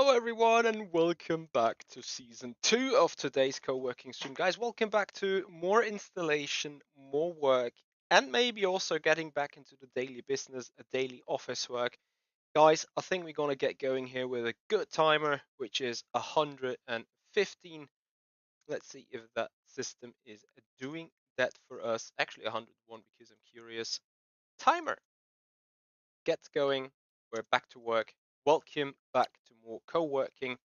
Hello everyone and welcome back to season 2 of today's co-working stream. Guys, welcome back to more installation, more work, and maybe also getting back into the daily business, a daily office work. Guys, I think we're going to get going here with a good timer, which is 115. Let's see if that system is doing that for us. Actually 101 because I'm curious. Timer gets going. We're back to work. Welcome back to more co-working.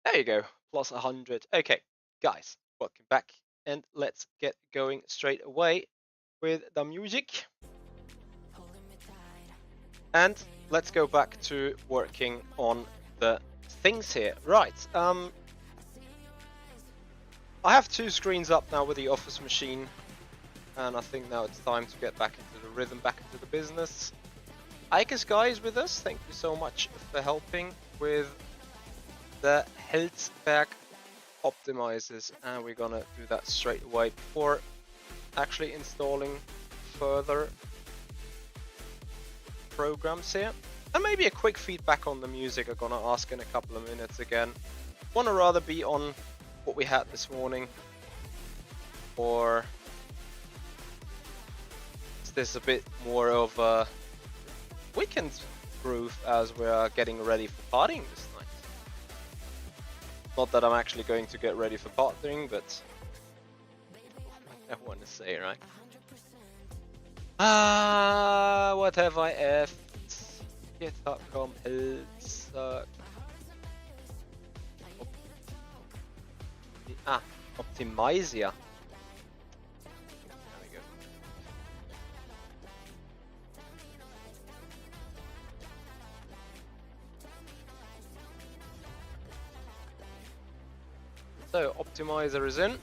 There you go, plus 100. Okay, guys, welcome back. And let's get going straight away with the music. And let's go back to working on the things here. Right, I have 2 screens up now with the office machine. And I think now it's time to get back into the rhythm, back into the business. Ike's guys with us, thank you so much for helping with the Healthberg optimizers, and we're gonna do that straight away before actually installing further programs here. And maybe a quick feedback on the music I'm gonna ask in a couple of minutes again. Wanna rather be on what we had this morning, or is this a bit more of a weekend groove as we are getting ready for partying this night? Not that I'm actually going to get ready for partying, but I want to say, right? What have I effed? GitHub.com help. Optimizer. There we go. So, optimizer is in.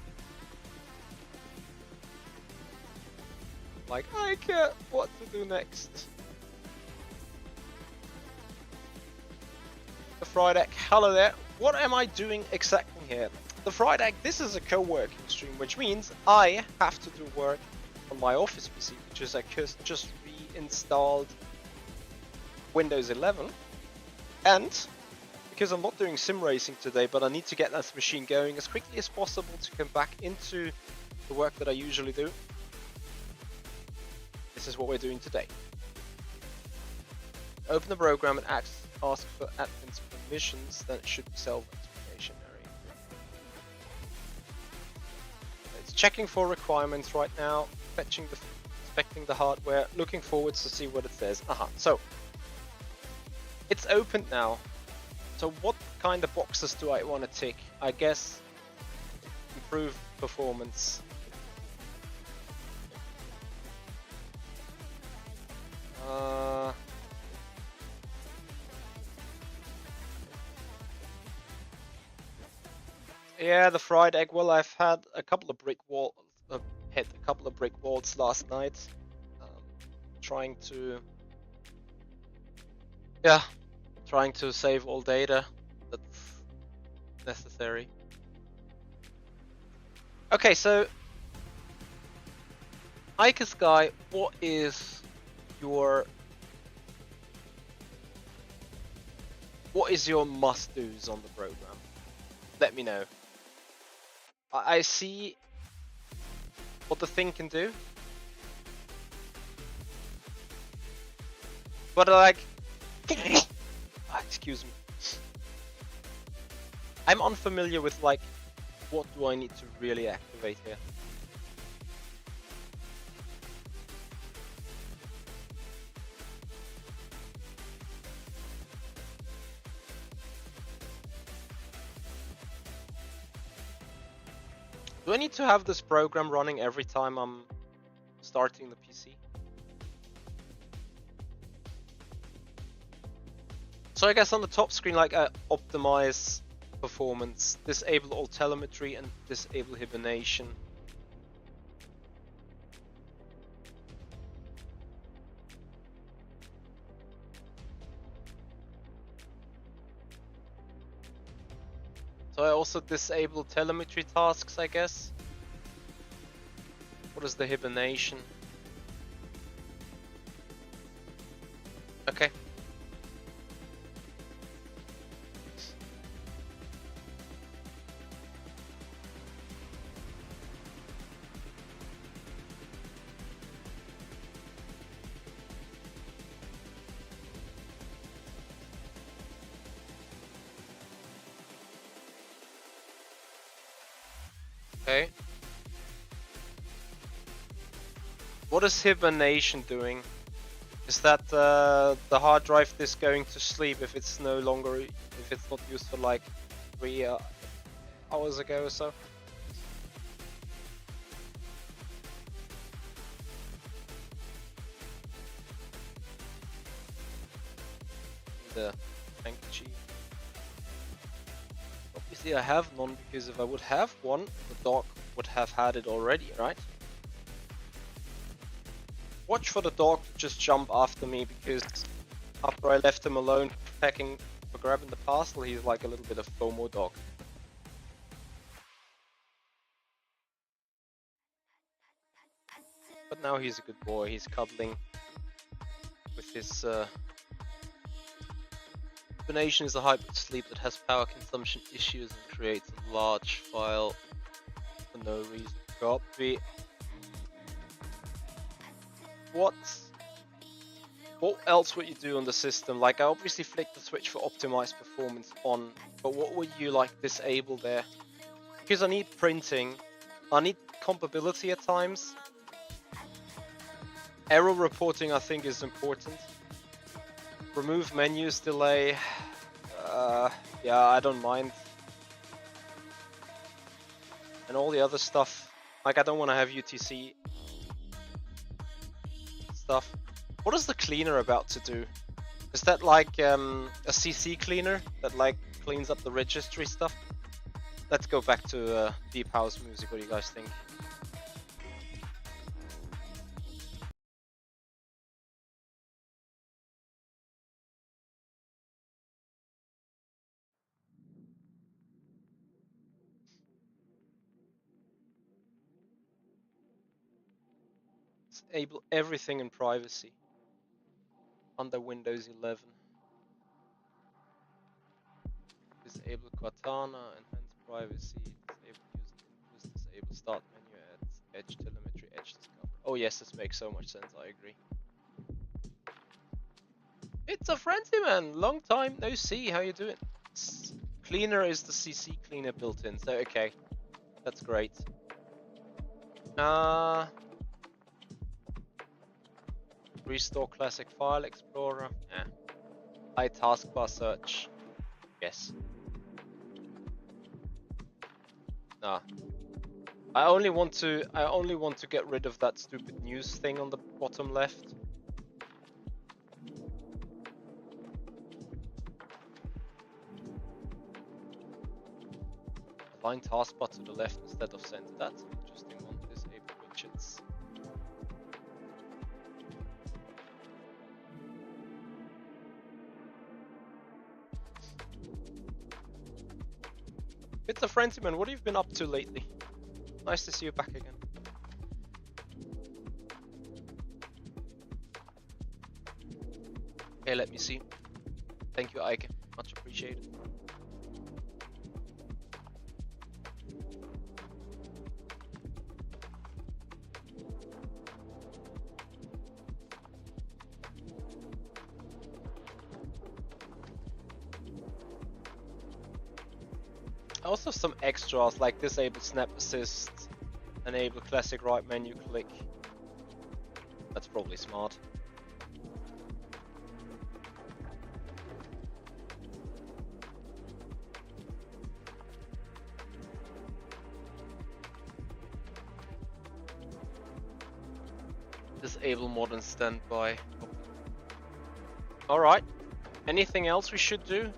Like, I care what to do next. The fried egg, hello there. What am I doing exactly here? The fried egg, this is a co-working stream, which means I have to do work on my office PC, which is I just reinstalled Windows 11. And because I'm not doing sim racing today, but I need to get this machine going as quickly as possible to come back into the work that I usually do. This is what we're doing today. Open the program and ask for admin's permissions, then it should be self-explanatory. It's checking for requirements right now, inspecting the hardware, looking forwards to see what it says. So it's open now. So what kind of boxes do I want to tick? I guess improve performance. Yeah, the fried egg. Well, I've had a couple of brick walls. Hit a couple of brick walls last night. Trying to save all data that's necessary. Okay, so Ike's guy, what is your must-dos on the program? Let me know. I see what the thing can do, but like, excuse me, I'm unfamiliar with like, what do I need to really activate here? Do I need to have this program running every time I'm starting the PC? So I guess on the top screen, like optimize performance, disable all telemetry, and disable hibernation. So I also disable telemetry tasks, I guess. What is the hibernation? Okay. Okay. What is hibernation doing? Is that the hard drive disk going to sleep if it's no longer, if it's not used for like 3 hours ago or so? The handkerchief. Obviously I have none, because if I would have one, the dog would have had it already, right? Watch for the dog to just jump after me, because after I left him alone packing for grabbing the parcel, he's like a little bit of FOMO dog. But now he's a good boy, he's cuddling with his hibernation is a hybrid sleep that has power consumption issues and creates a large file for no reason. Copy. What else would you do on the system? Like, I obviously flicked the switch for optimized performance on, but what would you like disable there? Because I need printing, I need compatibility at times. Error reporting I think is important. Remove menus delay. Yeah, I don't mind. And all the other stuff, like I don't want to have UTC stuff. What is the cleaner about to do? Is that like a CC cleaner that like cleans up the registry stuff? Let's go back to deep house music. What do you guys think? Disable everything in privacy under Windows 11. Disable Cortana, enhance privacy, disable user interface, disable start menu ads, edge telemetry, edge discover. Oh yes, this makes so much sense, I agree. It's a frenzy man, long time no see, how you doing? Cleaner is the CC cleaner built in, so okay, that's great. Restore classic file explorer, high taskbar search, yes. Nah. I only want to get rid of that stupid news thing on the bottom left. Align taskbar to the left instead of center. That's an interesting one. Disable widgets. It's a frenzy man. What have you been up to lately? Nice to see you back again. Okay, let me see. Thank you, Ike. Much appreciated. Also some extras like disable snap assist, enable classic right menu click. That's probably smart. Disable modern standby. Alright. Anything else we should do?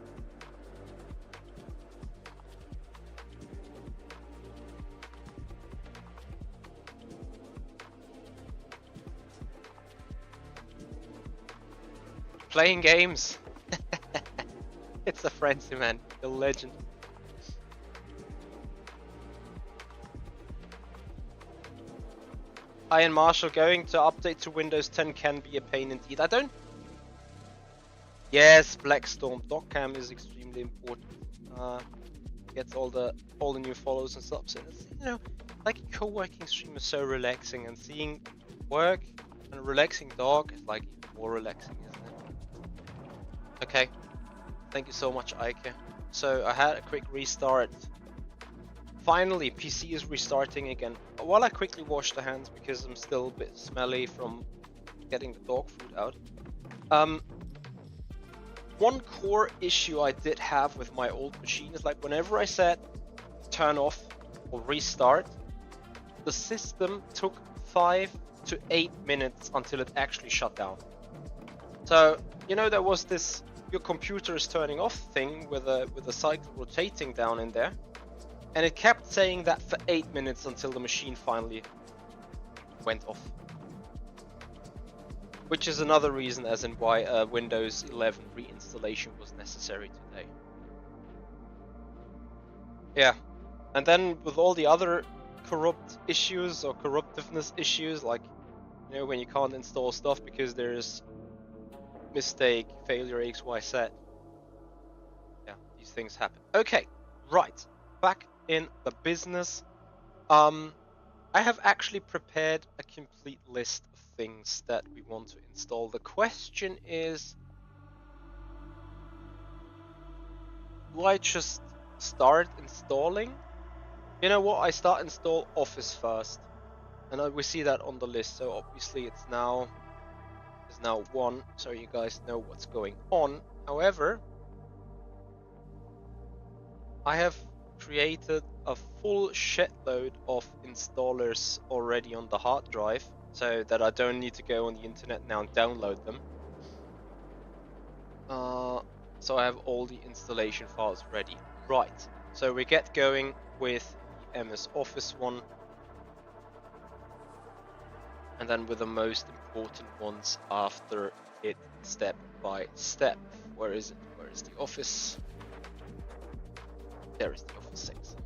Playing games. It's a frenzy man, the legend. Ian Marshall, going to update to Windows 10 can be a pain indeed. I don't. Yes, Blackstorm. Doccam is extremely important. Gets all the new follows and subs, and it's, you know, like a co-working stream is so relaxing, and seeing work and a relaxing dog is like more relaxing, isn't it? Okay, thank you so much, Ike. So I had a quick restart. finally, PC is restarting again. While I quickly wash the hands because I'm still a bit smelly from getting the dog food out. One core issue I did have with my old machine is like whenever I said turn off or restart, the system took 5 to 8 minutes until it actually shut down. So, you know, there was this your computer is turning off thing with a cycle rotating down in there. And it kept saying that for 8 minutes until the machine finally went off. Which is another reason as in why Windows 11 reinstallation was necessary today. Yeah, and then with all the other corrupt issues or corruptiveness issues, like, you know, when you can't install stuff because there's mistake, failure, XYZ. Yeah, these things happen. Okay, right, back in the business. I have actually prepared a complete list of things that we want to install. The question is, do I just start installing? You know what, I start install Office first, and we see that on the list. So obviously it's now 1, so you guys know what's going on. However, I have created a full shitload of installers already on the hard drive, so that I don't need to go on the internet now and download them. So I have all the installation files ready. Right, so we get going with the MS Office one, and then with the most important ones after it, step by step. Where is it? Where is the Office? There is the Office 6.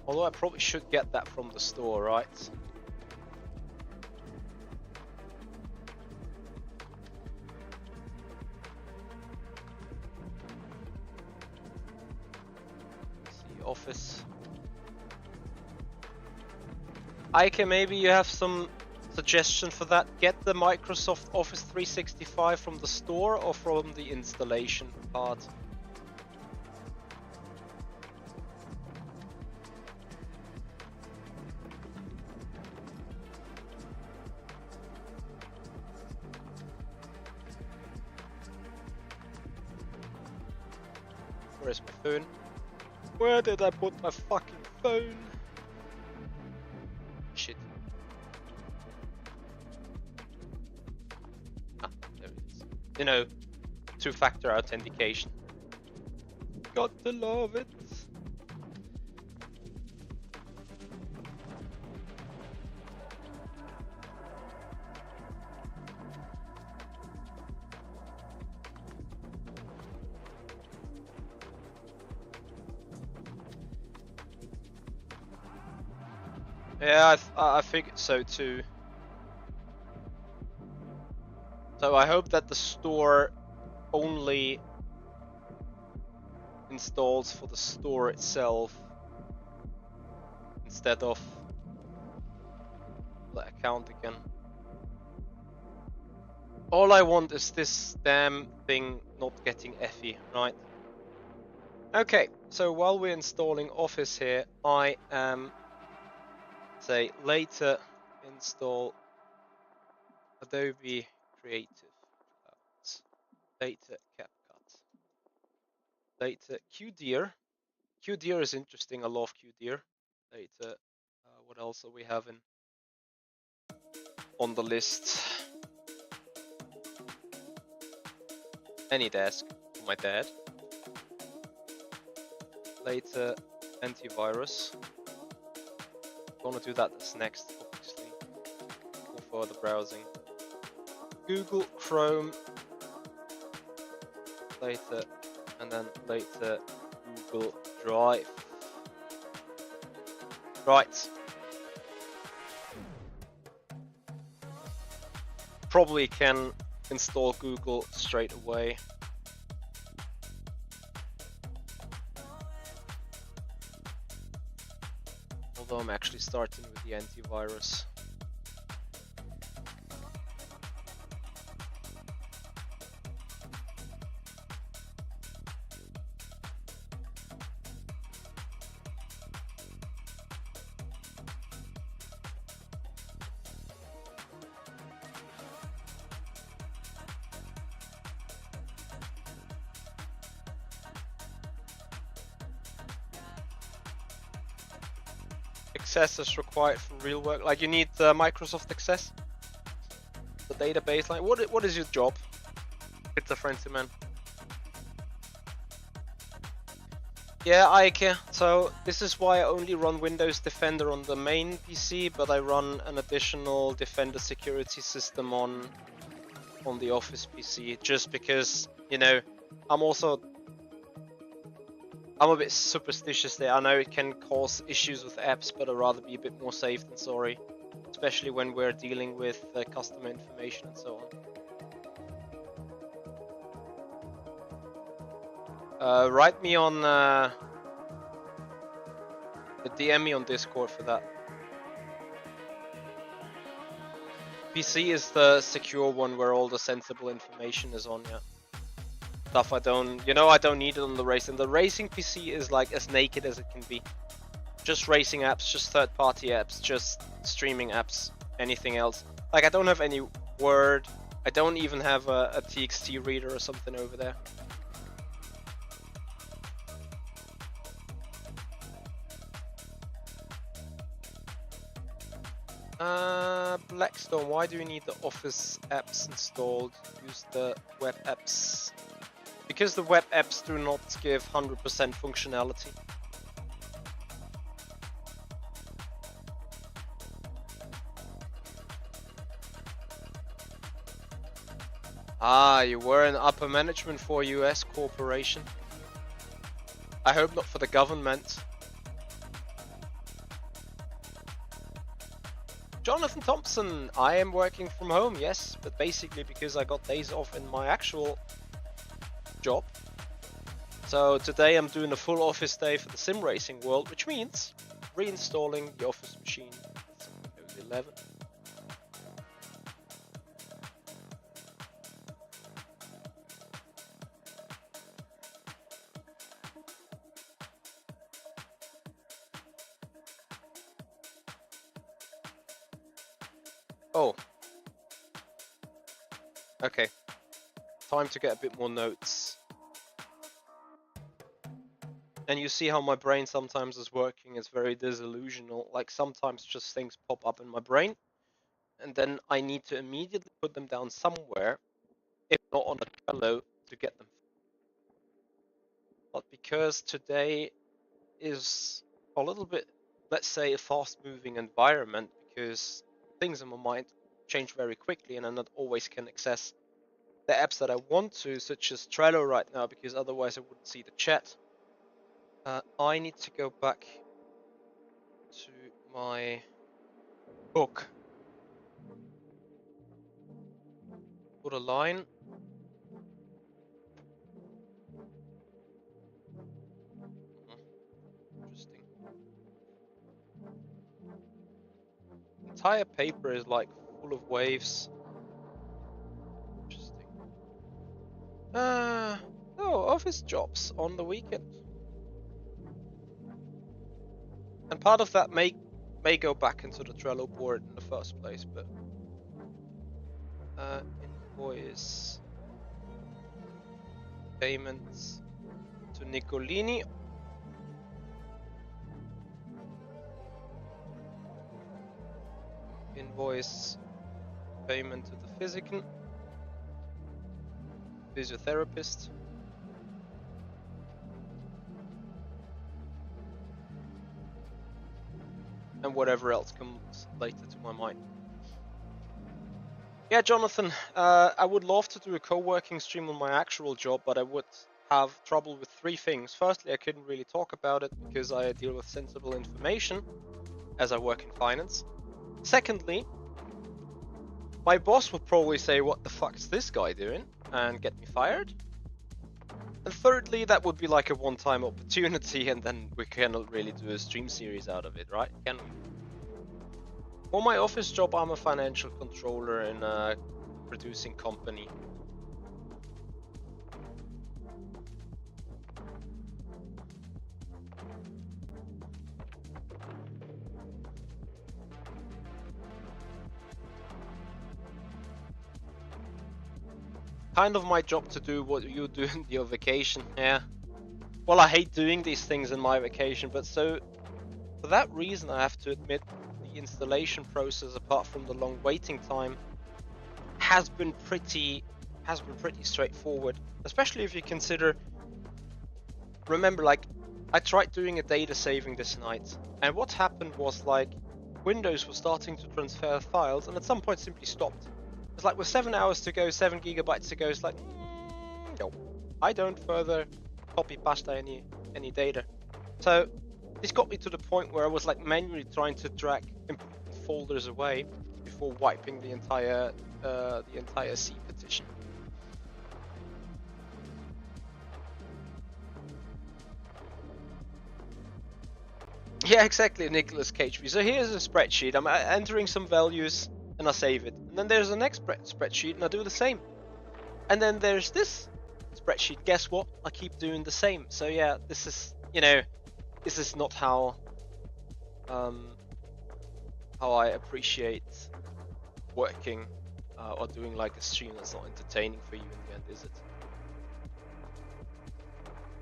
Although I probably should get that from the store, right? See, Office. Ike, maybe you have some suggestion for that. Get the Microsoft Office 365 from the store or from the installation part? Where's my phone? Where did I put my fucking phone? Shit. Ah, there it is. You know, two-factor authentication. Got to love it. Yeah, I figured so too. So I hope that the store only installs for the store itself instead of the account again. All I want is this damn thing not getting effy, right? Okay, so while we're installing Office here, I am say later install Adobe Creative Clouds, later CapCut, later QDeer. QDeer is interesting, I love QDeer. Later, what else are we having on the list? AnyDesk for my dad. Later, antivirus. Gonna do that as next, obviously, for further browsing. Google Chrome later, and then later Google Drive. Right. Probably can install Google straight away. Although I'm actually starting with the antivirus. access is required for real work? Like you need Microsoft access, the database. Like what is your job? It's a friendly man. Yeah, Ike. So this is why I only run Windows Defender on the main PC, but I run an additional Defender security system on the Office PC, just because, you know, I'm a bit superstitious there. I know it can cause issues with apps, but I'd rather be a bit more safe than sorry, especially when we're dealing with customer information and so on. Write me on DM me on Discord for that. PC is the secure one where all the sensible information is on, yeah. Stuff I don't need it on the racing. The racing PC is like as naked as it can be. Just racing apps, just third-party apps, just streaming apps, anything else. Like I don't have any Word, I don't even have a TXT reader or something over there. Blackstone, why do you need the Office apps installed? Use the web apps. Because the web apps do not give 100% functionality. Ah, you were in upper management for a US corporation. I hope not for the government. Jonathan Thompson, I am working from home, yes, but basically because I got days off in my actual job. So today I'm doing a full office day for the sim racing world, which means reinstalling the office machine Windows 11. Oh. Okay. Time to get a bit more notes. And you see how my brain sometimes is working. It's very disillusional. Like sometimes just things pop up in my brain, and then I need to immediately put them down somewhere, if not on a Trello, to get them. But because today is a little bit, let's say, a fast-moving environment, because things in my mind change very quickly, and I not always can access the apps that I want to, such as Trello right now, because otherwise I wouldn't see the chat. I need to go back to my book. Put a line. Interesting. The entire paper is like full of waves. Interesting. Oh, office jobs on the weekend. And part of that may go back into the Trello board in the first place, but invoice payments to Nicolini. Invoice payment to the physiotherapist. And whatever else comes later to my mind. Yeah, Jonathan, I would love to do a co-working stream on my actual job, but I would have trouble with three things. Firstly, I couldn't really talk about it because I deal with sensible information as I work in finance. Secondly, my boss would probably say, what the fuck is this guy doing? And get me fired. And thirdly, that would be like a one-time opportunity, and then we cannot really do a stream series out of it, right? Can we? For my office job, I'm a financial controller in a producing company. Kind of my job to do what you do in your vacation, yeah. Well, I hate doing these things in my vacation, but so For that reason, I have to admit, the installation process, apart from the long waiting time, has been pretty straightforward. Especially if you consider, remember, like, I tried doing a data saving this night, and what happened was, like, Windows was starting to transfer files, and at some point simply stopped. It's like, with 7 hours to go, 7 gigabytes to go, it's like, no, I don't further copy pasta any data. So this got me to the point where I was like manually trying to drag important folders away before wiping the entire C partition. Yeah, exactly, Nicolas Cage. So here's a spreadsheet. I'm entering some values and I save it. And then there's the next spreadsheet and I do the same. And then there's this spreadsheet. Guess what? I keep doing the same. So yeah, this is, this is not how I appreciate working or doing like a stream that's not entertaining for you in the end, is it?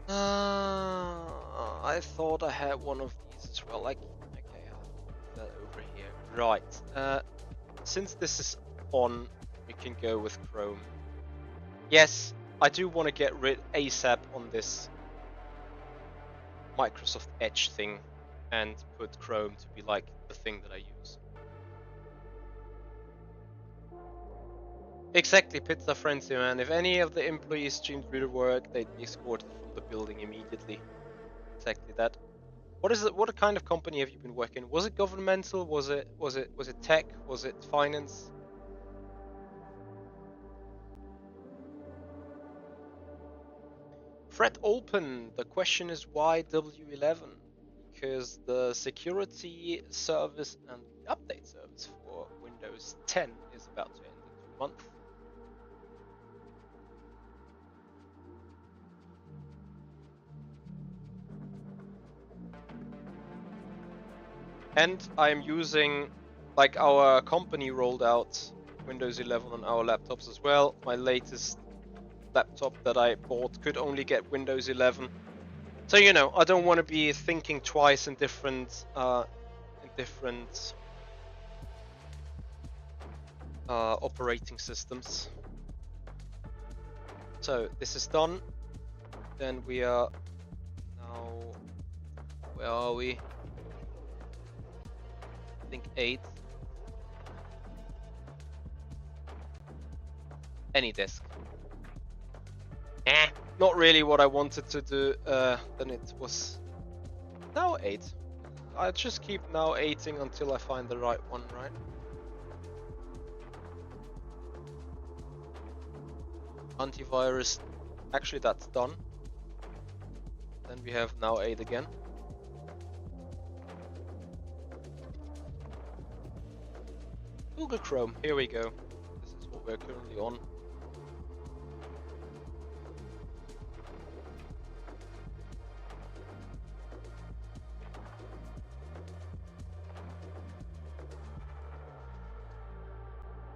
I thought I had one of these as well. Like, okay, I'll put that over here. Right. Since this is on, we can go with Chrome. Yes, I do want to get rid ASAP on this Microsoft Edge thing and put Chrome to be like the thing that I use. Exactly, Pizza Frenzy, man. If any of the employees streamed through the work, they'd be escorted from the building immediately. Exactly that. What is it? What kind of company have you been working? Was it governmental? Was it tech? Was it finance? Fred Open. The question is why W11? Because the security service and the update service for Windows 10 is about to end in 2 months. And I'm using, like, our company rolled out Windows 11 on our laptops as well. My latest laptop that I bought could only get Windows 11. So, I don't want to be thinking twice in different operating systems. So this is done. Then we are now, where are we? I think 8. Any disk. Not really what I wanted to do. Then it was now 8. I just keep now 8ing until I find the right one, right? Antivirus, actually that's done. Then we have now 8 again. Google Chrome, here we go. This is what we're currently on.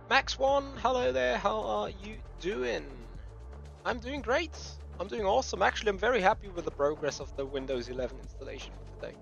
Max1, hello there, how are you doing? I'm doing great. I'm doing awesome. Actually, I'm very happy with the progress of the Windows 11 installation for today.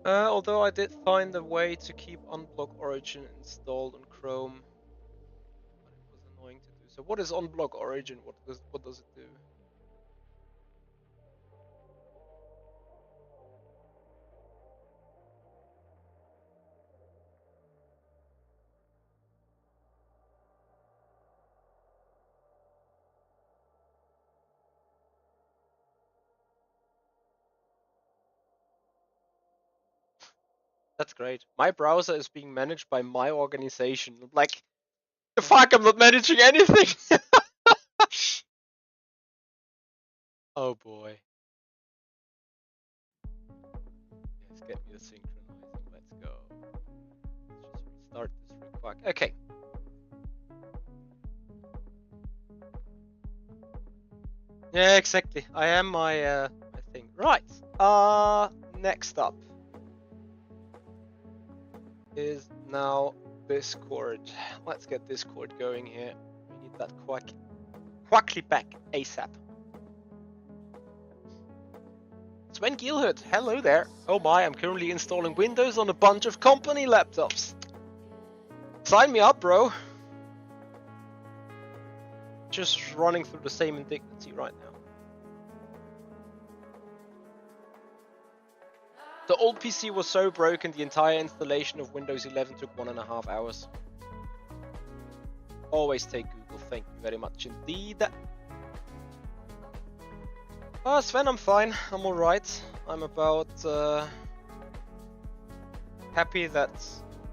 Although I did find a way to keep unblock origin installed on Chrome, but it was annoying to do. So what is unblock origin? What does it do? That's great. My browser is being managed by my organization. Like, fuck, I'm not managing anything. Oh boy. Yes, get me the synchronizing. Let's go. Let's just restart this real quick. Okay. Yeah, exactly. I am my thing. Right. Next up is now Discord. Let's get Discord going here. We need that quackly back ASAP. Sven Gilhood, hello there. Oh my, I'm currently installing Windows on a bunch of company laptops. Sign me up, bro. Just running through the same indignity right now. The old PC was so broken, the entire installation of Windows 11 took 1.5 hours. Always take Google, thank you very much indeed. Sven, I'm fine, I'm alright. I'm about happy that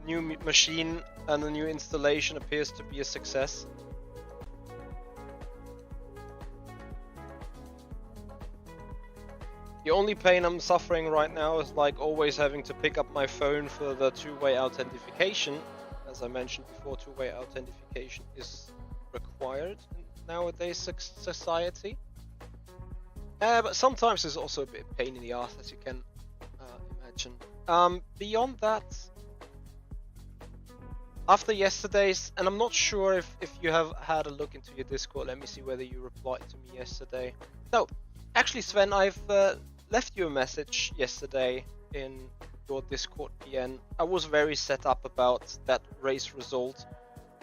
new machine and the new installation appears to be a success. The only pain I'm suffering right now is like always having to pick up my phone for the two-way authentication. As I mentioned before, two-way authentication is required in nowadays society. But sometimes it's also a bit of pain in the ass, as you can imagine. Beyond that, after yesterday's, and I'm not sure if you have had a look into your Discord, let me see whether you replied to me yesterday. No, actually Sven, I've left you a message yesterday in your Discord PN. I was very set up about that race result,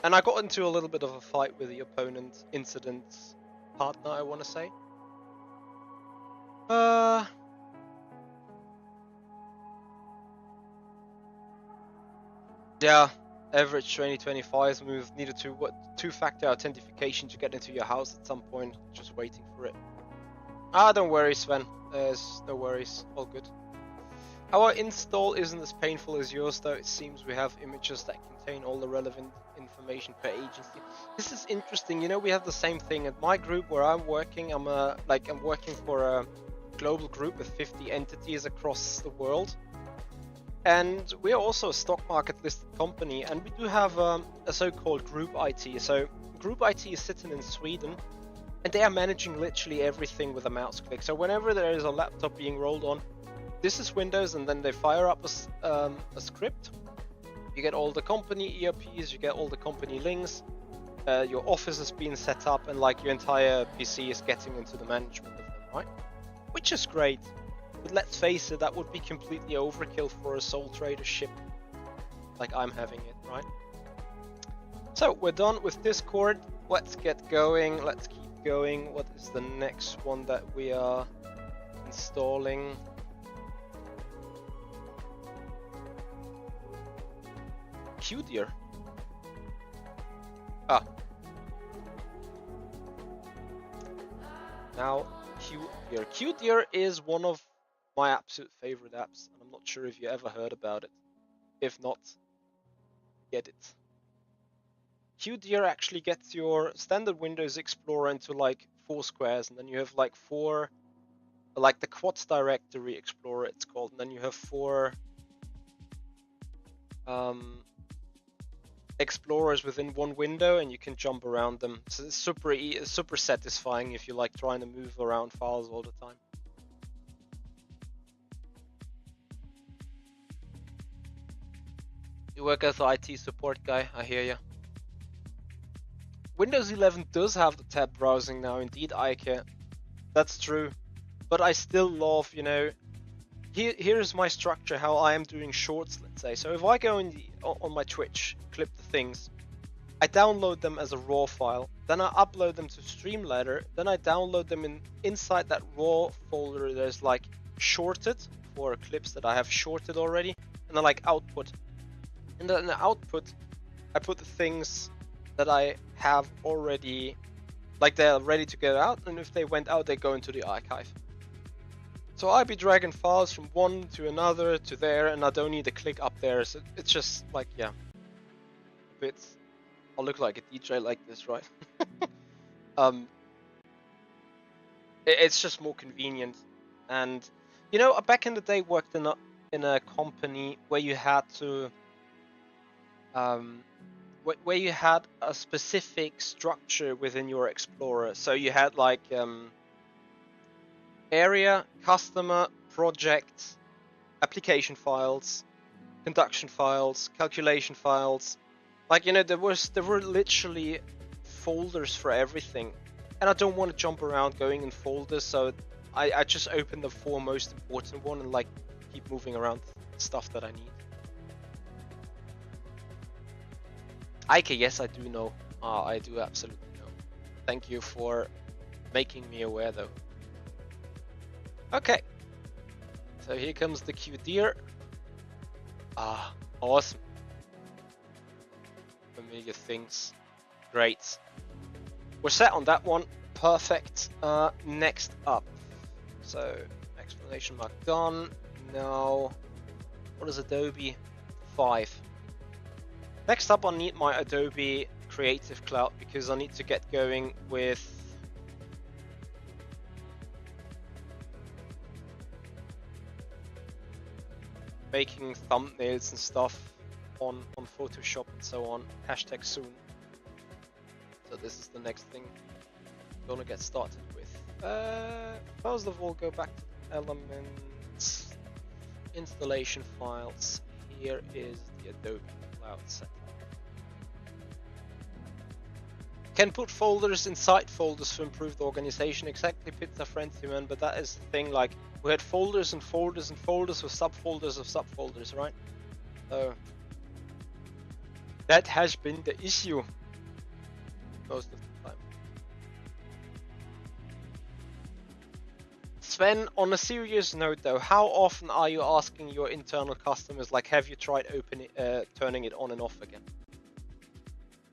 and I got into a little bit of a fight with the opponent incident's partner, I want to say. Yeah, average 2025 move needed to two-factor authentication to get into your house at some point. Just waiting for it. Don't worry, Sven. There's no worries. All good. Our install isn't as painful as yours, though. It seems we have images that contain all the relevant information per agency. This is interesting. You know, we have the same thing at my group where I'm working. I'm working for a global group with 50 entities across the world. And we are also a stock market listed company, and we do have a so-called group IT. So group IT is sitting in Sweden, and they are managing literally everything with a mouse click. So whenever there is a laptop being rolled on, this is Windows, and then they fire up a script. You get all the company ERPs, you get all the company links, your office is being set up, and like your entire PC is getting into the management of them, right? Which is great. But let's face it, that would be completely overkill for a sole trader ship like I'm having it, right? So we're done with Discord. Let's get going. Let's keep going. What is the next one that we are installing? Qdeer. Now Qdeer. Qdeer is one of my absolute favorite apps, and I'm not sure if you ever heard about it. If not, get it. Qdeer actually gets your standard Windows Explorer into like 4 squares, and then you have like 4, like the Quads Directory Explorer it's called, and then you have 4 explorers within one window, and you can jump around them. So it's super satisfying if you like trying to move around files all the time. You work as an IT support guy, I hear ya. Windows 11 does have the tab browsing now, indeed, Ike. That's true. But I still love, you know, here's my structure, how I am doing shorts, let's say. So if I go on my Twitch, clip the things, I download them as a RAW file, then I upload them to Streamladder, then I download them inside that RAW folder. There's like shorted for clips that I have shorted already, and then like output. And then in the output, I put the things that I have already, like they're ready to get out, and if they went out, they go into the archive. So I'd be dragging files from one to another to there, and I don't need to click up there. So it's just like, yeah, a bit. I'll look like a DJ like this, right? It's just more convenient. And you know, back in the day, worked in a company where you had to where you had a specific structure within your Explorer. So you had like area, customer, project, application files, conduction files, calculation files. Like, you know, there were literally folders for everything. And I don't want to jump around going in folders, so I just open the four most important one and like keep moving around stuff that I need. Ike, yes, I do know. I do absolutely know. Thank you for making me aware, though. Okay. So here comes the QDeer. Ah, awesome. Familiar things. Great. We're set on that one. Perfect. Next up. So, explanation mark done. Now, what is Adobe? 5. Next up, I need my Adobe Creative Cloud because I need to get going with making thumbnails and stuff on Photoshop and so on. Hashtag soon. So this is the next thing I'm gonna get started with. First of all, go back to Elements, installation files. Here is the Adobe Cloud setup. Can put folders inside folders for improved organization. Exactly, pizza friendly, man. But that is the thing. Like, we had folders and folders and folders with subfolders of subfolders, right? So that has been the issue most of the time. Sven, on a serious note though, how often are you asking your internal customers, like, have you tried turning it on and off again?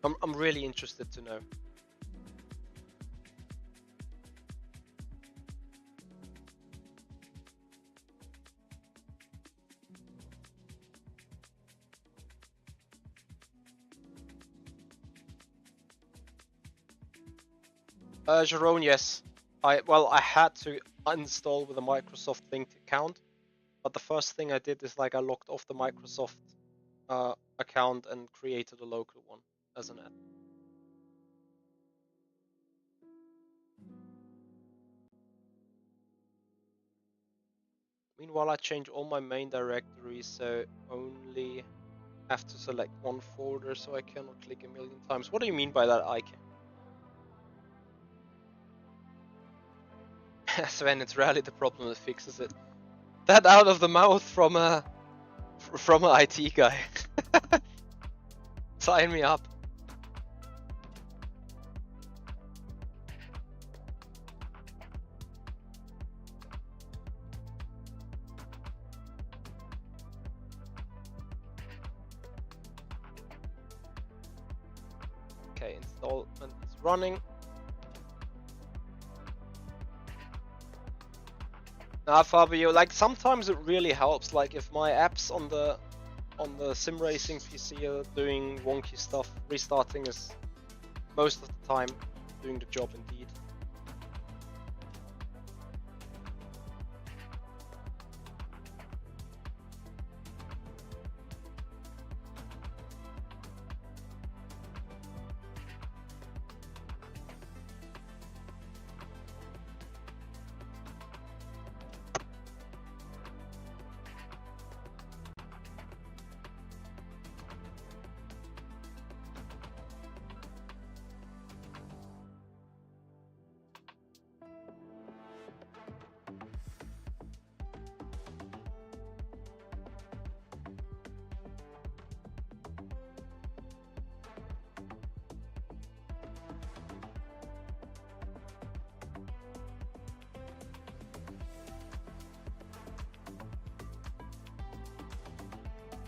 I'm really interested to know. Jerome, yes. I had to uninstall with a Microsoft linked account, but the first thing I did is like I logged off the Microsoft account and created a local one as an admin. Meanwhile, I change all my main directories, so only have to select one folder, so I cannot click a million times. What do you mean by that, Ike? Sven, it's rarely the problem that fixes it. That out of the mouth from a IT guy. Sign me up. Okay, installment is running. Fabio, like sometimes it really helps. Like if my apps on the sim racing PC are doing wonky stuff, restarting is most of the time doing the job indeed.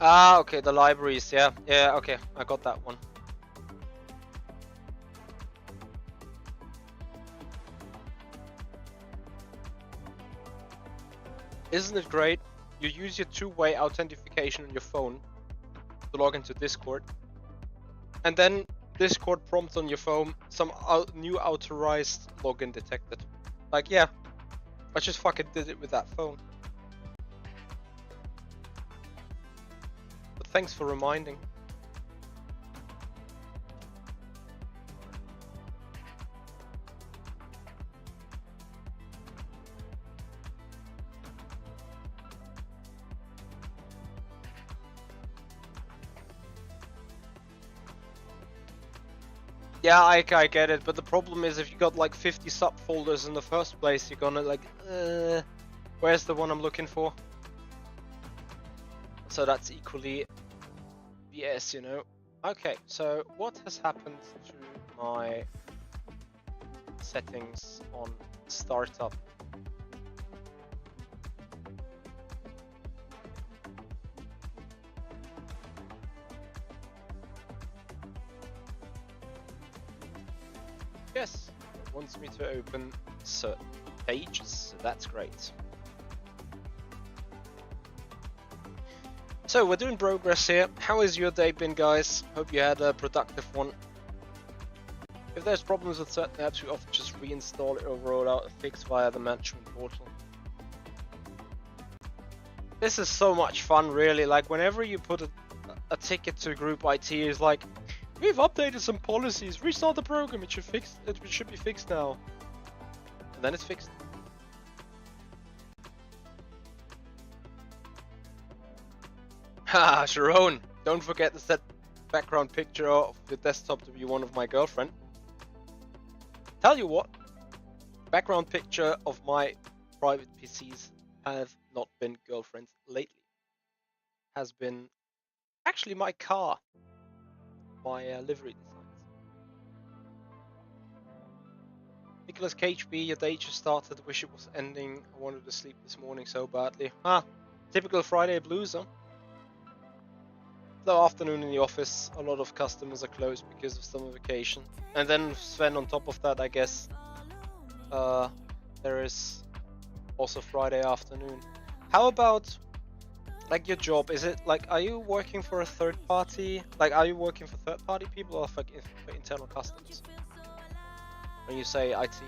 Ah, okay, the libraries, yeah, okay, I got that one. Isn't it great? You use your two-way authentication on your phone to log into Discord, and then Discord prompts on your phone some new authorized login detected. Like, yeah, I just fucking did it with that phone. But thanks for reminding. Yeah, I get it, but the problem is if you got like 50 subfolders in the first place, you're gonna like, where's the one I'm looking for? So that's equally BS, you know. Okay, so what has happened to my settings on startup? Yes, it wants me to open certain pages, so that's great. So we're doing progress here. How has your day been, guys? Hope you had a productive one. If there's problems with certain apps, we often just reinstall it or roll out a fix via the management portal. This is so much fun, really. Like, whenever you put a ticket to group IT, is like, we've updated some policies, restart the program, it should be fixed now. And then it's fixed. Haha, Sharon, don't forget to set background picture of your desktop to be one of my girlfriend. Tell you what, background picture of my private PCs have not been girlfriends lately. Has been actually my car, my livery designs. Nicholas KHB, your day just started. Wish it was ending. I wanted to sleep this morning so badly. Typical Friday blues, huh? The afternoon in the office, a lot of customers are closed because of summer vacation. And then Sven, on top of that, I guess, there is also Friday afternoon. How about, like, your job? Is it, like, are you working for a third party? Like, are you working for third party people or for internal customers? When you say IT?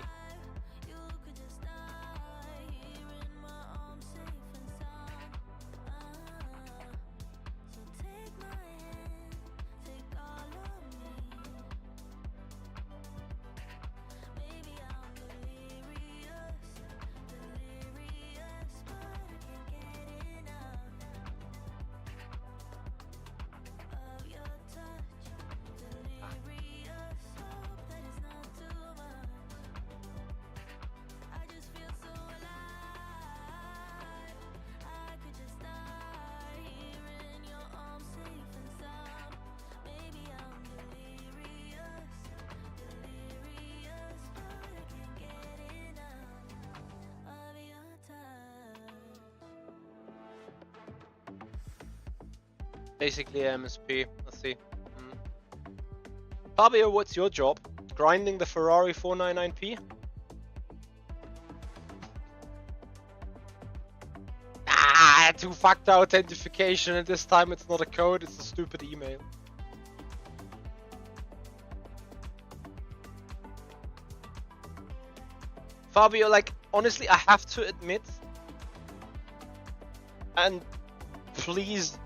Basically MSP, let's see. Fabio, what's your job? Grinding the Ferrari 499p? Two-factor authentication, and this time it's not a code, it's a stupid email. Fabio, like, honestly, I have to admit, and please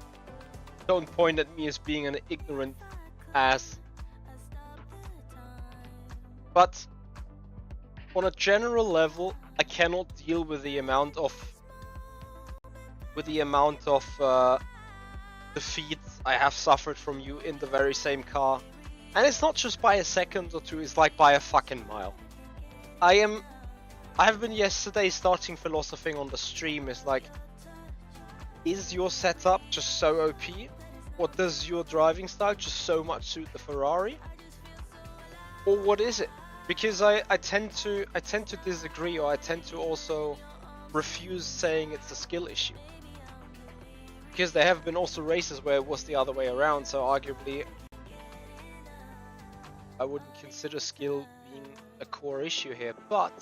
don't point at me as being an ignorant ass, but on a general level, I cannot deal with the amount of defeats I have suffered from you in the very same car. And it's not just by a second or two, it's like by a fucking mile. I have been yesterday starting philosophing on the stream, is like, is your setup just so OP? Or does your driving style just so much suit the Ferrari? Or what is it? Because I tend to disagree, or I tend to also refuse saying it's a skill issue. Because there have been also races where it was the other way around, so arguably I wouldn't consider skill being a core issue here, but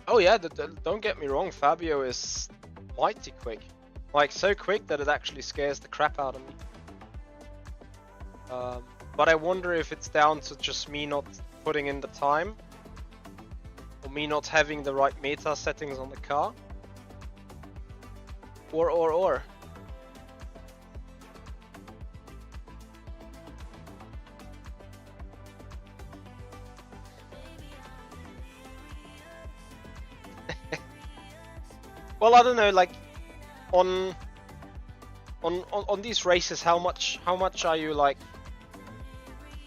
oh yeah, don't get me wrong, Fabio is mighty quick. Like, so quick that it actually scares the crap out of me. But I wonder if it's down to just me not putting in the time, or me not having the right meta settings on the car, or. Well, I don't know, like on these races, how much are you, like,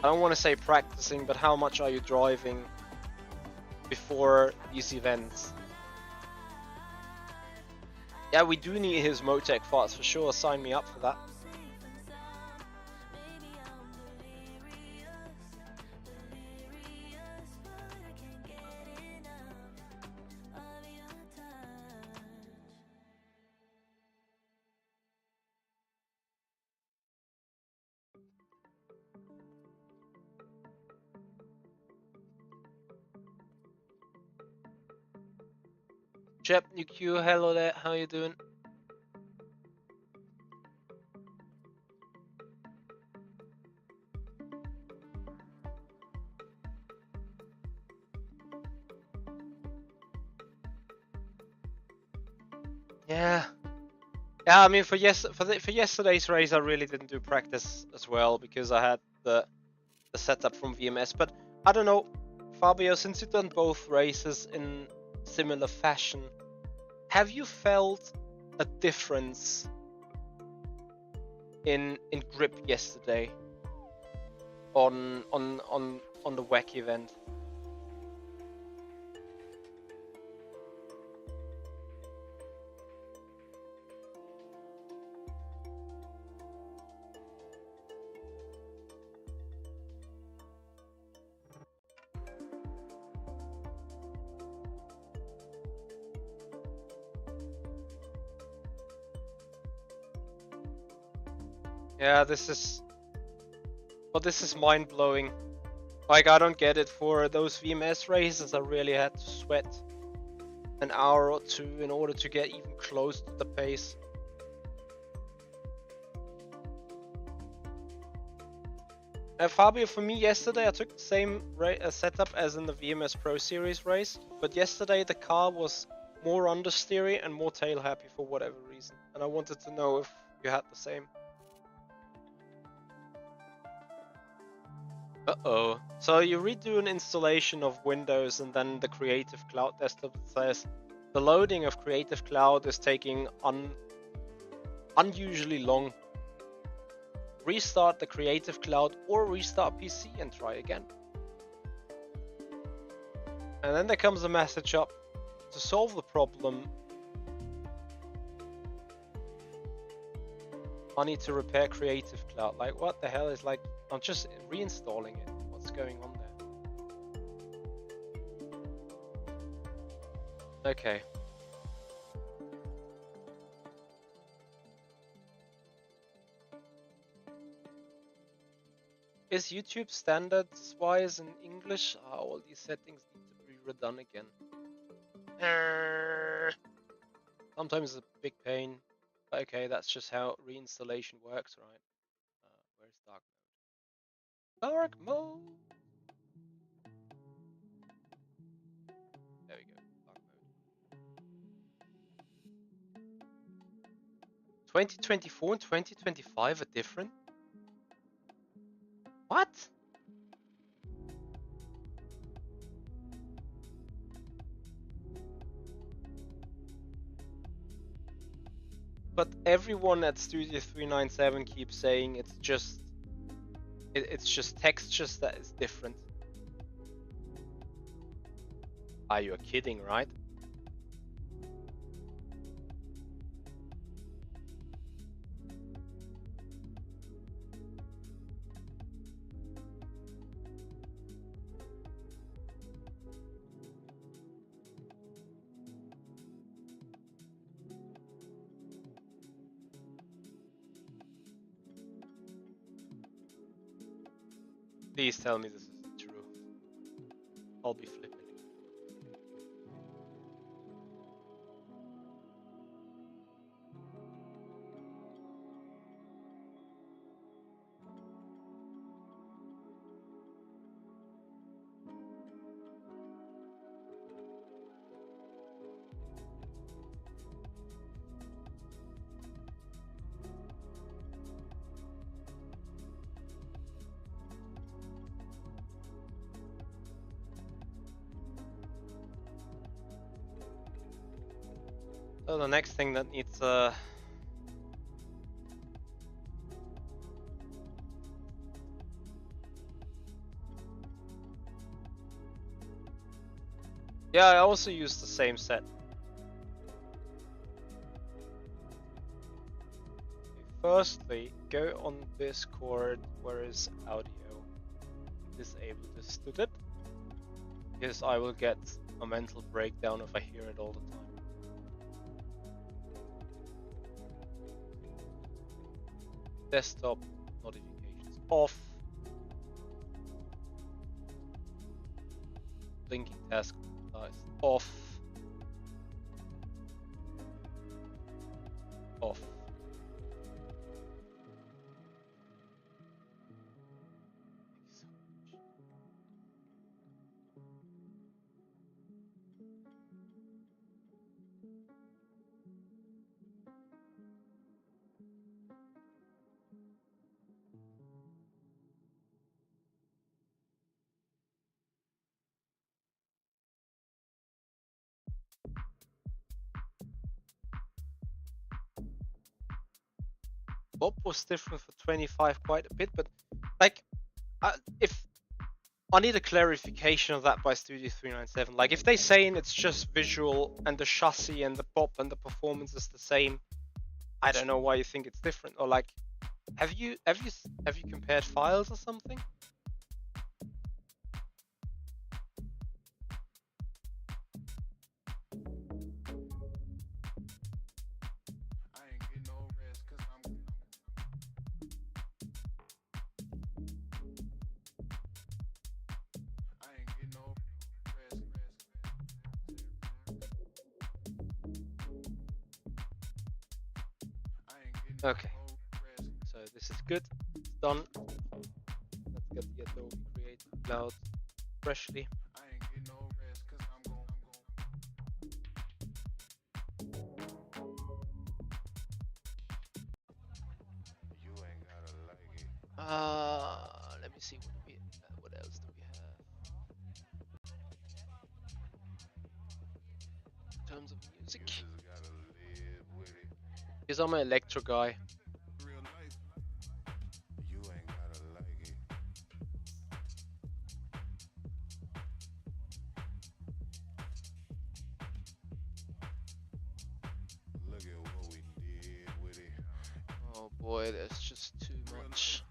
I don't want to say practicing, but how much are you driving before these events? Yeah, we do need his Motec parts for sure. Sign me up for that. Jep, UQ, hello there. How you doing? Yeah. Yeah, I mean, for yesterday's race, I really didn't do practice as well because I had the setup from VMS. But I don't know, Fabio, since you've done both races in similar fashion, have you felt a difference in grip yesterday on the WEC event? Yeah, this is mind-blowing. Like, I don't get it. For those VMS races, I really had to sweat an hour or two in order to get even close to the pace. Fabio, for me yesterday, I took the same setup as in the VMS Pro Series race, but yesterday the car was more understeery and more tail happy for whatever reason, and I wanted to know if you had the same. Uh-oh. So you redo an installation of Windows, and then the Creative Cloud desktop says the loading of Creative Cloud is taking unusually long. Restart the Creative Cloud or restart PC and try again. And then there comes a message up to solve the problem. I need to repair Creative Cloud. Like, what the hell is, like, I'm just reinstalling it. What's going on there? Okay. Is YouTube standards wise in English? All these settings need to be redone again. Sometimes it's a big pain. Okay, that's just how reinstallation works, right? Where's dark mode? Dark mode! There we go, dark mode. 2024 and 2025 are different? What? But everyone at Studio 397 keeps saying it's just textures that is different. Are you kidding, right? Please tell me this isn't true. I'll be flipping. So the next thing that needs yeah, I also use the same set. Firstly, go on Discord, where is audio? Disable this to it, because I will get a mental breakdown if I hear it all the time. Desktop notifications off. Linking task off. Off. Bob was different for 25 quite a bit, but like, if I need a clarification of that by Studio 397. Like, if they saying it's just visual and the chassis and the pop and the performance is the same, I don't know why you think it's different. Or like, have you compared files or something? Okay, so this is good. It's done. Let's get the Adobe Creative Cloud freshly. Let me see what else do we have in terms of music. Because I'm an electro guy. Oh boy, there's just too much.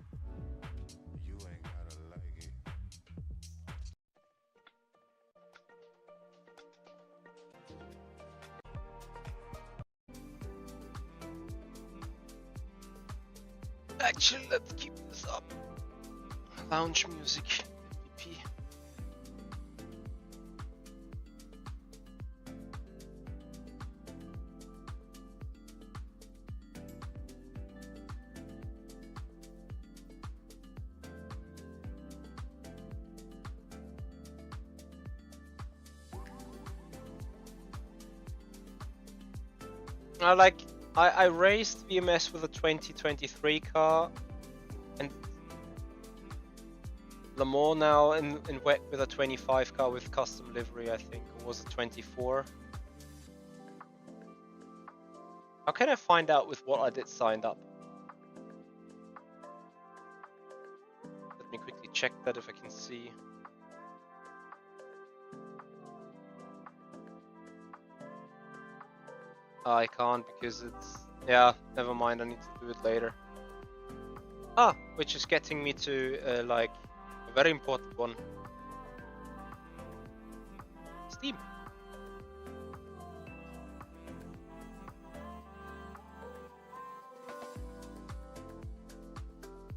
Actually, let's keep this up. Lounge music, MVP. I raced VMS with a 2023 car, and Le Mans now in wet with a 25 car with custom livery, I think, or was it 24? How can I find out with what I did signed up? Let me quickly check that if I can see. I can't because it's, yeah, never mind, I need to do it later. Which is getting me to like a very important one. Steam.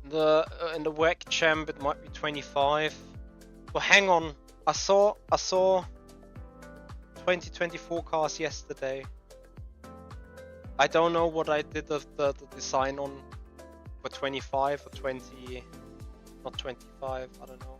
In the WEC champ it might be 25. Well, hang on, I saw 2024 cars yesterday. I don't know what I did of the design on for 25 or 20, not 25, I don't know.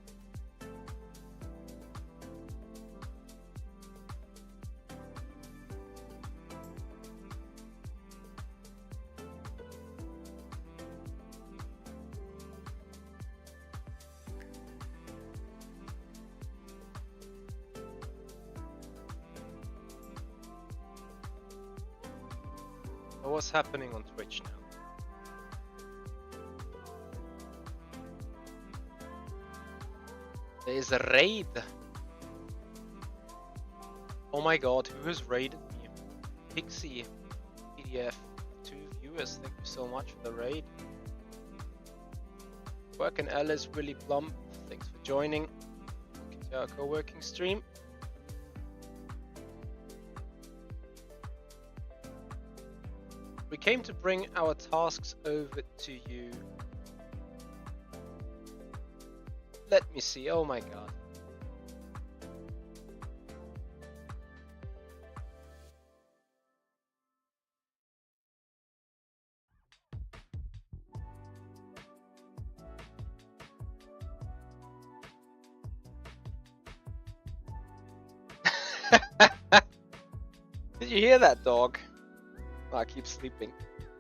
what's happening on Twitch now? There is a raid. Oh my god, who has raided me? Pixie PDF, 2 viewers, thank you so much for the raid. Working Alice, Willy Plum, thanks for joining. Welcome to our co-working stream. We came to bring our tasks over to you. Let me see, oh my god. Did you hear that, dog? Oh, I keep sleeping.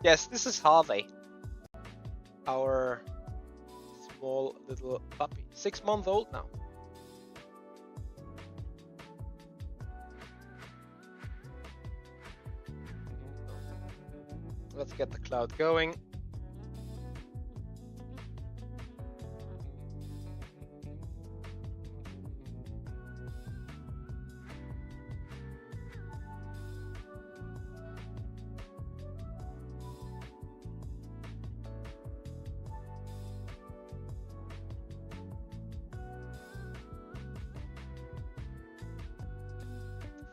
Yes, this is Harvey. Our small little puppy. 6 months old now. Let's get the cloud going.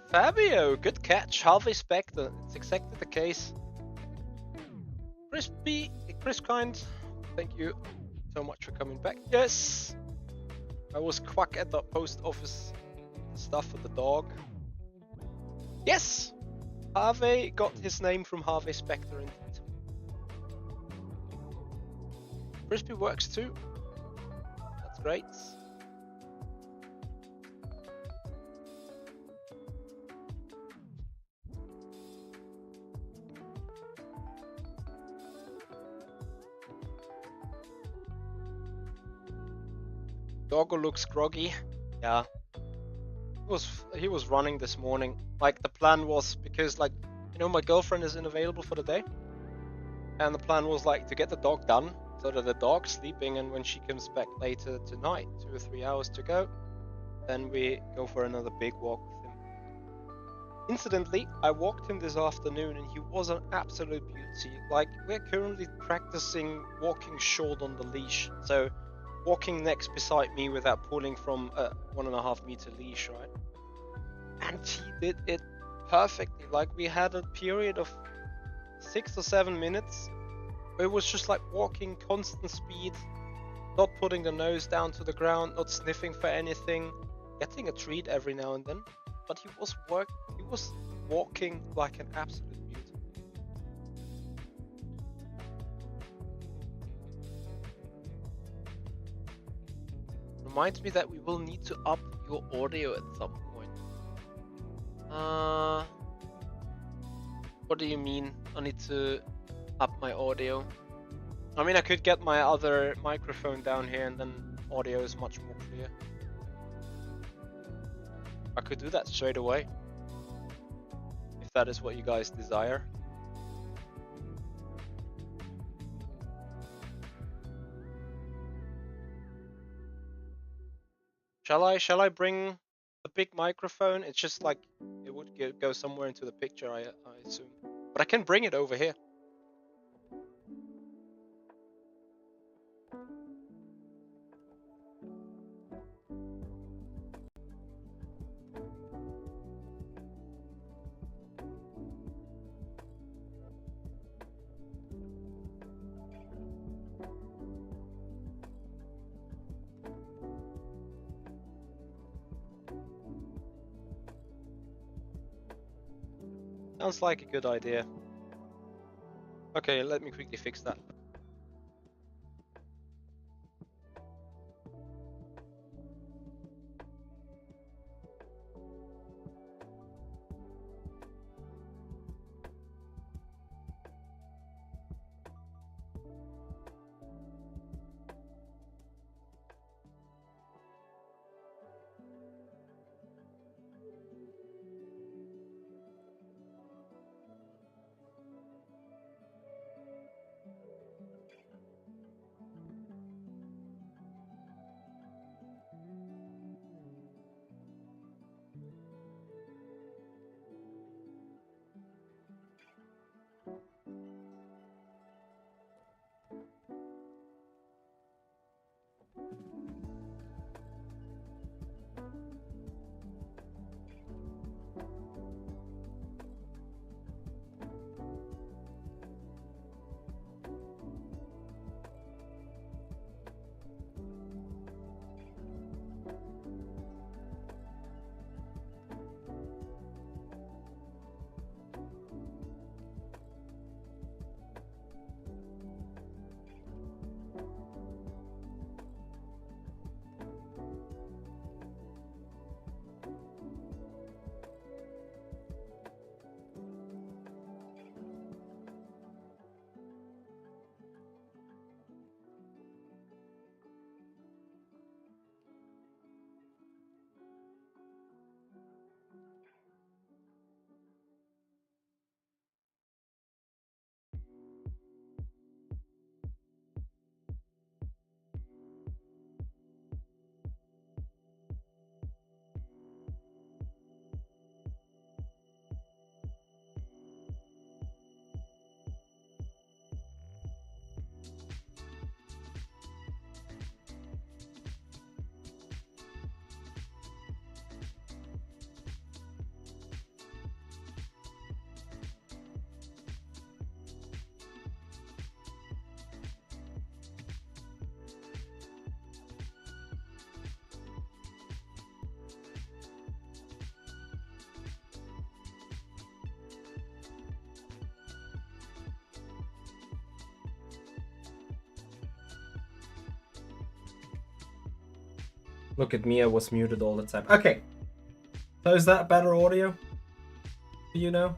Fabio, good catch. Harvey Specter. It's exactly the case. Chris Kind, thank you so much for coming back. Yes, I was quack at the post office stuff for the dog. Yes, Harvey got his name from Harvey Specter indeed. Crispy works too. That's great. Doggo looks groggy. Yeah. He was running this morning. Like the plan was, because like, you know, my girlfriend is unavailable for the day. And the plan was like to get the dog done so that the dog's sleeping, and when she comes back later tonight, 2 or 3 hours to go, then we go for another big walk with him. Incidentally, I walked him this afternoon and he was an absolute beauty. Like, we're currently practicing walking short on the leash. So walking next beside me without pulling from a 1.5 meter leash, right? And he did it perfectly. Like, we had a period of 6 or 7 minutes where it was just like walking constant speed, not putting the nose down to the ground, not sniffing for anything, getting a treat every now and then. But he was walking like an absolute beauty. Reminds me that we will need to up your audio at some point. What do you mean? I need to up my audio? I mean, I could get my other microphone down here and then audio is much more clear. I could do that straight away, if that is what you guys desire. Shall I bring the big microphone? It's just like it would go somewhere into the picture, I assume. But I can bring it over here. Sounds like a good idea. Okay, let me quickly fix that. Look at me, I was muted all the time. Okay. So is that better audio? Do you know?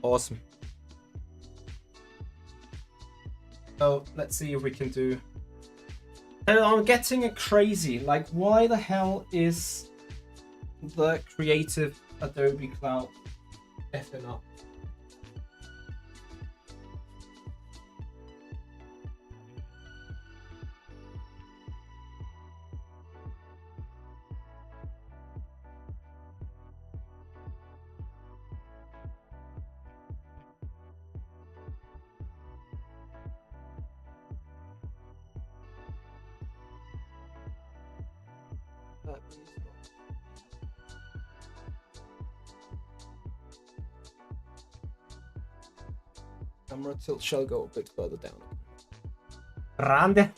Awesome. So let's see if we can do. I'm getting it crazy. Like, why the hell is the creative Adobe Cloud effing up? Camera tilt shall go a bit further down. Grande.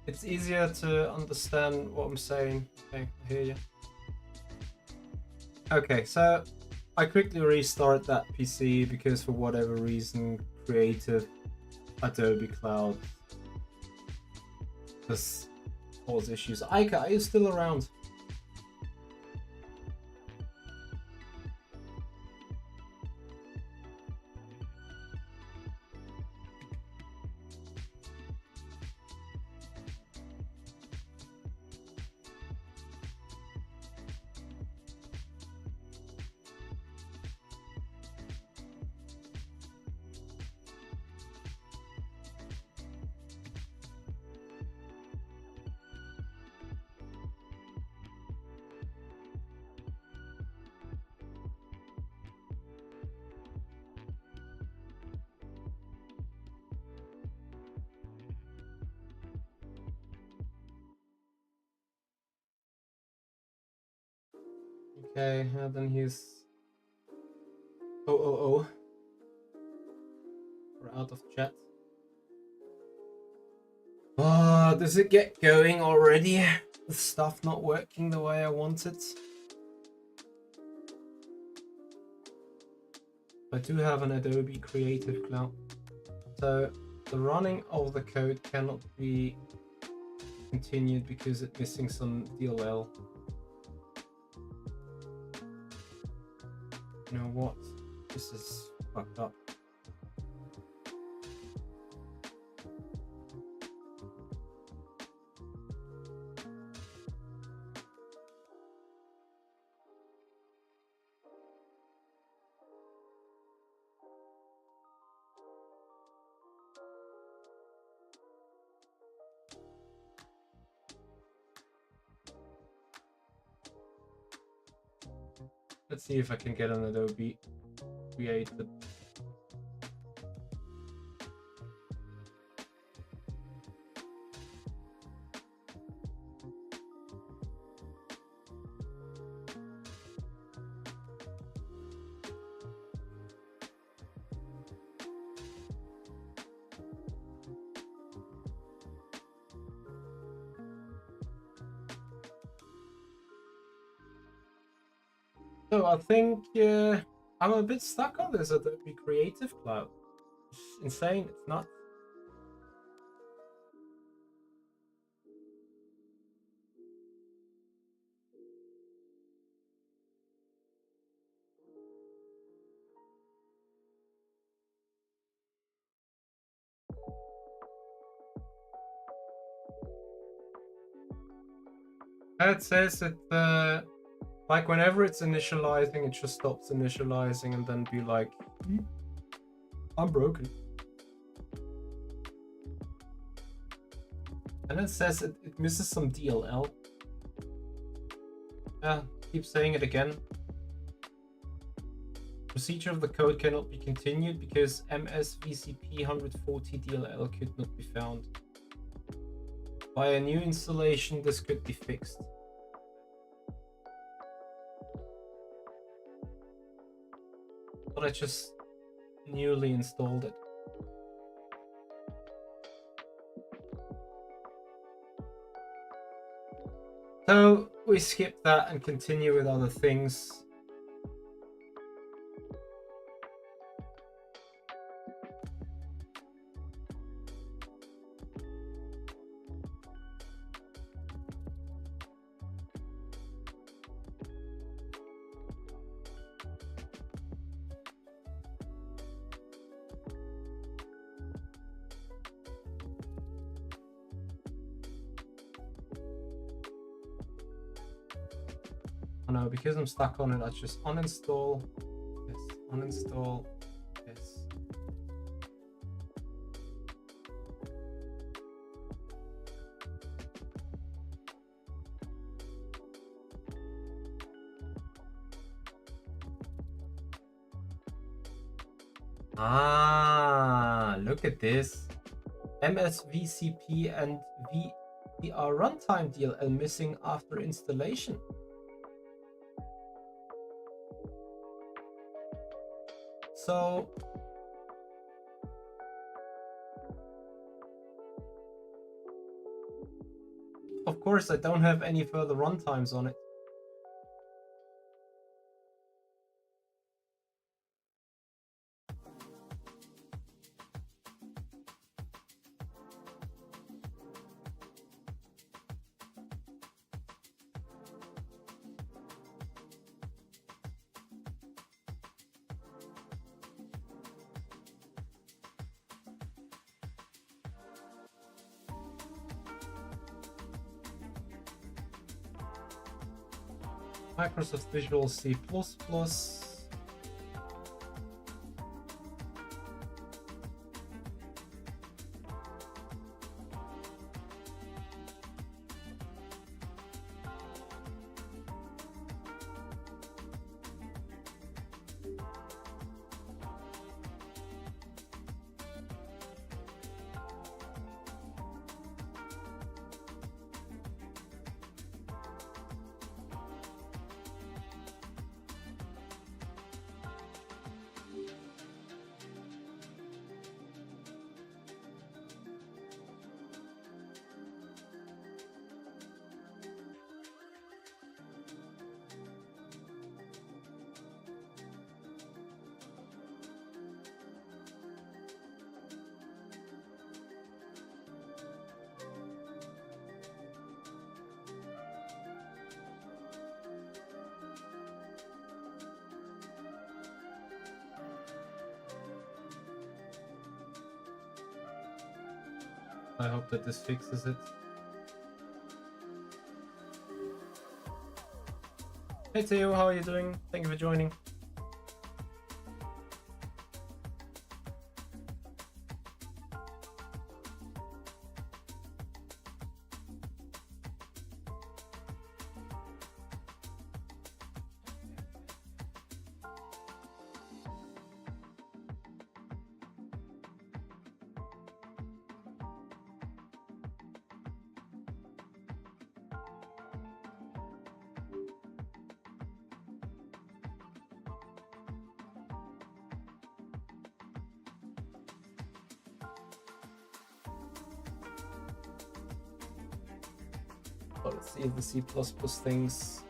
It's easier to understand what I'm saying. Okay, I hear you. Okay, so I quickly restarted that PC because for whatever reason, creative Adobe Cloud has caused issues. Aika, are you still around? Okay, then he's we're out of chat. Does it get going already? The stuff not working the way I want it. I do have an Adobe Creative Cloud, so the running of the code cannot be continued because it's missing some DLL. You know what? This is fucked up. Let's see if I can get an Adobe created. So I think I'm a bit stuck on this Adobe Creative Cloud. It's insane. It's not. It says it like whenever it's initializing, it just stops initializing and then be like, I'm broken. And it says it misses some DLL. Yeah, keep saying it again. Procedure of the code cannot be continued because MSVCP 140 DLL could not be found. By a new installation, this could be fixed. But I just newly installed it. So we skip that and continue with other things. Oh no, because I'm stuck on it, I just uninstall this, uninstall this. Ah, look at this. MSVCP and VR runtime DLL missing after installation. So of course I don't have any further runtimes on it. Microsoft Visual C++. I hope that this fixes it. Hey Theo, how are you doing? Thank you for joining. So let's see the C++ things.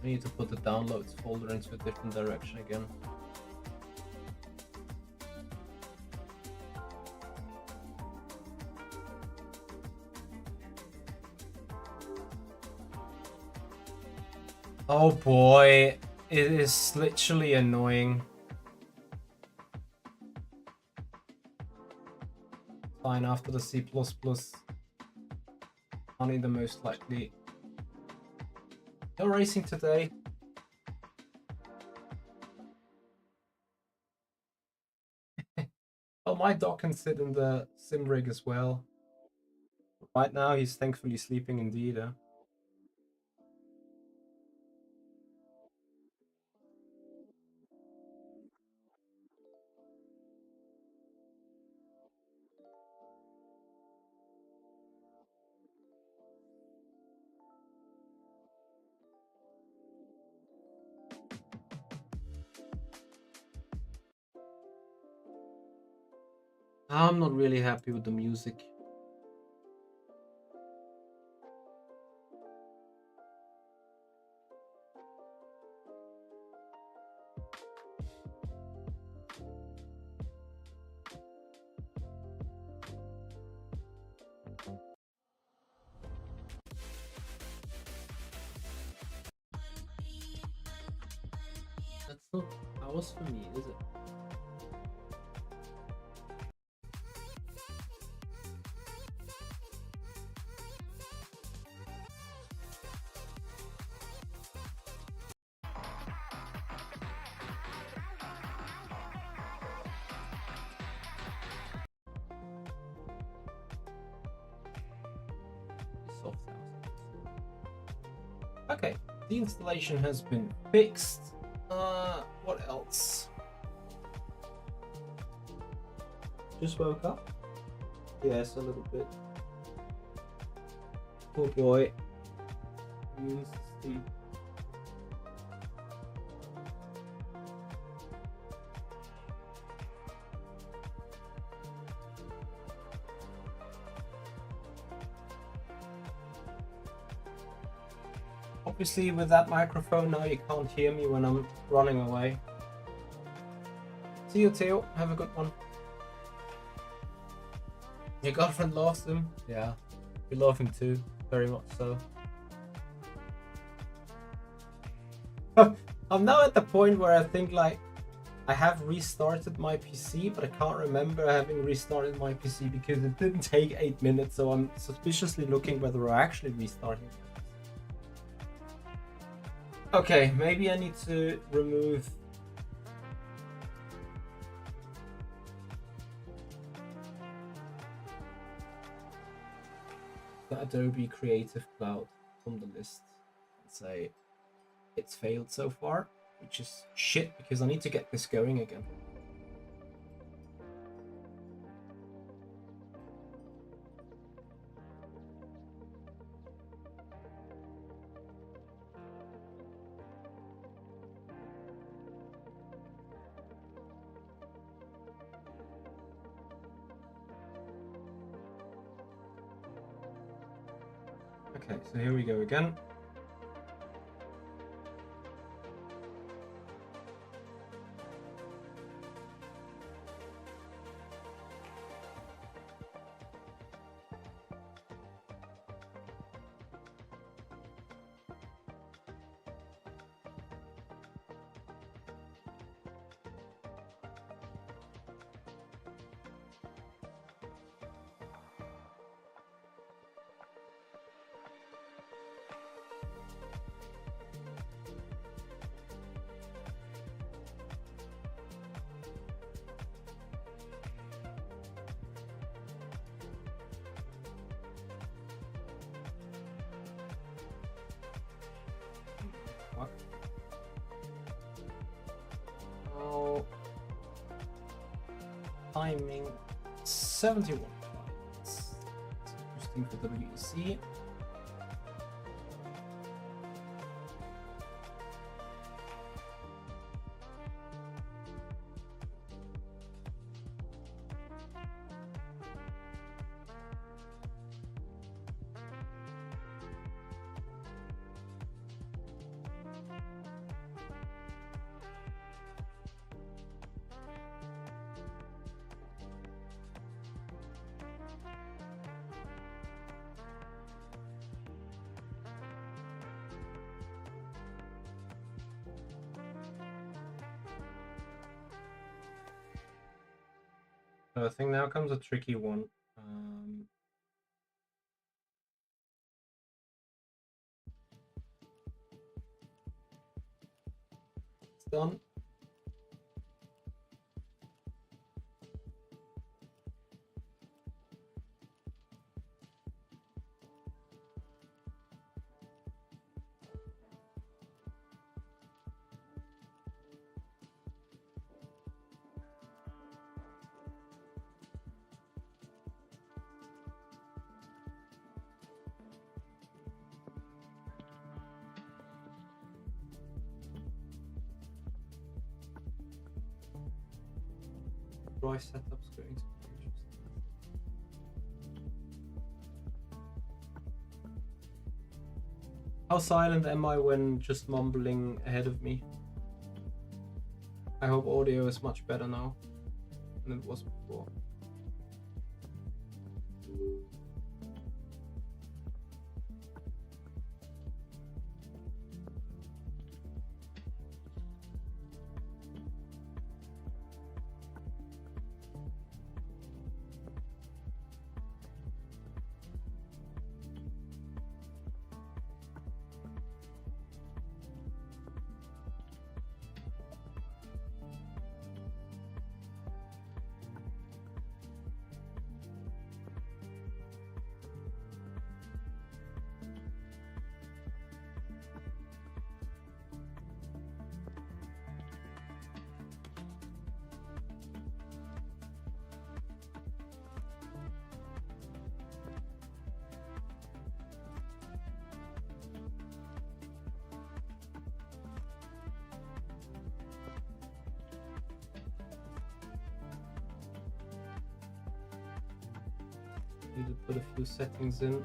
I need to put the downloads folder into a different direction again. Oh boy, it is literally annoying. Fine, after the C++, only the most likely. No racing today. Well, my dog can sit in the sim rig as well. Right now, he's thankfully sleeping indeed. I'm not really happy with the music. That's not house for me, is it? Soft house. Okay, the installation has been fixed. What else? Just woke up? Yes, a little bit. Poor boy. He needs to sleep. Obviously, with that microphone now, you can't hear me when I'm running away. See you, Theo. Have a good one. Your girlfriend loves him? Yeah. We love him too. Very much so. I'm now at the point where I think like I have restarted my PC, but I can't remember having restarted my PC because it didn't take 8 minutes, so I'm suspiciously looking whether I actually restarted. Okay, maybe I need to remove the Adobe Creative Cloud from the list and say it's failed so far, which is shit because I need to get this going again. Okay, so here we go again. Fuck. Oh, timing 71 clients. It's interesting for WEC. So I think now comes a tricky one. It's done. Dry setup's going to be interesting. How silent am I when just mumbling ahead of me? I hope audio is much better now than it was before. Need to put a few settings in.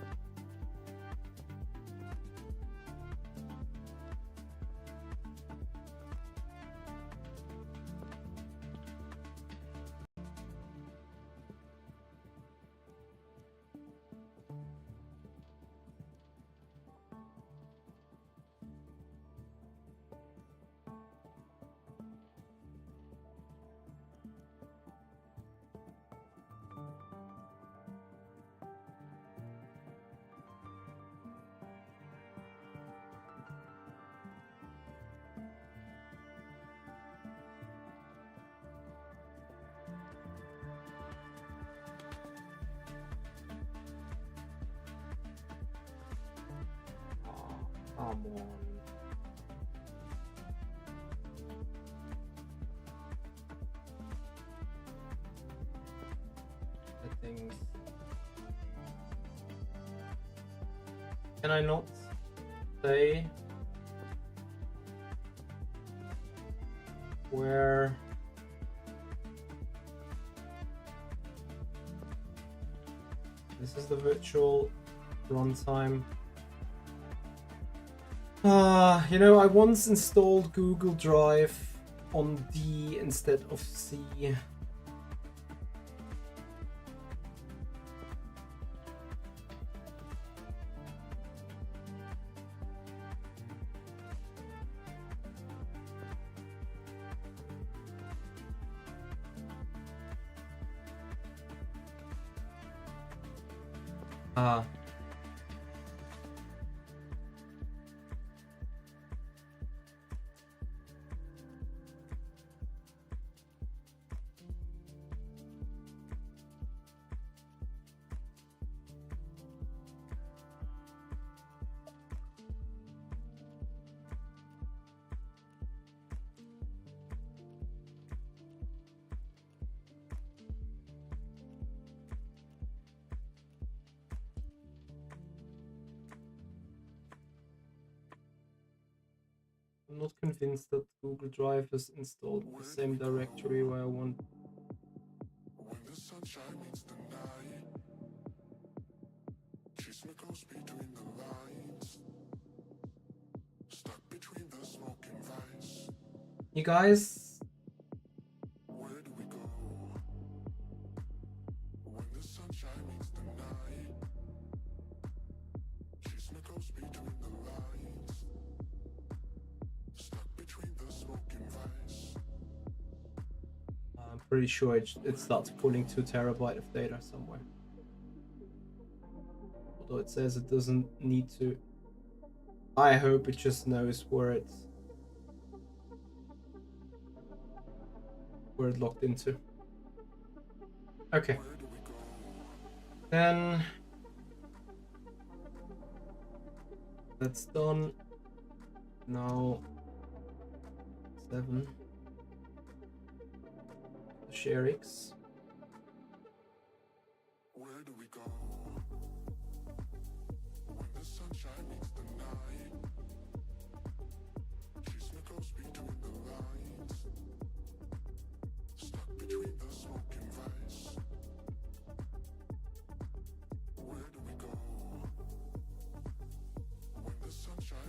Come on. Settings. Can I not say where this is the virtual runtime? You know, I once installed Google Drive on D instead of C. I'm not convinced that Google Drive is installed in the same directory where I want. When the sunshine meets the night, chasing a ghost between the lines, stuck between the smoke and vice. You guys, Where do we go? When the sunshine meets the night, chasing a ghost between the lines, stuck between the smoke and vice. I'm pretty sure it starts pulling 2 terabyte of data somewhere. Although it says it doesn't need to. I hope it just knows where it logged into. Okay. Where do we go? Then that's done. Now 7. The ShareX. Where do we go? When the sunshine meets the night, chasing a ghost between the lines, stuck between the smoke and vice. Where do we go? When the sunshine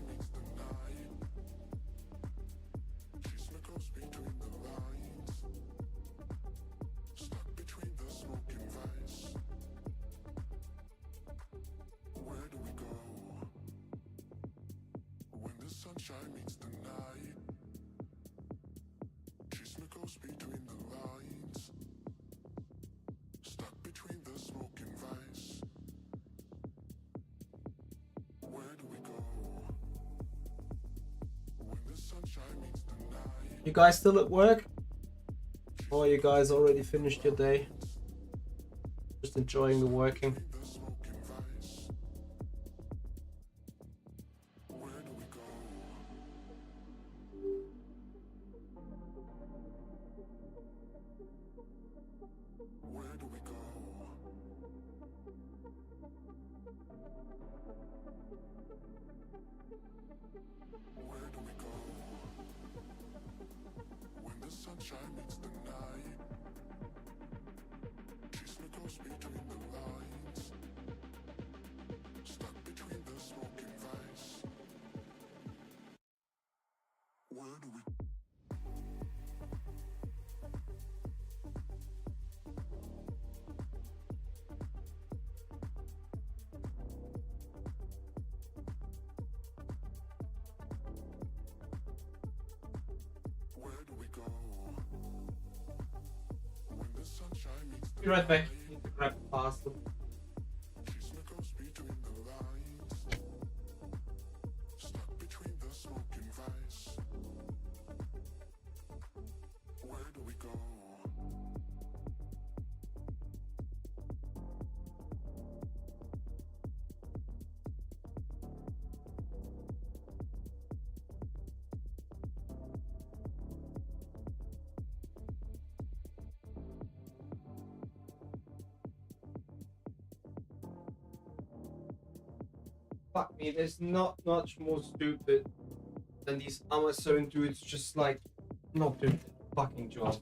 sunshine meets the night. Chase my ghost between the lines. Stuck between the smoke and vice. Where do we go? When the sunshine meets the night. You guys still at work? Or you guys already finished your day? Just enjoying the working? The smoke and vice. Where do we go? Where do we go? Where do we go? When the sunshine meets the night. Chase my ghost between the lines. Stuck between the smoke and vice. Where do we? Where do we go? When the sunshine meets the Be right back. Need to grab a parcel. Chase my ghost between the lines. Stuck between the smoke and vice. Where do we go? Fuck me, there's not much more stupid than these Amazon dudes just like not doing the fucking job.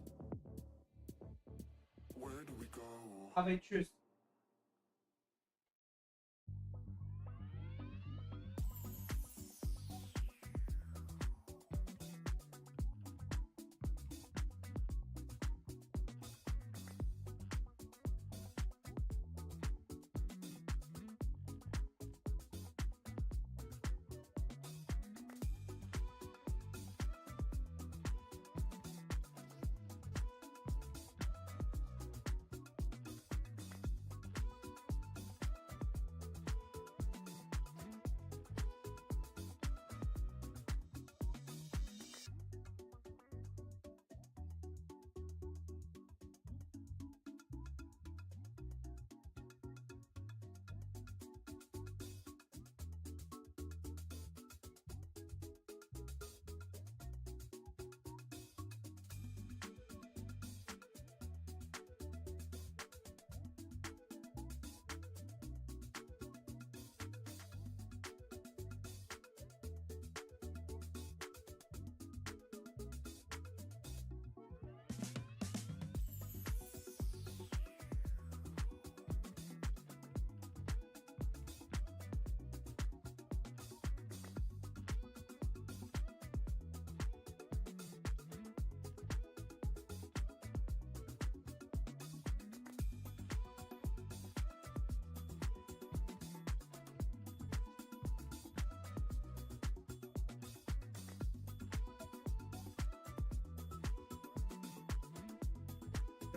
Where do we go? Have they choose?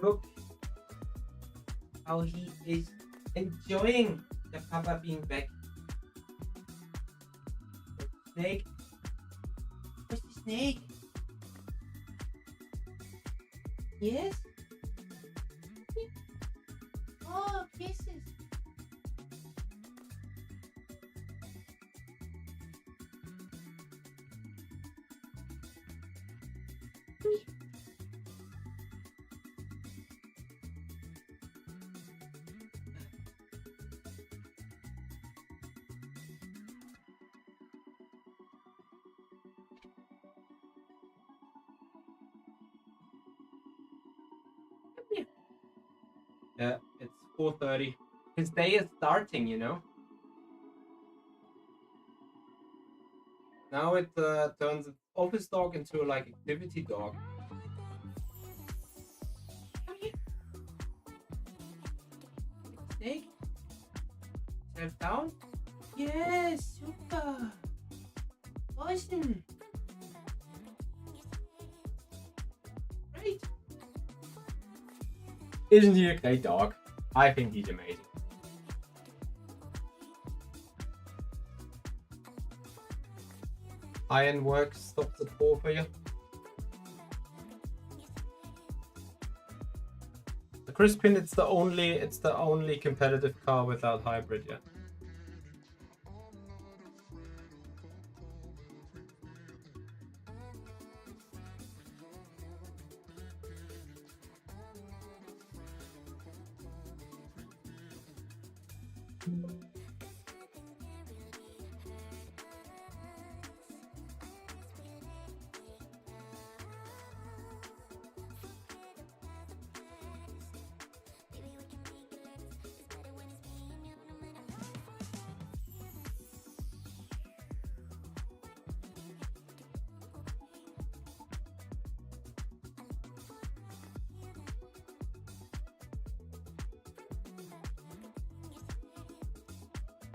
Look how he is enjoying the papa being back. Snake. Where's the snake? Yes? Oh, kisses. Yeah, it's 4:30. His day is starting, you know. Now it turns its office dog into like activity dog. Come here. Snake. Self down. Yes, super. Bison. Great. Isn't he a great dog? I think he's amazing. Ironworks stops at 4 for you. The Crispin, it's the only competitive car without hybrid yet.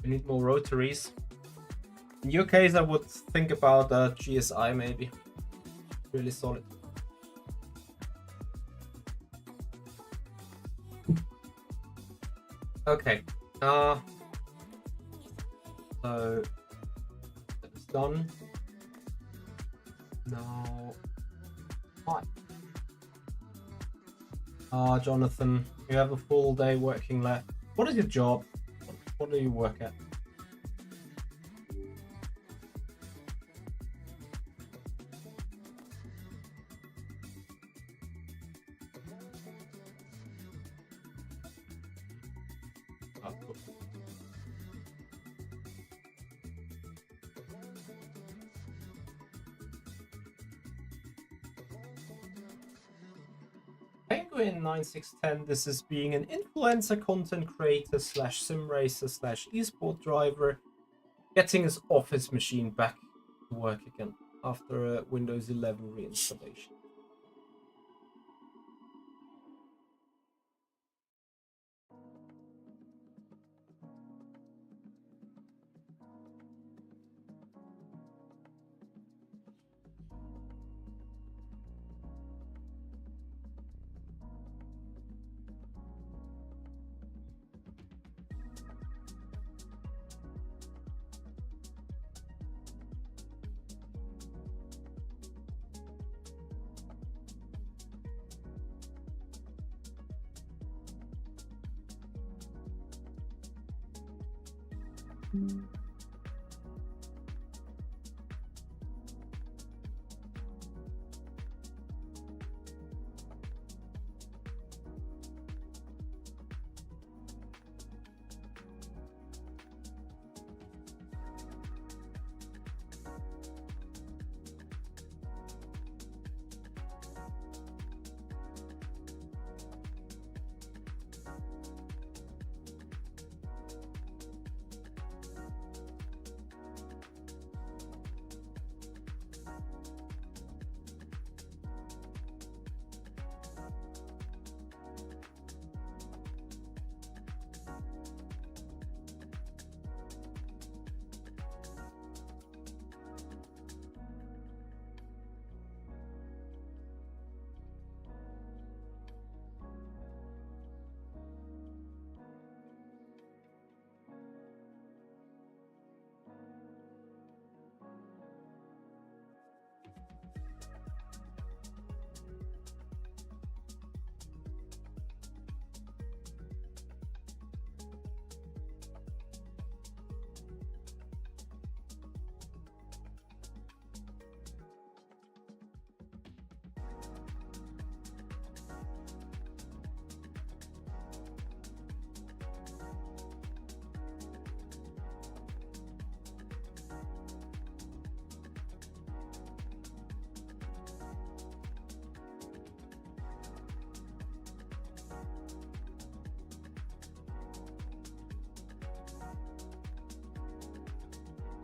We need more rotaries. In your case, I would think about GSI maybe. Really solid. Okay. So that is done. Now, hi. Jonathan, you have a full day working left. What is your job? What do you work at? Oh, cool. Penguin 9610, this is being an influencer, content creator slash sim racer slash esport driver, getting his office machine back to work again after a Windows 11 reinstallation.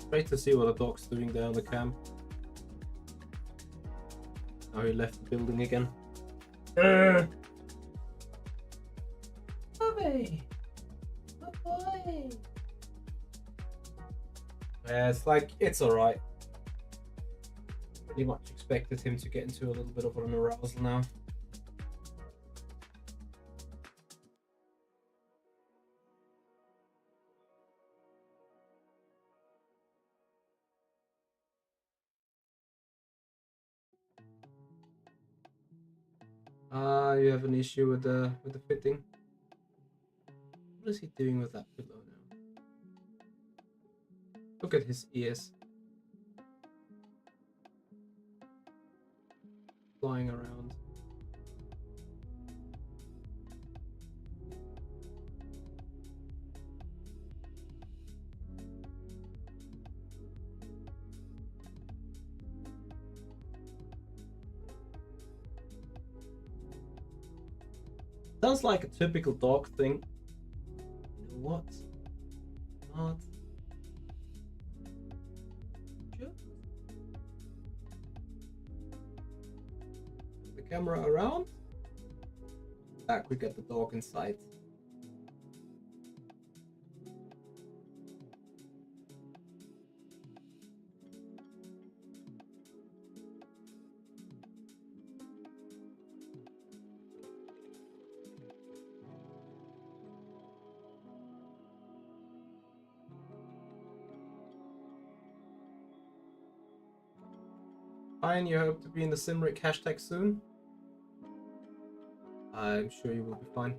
Great to see what the dog's doing there on the cam. Now he left the building again. Bobby! Good boy! Yeah, it's like, it's alright. pretty much expected him to get into a little bit of an arousal now. You have an issue with the fitting. What is he doing with that pillow now? Look at his ears. Flying around. Sounds like a typical dog thing. You know what? Not. The camera around. Back, we get the dog in sight. Fine, you hope to be in the Simric hashtag soon? I'm sure you will be fine.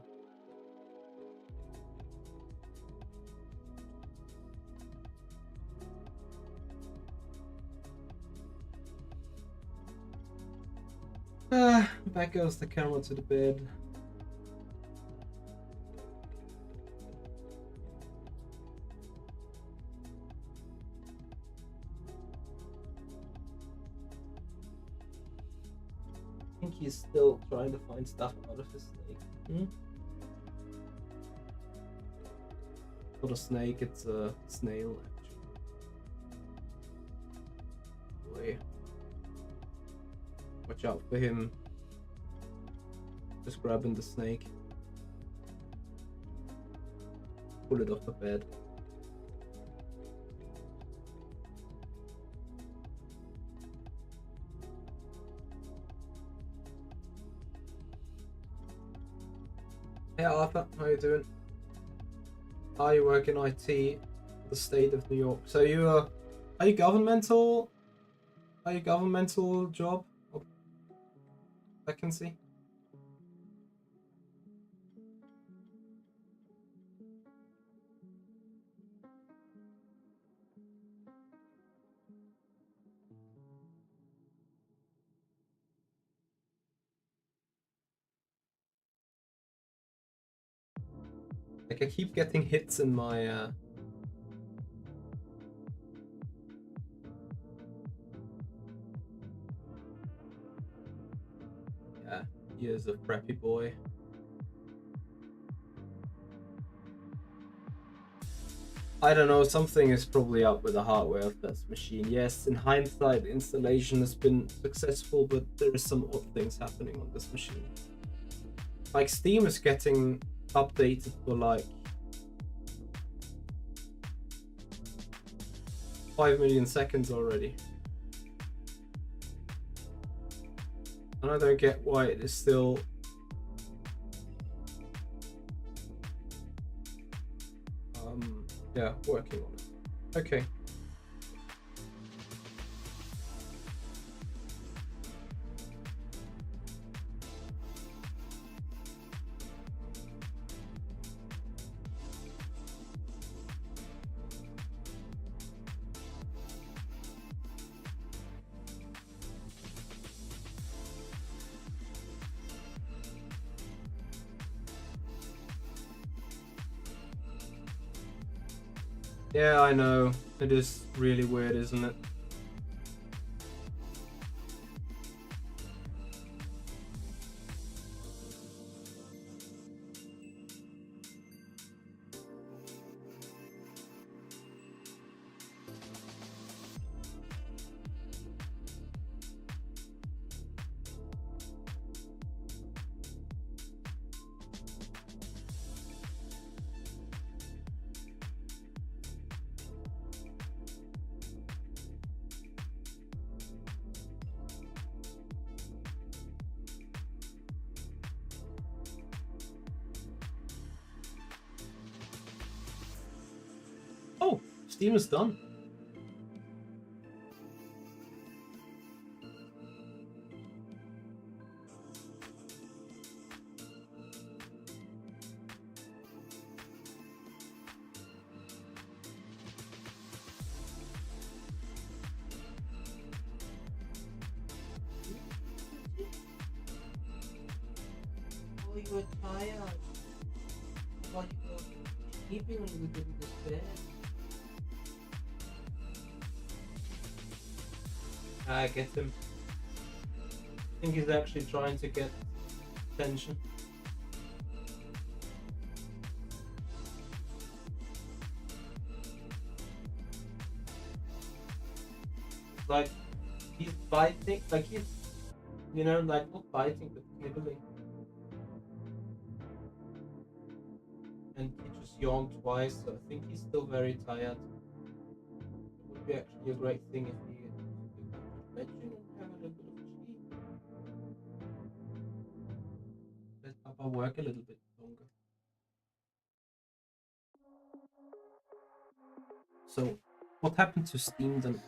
Back goes the camera to the bed. I think he's still trying to find stuff out of his snake. Not a snake, it's a snail actually. Boy. Watch out for him. Just grabbing the snake. Pull it off the bed. Hey Arthur, how you doing? You work in IT, the state of New York. So you are you governmental? Are you governmental job or vacancy? Like I keep getting hits in my yeah, he is a preppy boy. I don't know, something is probably up with the hardware of this machine. Yes, in hindsight, the installation has been successful, but there is some odd things happening on this machine. Like Steam is getting updated for like 5 million seconds already. And I don't get why it is still yeah, working on it. Okay. Yeah, I know. It is really weird, isn't it? Steam is done. Oh, you were tired. Thought you were sleeping when you did this bed. I get him. I think he's actually trying to get attention. Like, he's biting, like he's, you know, like not biting but nibbling. And he just yawned twice, so I think he's still very tired. It would be actually a great thing if he could mention and have a little bit of sleep. Let Papa work a little bit longer. So, what happened to Steam then?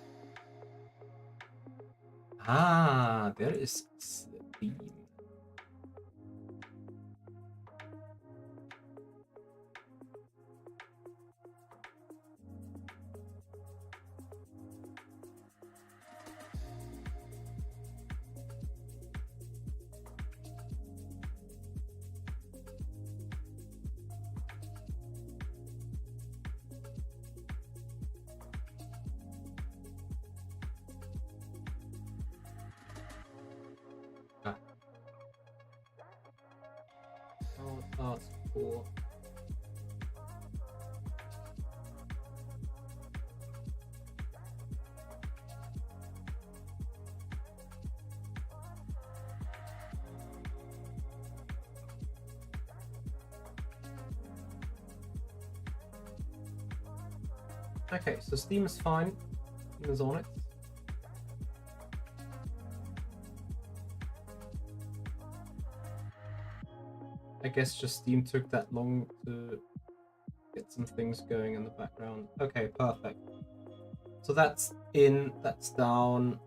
Ah, there is Steam. Oh, that's cool. Okay, so Steam is fine. Steam is on it. I guess just Steam took that long to get some things going in the background. Okay, perfect. So that's in, that's down.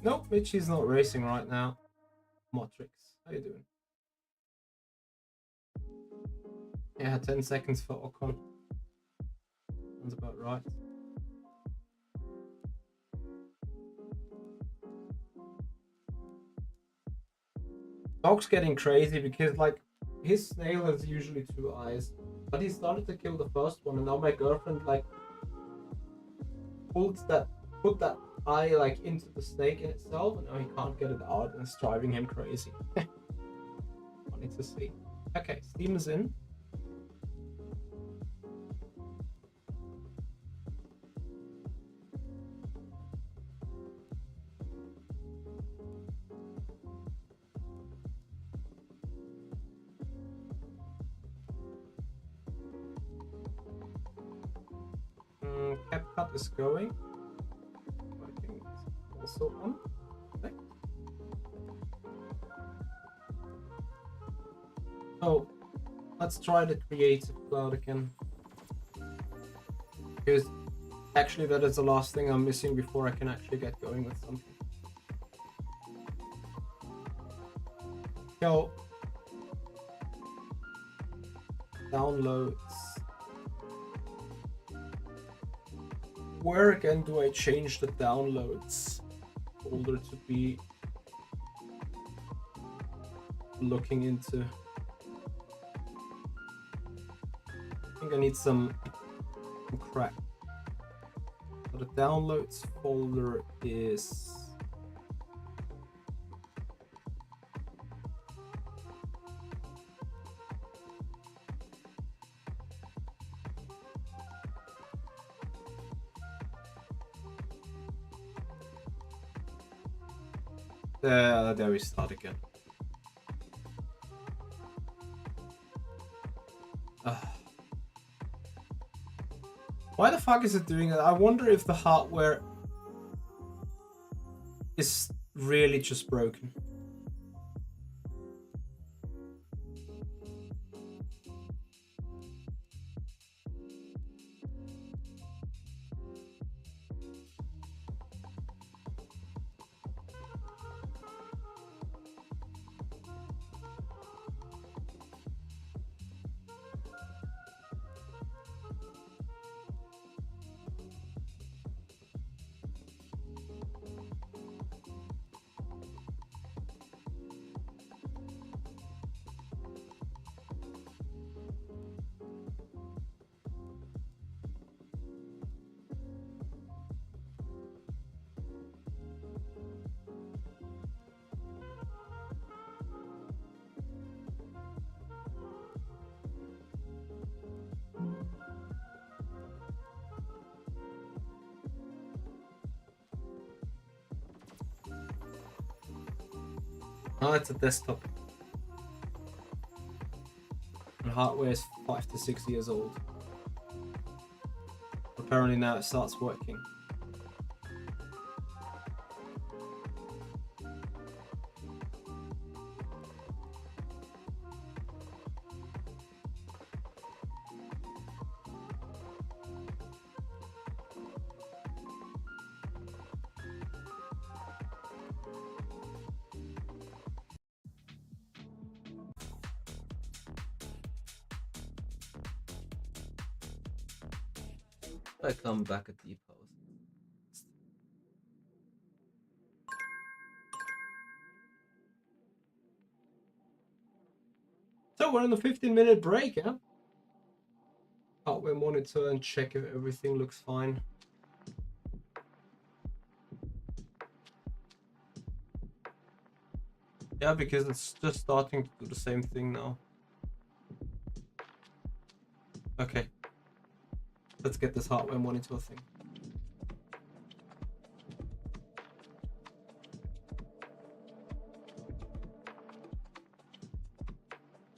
Nope, Mitchie's not racing right now. Motrix, how you doing? Yeah, 10 seconds for Ocon. Sounds about right. Dog's getting crazy because, like, his snail has usually 2 eyes, but he started to kill the first one, and now my girlfriend, like, put that eye, like, into the snake in itself, and now he can't get it out, and it's driving him crazy. Funny to see. Okay, Steam is in. CapCut is going. Working is also on. Okay. So let's try the creative cloud again. Because Actually, that is the last thing I'm missing before I can actually get going with something. So, downloads. Where again do I change the downloads folder to be looking into? I think I need some crack. So the downloads folder is there we start again. Why the fuck is it doing that? I wonder if the hardware is really just broken. Oh, it's a desktop. And hardware is 5 to 6 years old. Apparently now it starts working. I come back at the pause. So we're on the 15-minute break, yeah? Hardware monitor and check if everything looks fine. Yeah, because it's just starting to do the same thing now. Okay. Let's get this hardware monitor thing.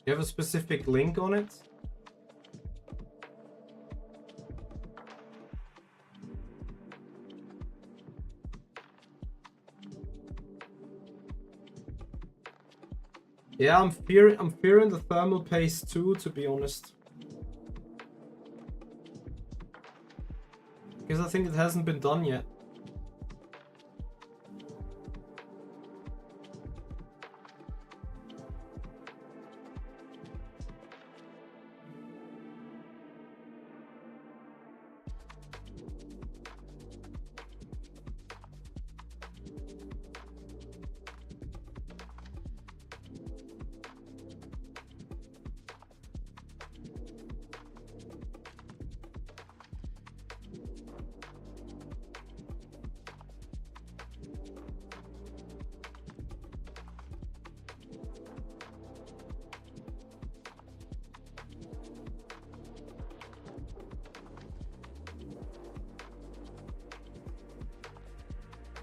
You have a specific link on it? Yeah, I'm fearing the thermal paste too, to be honest. Because I think it hasn't been done yet.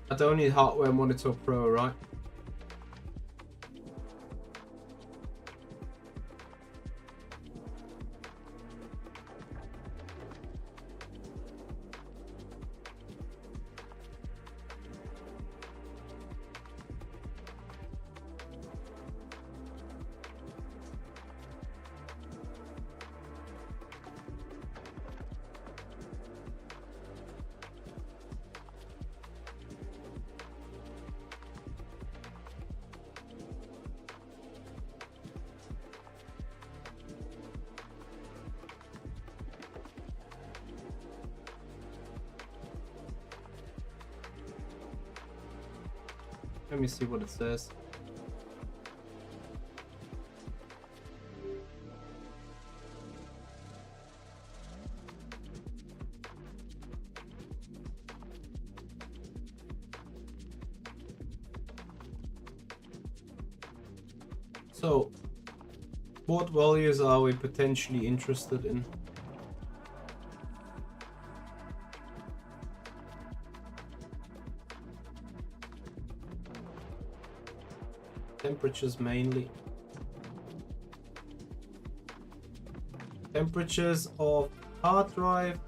I don't need hardware monitor pro, right? Let me see what it says. So, what values are we potentially interested in? Temperatures mainly. Temperatures of hard drive,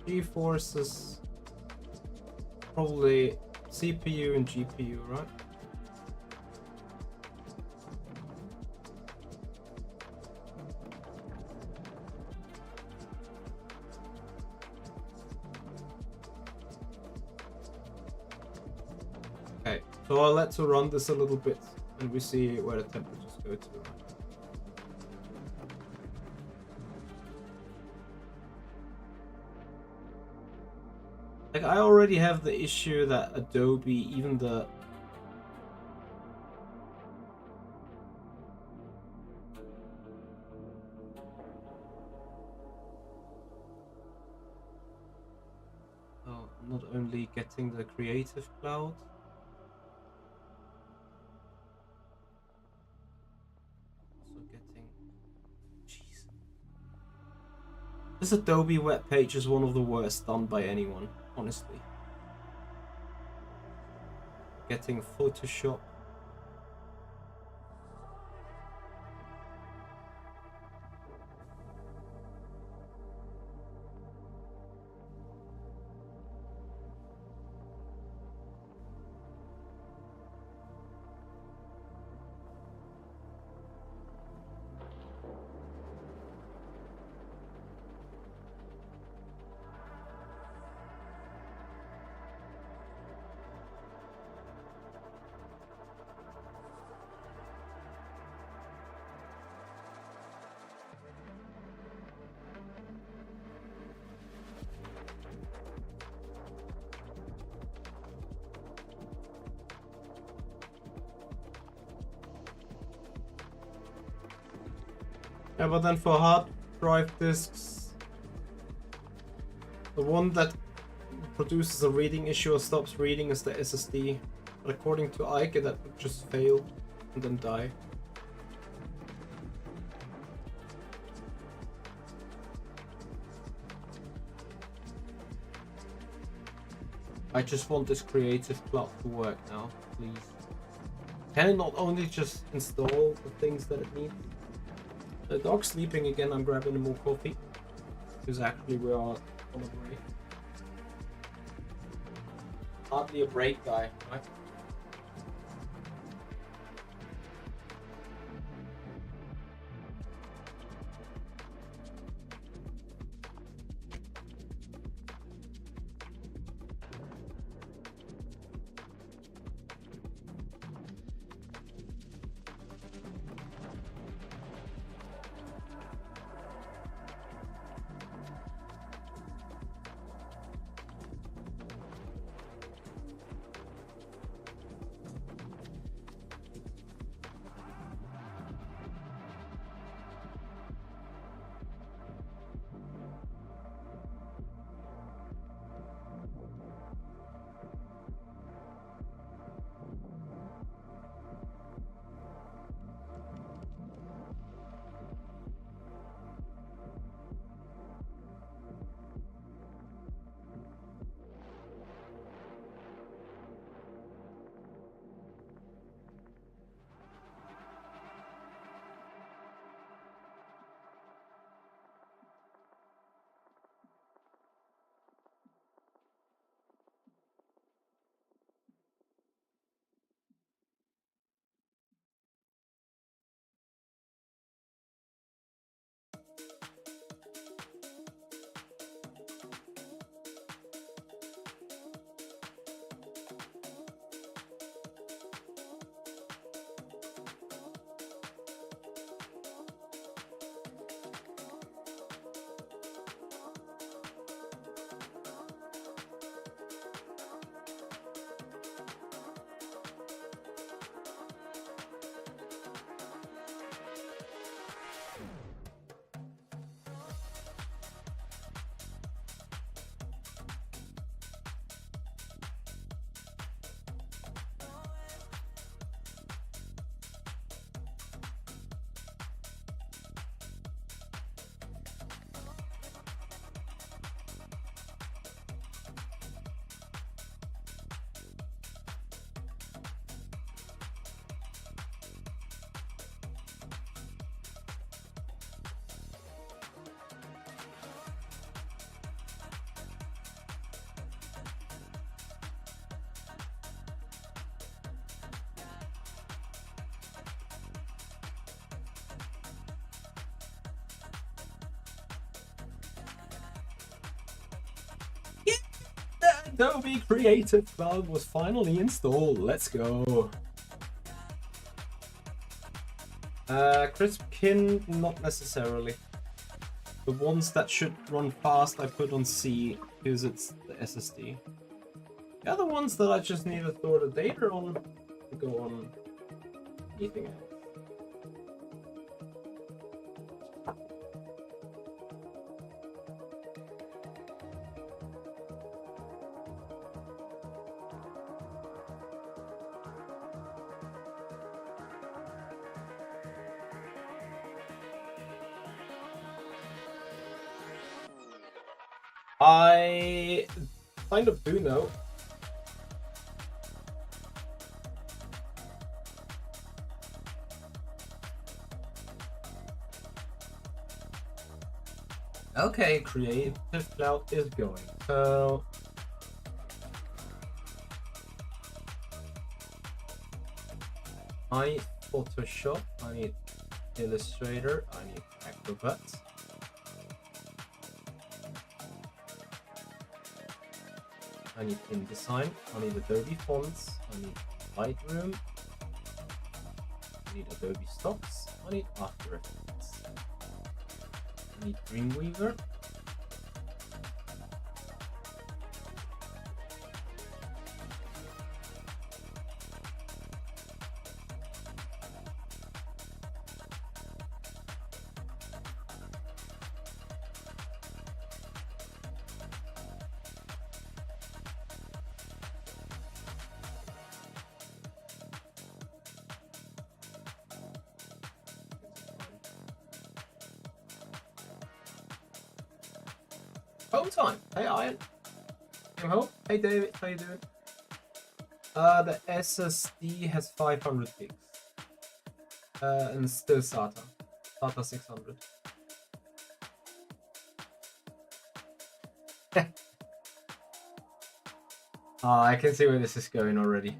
G-forces, probably CPU and GPU, right? Okay, so let's run this a little bit and we see where the temperatures go to. Like, I already have the issue that Adobe, even the I'm not only getting the Creative Cloud, also getting, jeez. This Adobe web page is one of the worst done by anyone, honestly. Getting Photoshop. Yeah, but then for hard drive disks, the one that produces a reading issue or stops reading is the SSD. But according to Ike, that would just fail and then die. I just want this Creative Cloud to work now, please. Can it not only just install the things that it needs? The dog's sleeping again, I'm grabbing more coffee. Because actually we are on a break. Hardly a break guy, right? Adobe Creative Cloud was finally installed. Let's go. Crispkin, not necessarily. The ones that should run fast I put on C because it's the SSD. The other ones that I just need to store the data on go on anything else. I kind of do know. Okay, Creative Cloud is going. So I need Photoshop, I need Illustrator, I need Acrobat. I need InDesign, I need Adobe Fonts, I need Lightroom, I need Adobe Stocks, I need After Effects, I need Dreamweaver, Home time. Hey Ian. I'm home. Hey David, how you doing? The SSD has 500 gigs. And still SATA. SATA 600. I can see where this is going already.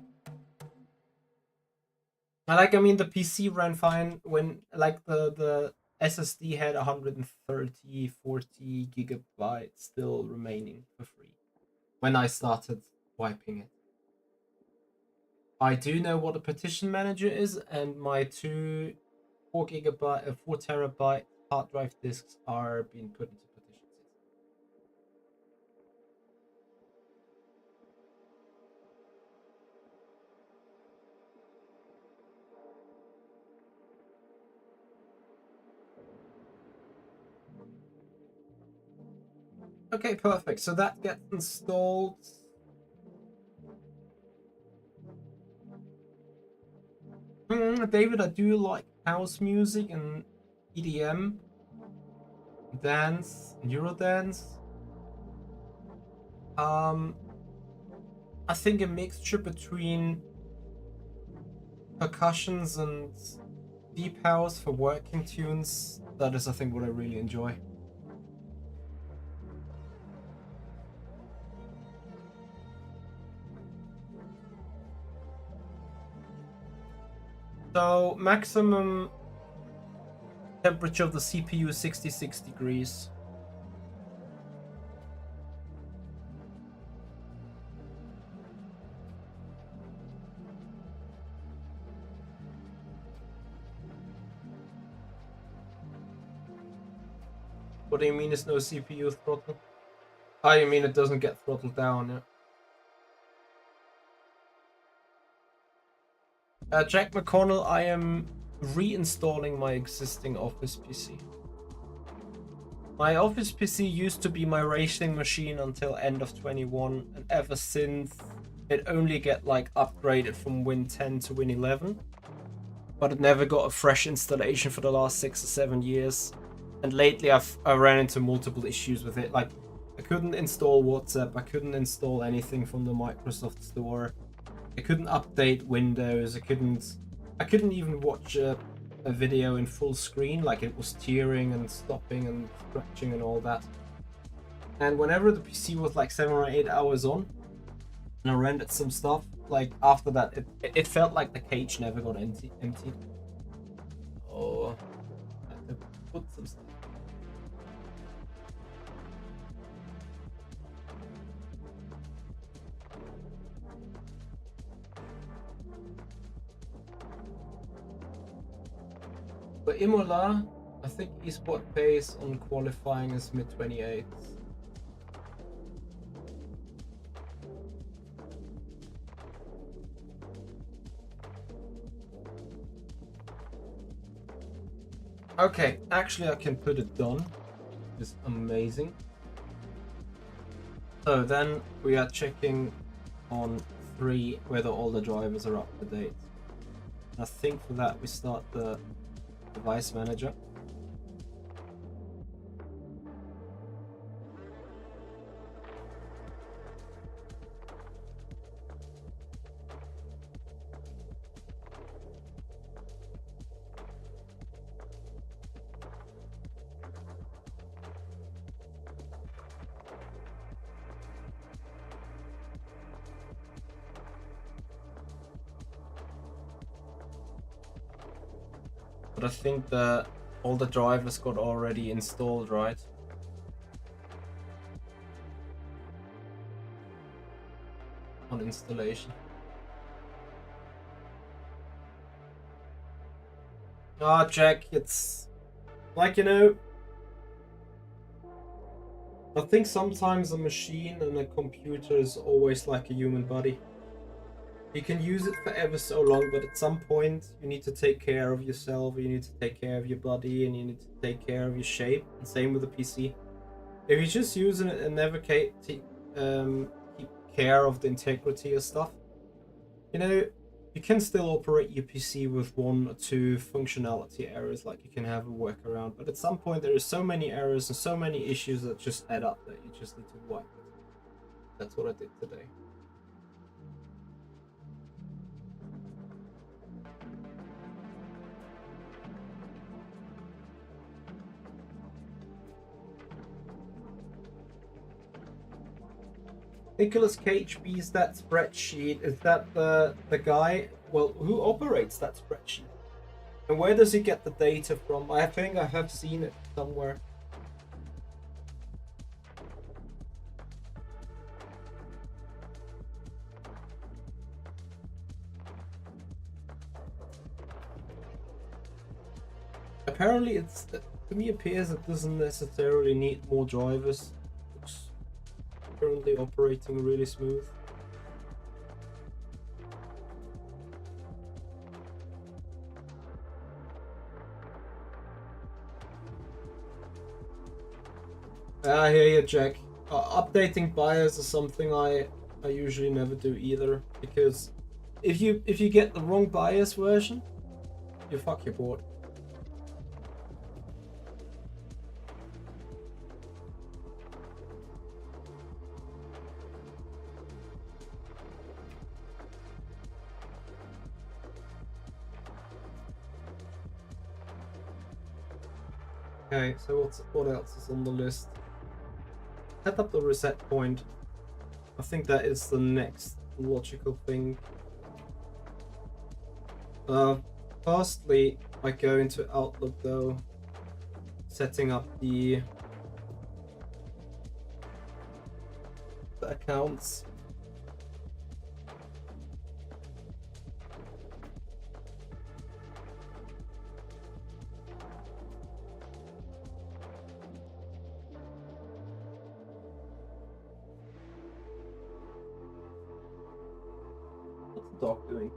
I mean, the PC ran fine when, like, the SSD had 130, 40 gigabytes still remaining for free when I started wiping it. I do know what a partition manager is, and my 4 terabyte hard drive disks are being put into partitions. Okay, perfect. So that gets installed. David, I do like house music and EDM, dance, Eurodance. I think a mixture between percussions and deep house for working tunes. That is, I think, what I really enjoy. So maximum temperature of the CPU is 66 degrees. What do you mean there's no CPU throttle? Oh, you mean it doesn't get throttled down, yeah. Jack McConnell, I am reinstalling my existing Office PC. My Office PC used to be my racing machine until end of 21, and ever since it only get like upgraded from Win 10 to Win 11, but it never got a fresh installation for the last 6 or 7 years. And lately I ran into multiple issues with it. Like, I couldn't install WhatsApp, I couldn't install anything from the Microsoft Store, I couldn't update Windows, I couldn't even watch a video in full screen. Like, it was tearing and stopping and scratching and all that. And whenever the PC was like 7 or 8 hours on and I rendered some stuff, like after that it felt like the cage never got emptied. Oh, I had to put some stuff. For Imola, I think esport pace on qualifying is mid 28s. Okay, actually I can put it done. It's amazing. So then we are checking on 3 whether all the drivers are up to date. And I think for that we start the device manager. But I think that all the drivers got already installed, right? On installation. Ah, Jack, it's like, you know, I think sometimes a machine and a computer is always like a human body. You can use it for ever so long, but at some point you need to take care of yourself, you need to take care of your body, and you need to take care of your shape. And same with the PC. If you're just using it and never keep care of the integrity of stuff, you know, you can still operate your PC with 1 or 2 functionality errors, like you can have a workaround. But at some point there is so many errors and so many issues that just add up that you just need to wipe it. That's what I did today. Nicolas Cage bees that spreadsheet. Is that the guy? Well, who operates that spreadsheet? And where does he get the data from? I think I have seen it somewhere. Apparently, it's to me appears it doesn't necessarily need more drivers. It's currently operating really smooth. I hear you, Jack. Updating BIOS is something I usually never do either, because if you get the wrong BIOS version, you fuck your board. Okay, so what else is on the list? Set up the reset point. I think that is the next logical thing. Firstly, I go into Outlook though, setting up the accounts. What's the dog doing?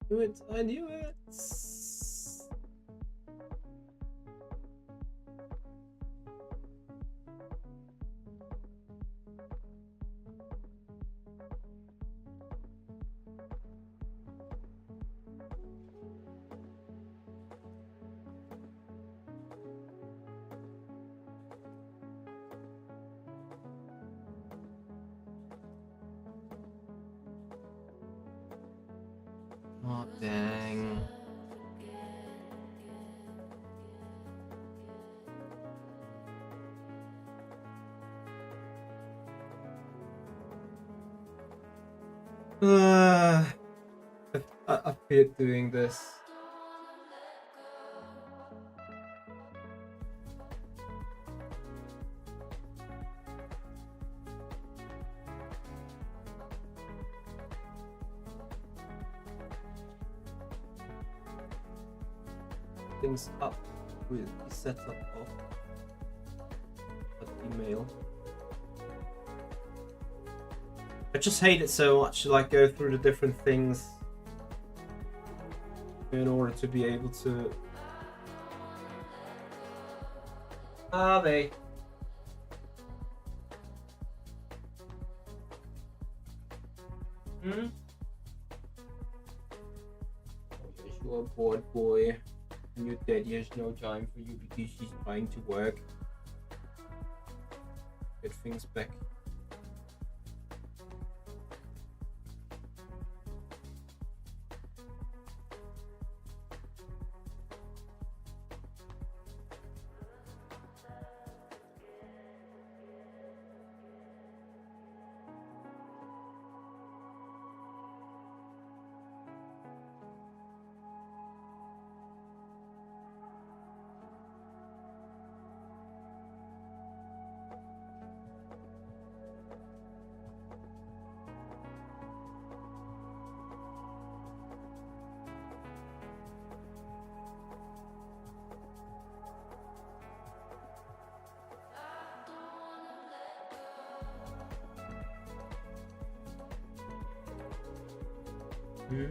Knew it, I knew it. Oh, dang. I feel doing this. Things up with the setup of the email. I just hate it so much to like go through the different things in order to be able to. Are they? Hmm? Oh, yes, you're a bored boy. And your daddy has no time for you because he's trying to work. Get things back. Hmm?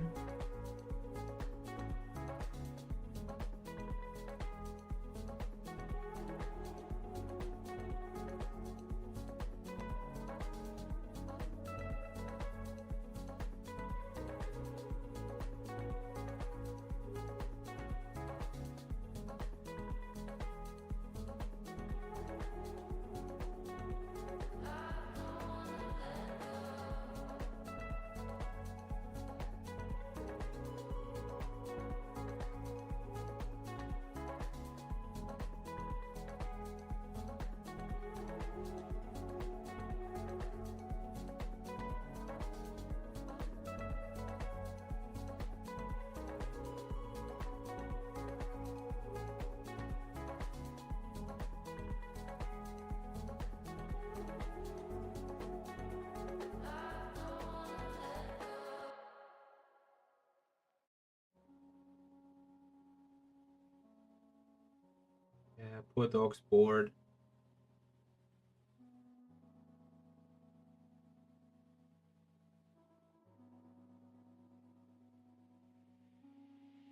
Yeah, poor dog's bored.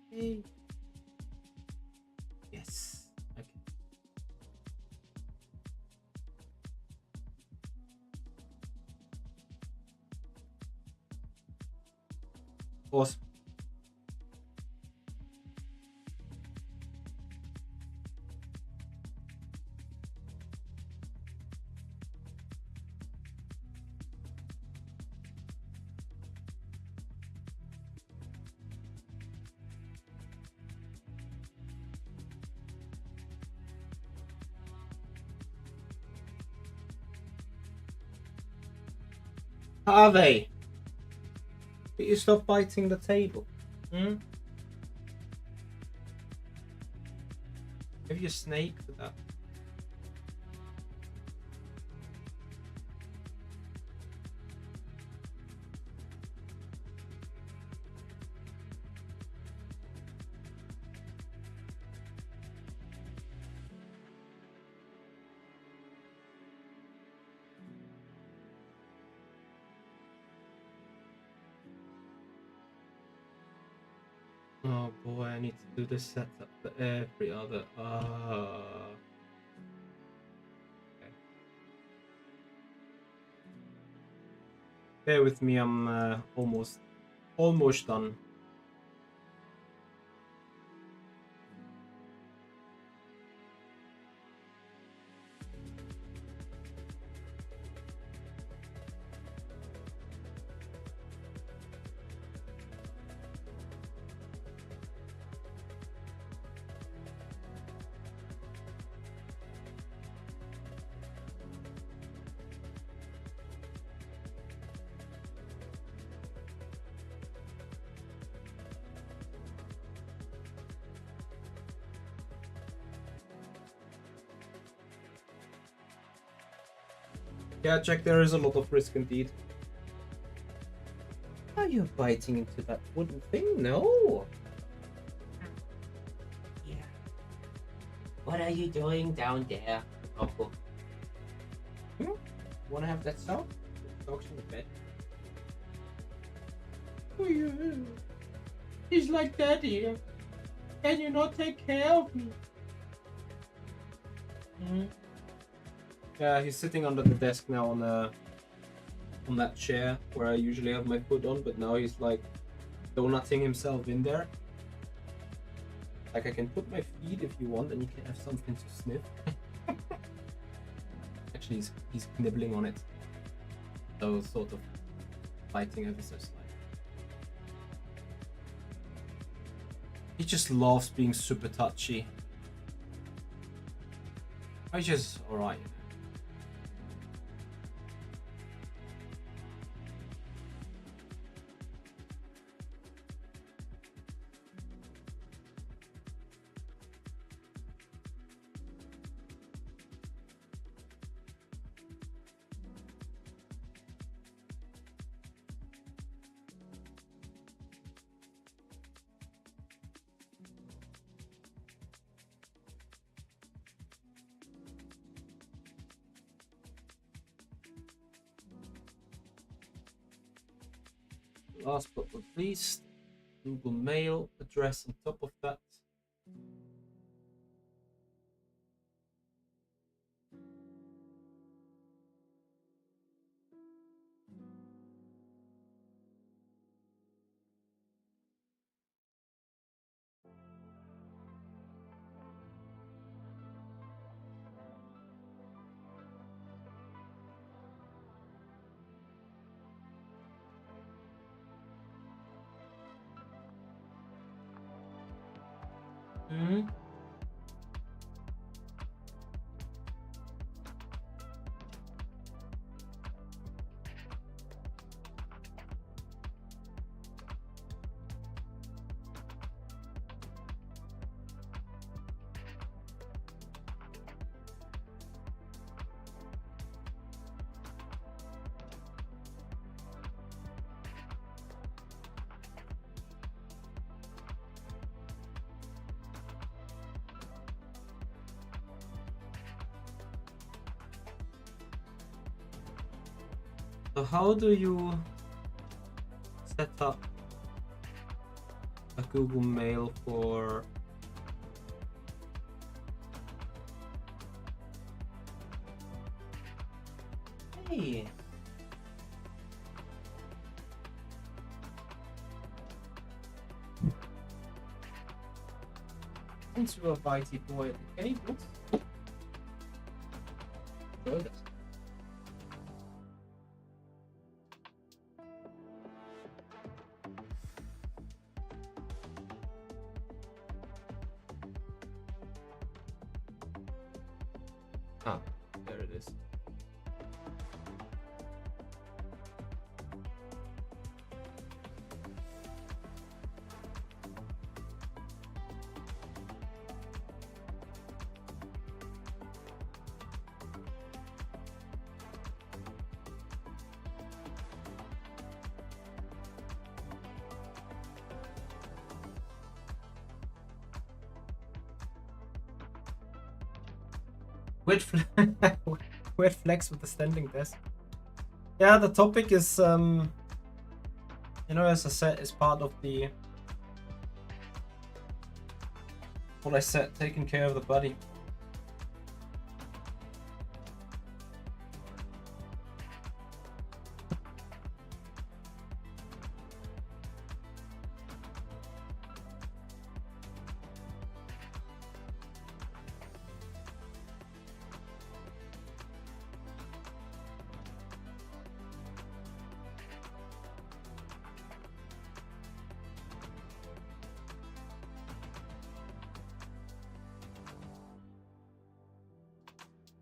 Hey. Yes. Okay. Awesome. Are they? But you stop biting the table. Hmm? Have you a snake for that? Oh boy, I need to do the setup for every other. Okay. Bear with me, I'm almost done. Yeah, Jack, there is a lot of risk indeed. Are you biting into that wooden thing? No. Yeah. What are you doing down there, Uncle? Wanna have that sound? Dog's in the bed. Oh, yeah. He's like Daddy. Can you not take care of me? Yeah, he's sitting under the desk now on that chair where I usually have my foot on, but now he's like donutting himself in there. Like I can put my feet if you want, and you can have something to sniff. Actually, he's nibbling on it. So sort of biting ever so slightly. He just loves being super touchy. Which is alright, you know. Last but not least, Google Mail address on top of that. So how do you set up a Google Mail for Hey. into a bitey boy at the cable? Good. Ah, there it is. Weird flex with the standing desk. Yeah, the topic is, you know, as I said, is part of the what I said, taking care of the body.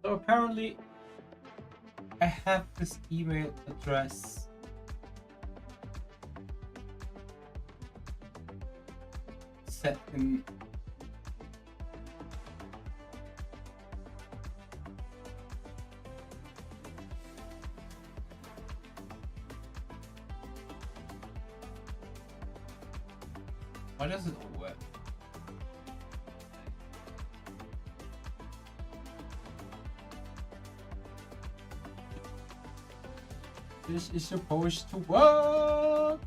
So apparently I have this email address set in Why does it all work? This is supposed to work.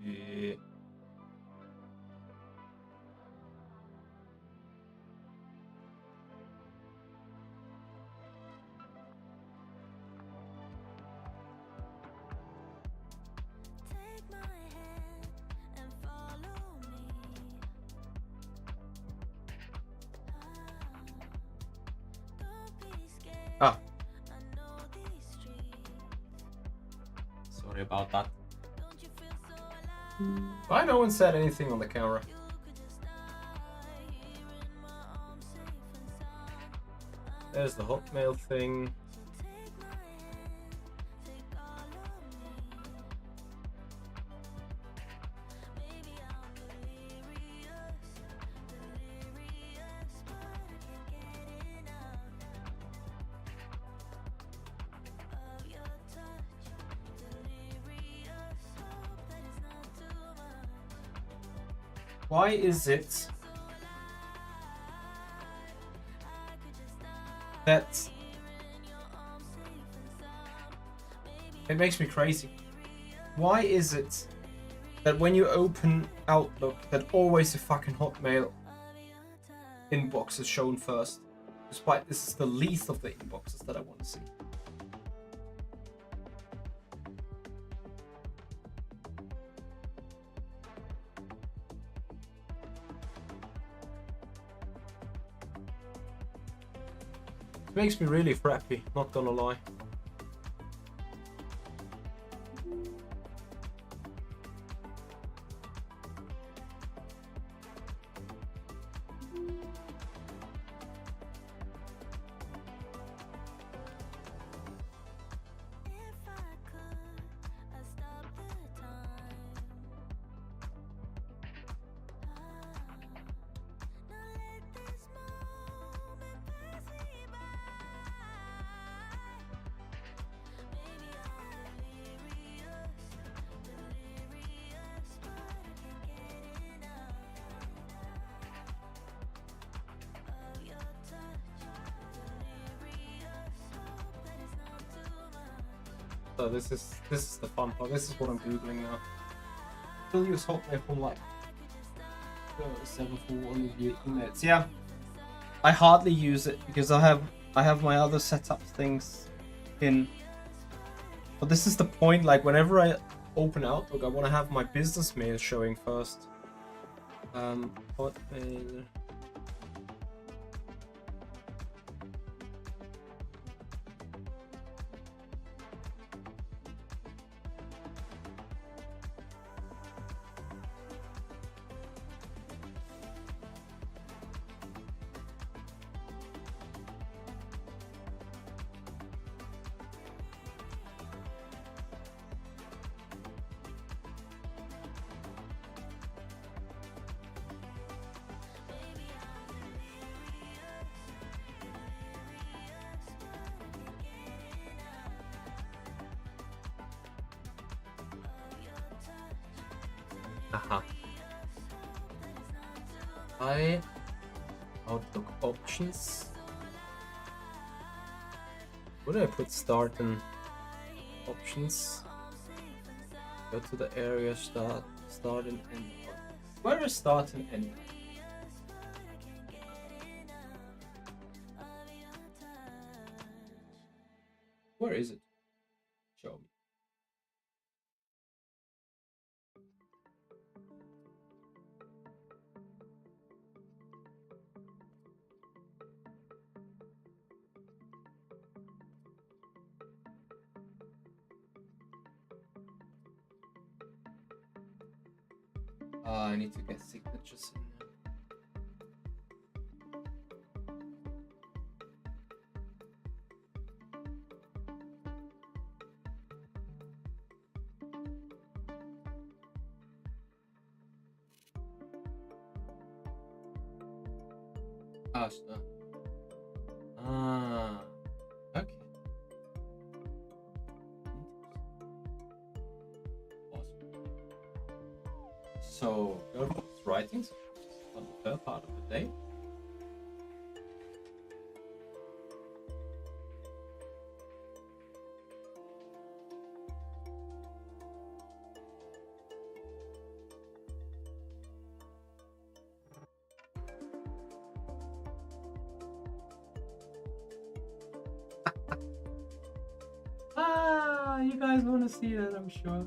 Yeah. Take my hand and follow me. Don't be scared. Ah, I know these streets. sorry about that. Don't you feel so alive? Why no one said anything on the camera? You could just die here in my arms, safe and sound. There's the Hotmail thing. So take my hand, take all of me. Maybe I'm delirious, but I can't get enough of your touch. Delirious, hope that it's not too much. Why is it that it makes me crazy? Why is it that when you open Outlook, that always the fucking Hotmail inbox is shown first, despite this is the least of the inboxes that I want to see? It makes me really frappy, not gonna lie. If I could, I'd stop the time. Now let this moment pass me by. Maybe I'm delirious, but I can't get enough of your touch. Delirious, hope that it's not too much. So this is the fun part. This is what I'm googling now. Still use Hotmail for like 741 minutes. Yeah, I hardly use it because I have my other setup things in. But this is the point. Like whenever I open Outlook, I want to have my business mail showing first. Hotmail. Aha. I Outlook options. Would I put start in options? Go to the area start and end. Where is start and end? Where is it? Show me. I need to get signatures in. Ah, so. Ah, okay. Awesome. So, girlfriend's writings on the third part of the day. Ah, you guys want to see that, I'm sure.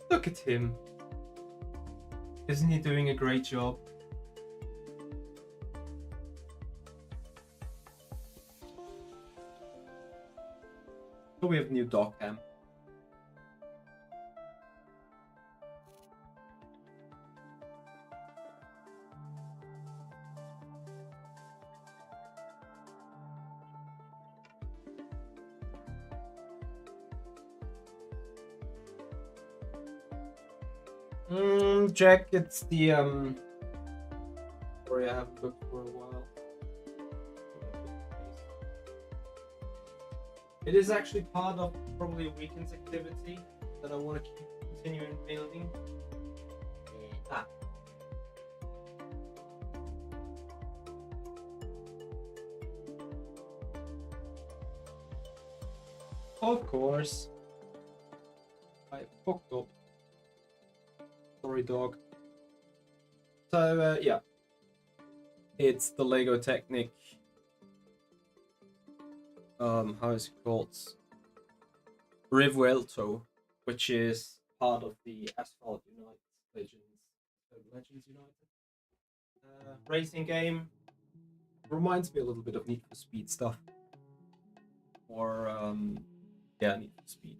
Look at him. Isn't he doing a great job? Oh, we have new dog cam. Jack, it's the story I haven't looked for a while. It is actually part of probably a weekend's activity that I want to keep continuing building. Ah. Of course. I fucked up. Sorry, dog. So, yeah. It's the Lego Technic. How is it called? Rivuelto, which is part of the Asphalt United Legends United racing game. Reminds me a little bit of Need for Speed stuff. Or yeah, Need for Speed.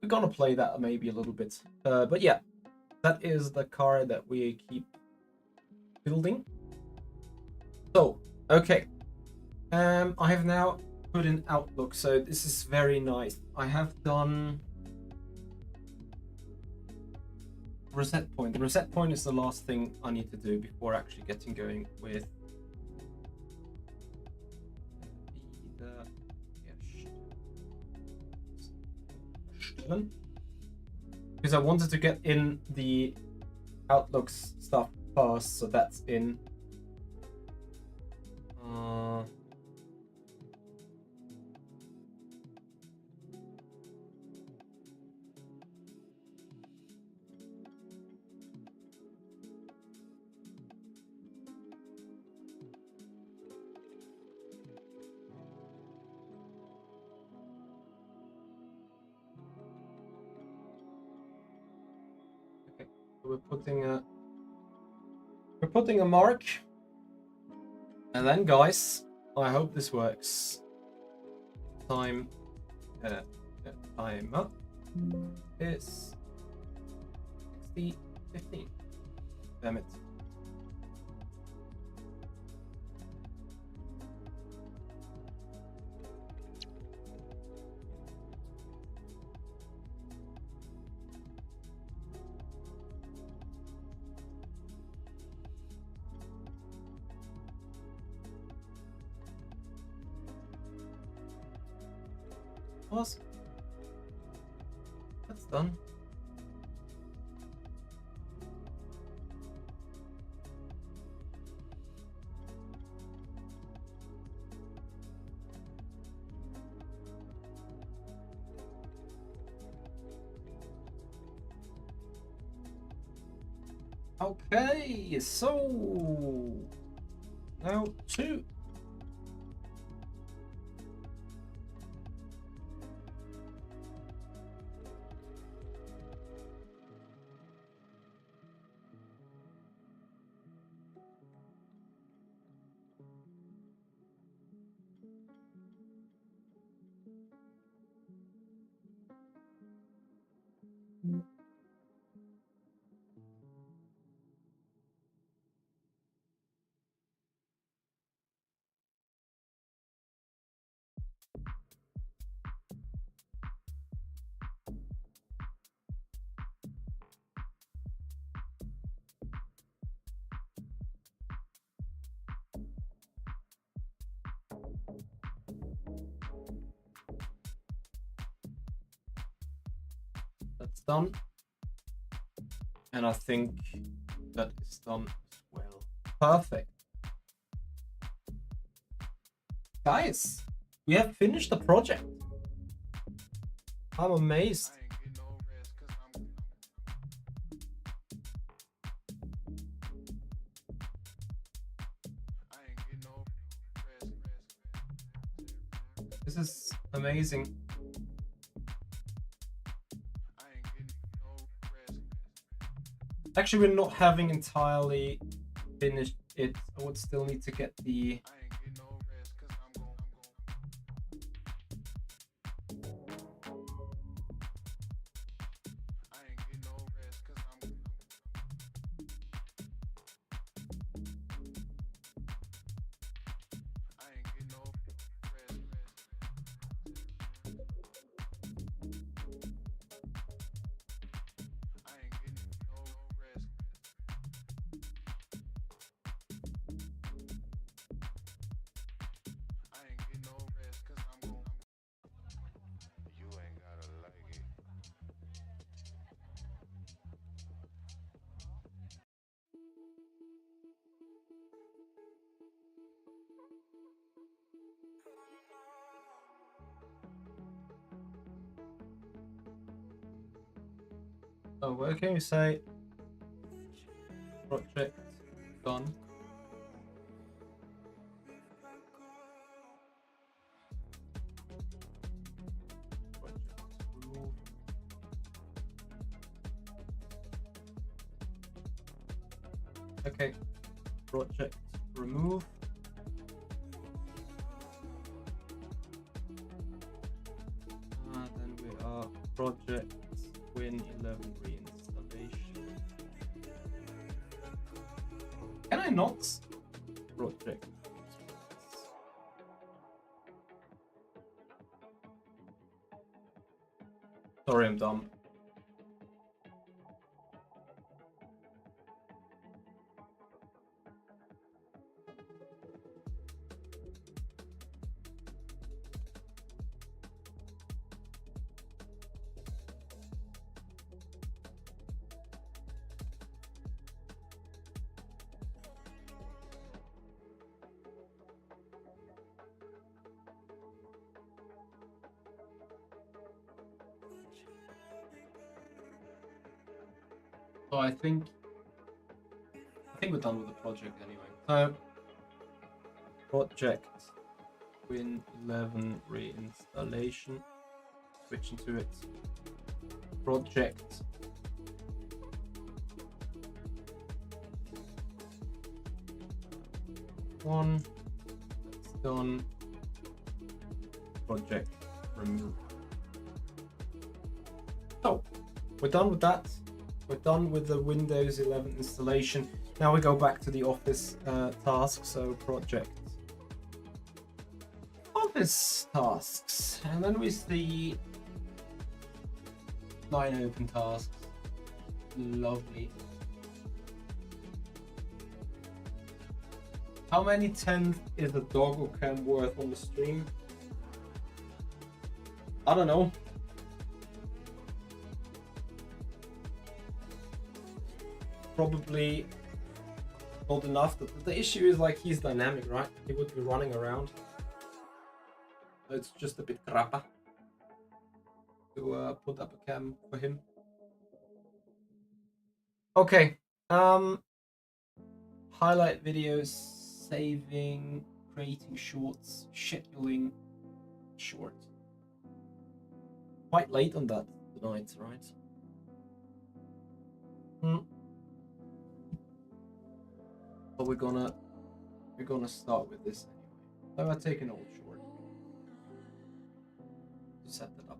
We're gonna play that maybe a little bit. But yeah, that is the car that we keep building. So, okay. I have now put in Outlook, so this is very nice. I have done reset point. The reset point is the last thing I need to do before actually getting going with because I wanted to get in the Outlook stuff first, so that's in. Okay, so we're putting a mark, and then guys, I hope this works. Time up is 60:15. Damn it. Awesome. That's done. Okay, so now two. It's done. And I think that is done as well. Perfect. Guys, we have finished the project. I'm amazed. This is amazing. Actually, we're not having entirely finished it. I would still need to get the... Oh, where can you say project done? Project remove. Okay, project remove. Then we are project Win 11 reinstallation. Can I not project? Sorry, I'm dumb. So I think we're done with the project anyway. So project Win 11 reinstallation. Switching to it. Project one. That's done. Project remove. So we're done with that. We're done with the Windows 11 installation. Now we go back to the Office task. So project Office tasks, and then we see 9 open tasks. Lovely. How many 10th is a doggo cam worth on the stream? I don't know. Probably not enough. The issue is like he's dynamic, right? He would be running around. So it's just a bit crapper to put up a cam for him. Okay. Highlight videos, saving, creating shorts, scheduling short. Quite late on that tonight, right? But we're gonna start with this anyway. So I take an old short to set that up.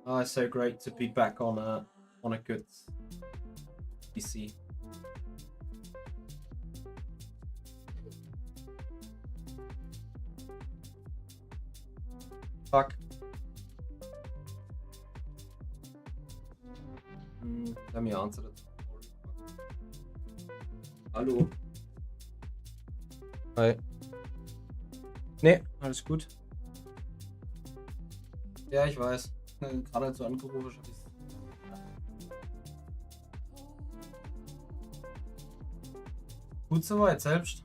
Oh, it's so great to be back on a good PC. Fuck. Let me answer that. Hallo. Hi. Nee, alles gut. Ja, ich weiß. Gerade als du angerufen hast, hab ich's. Gut soweit, selbst.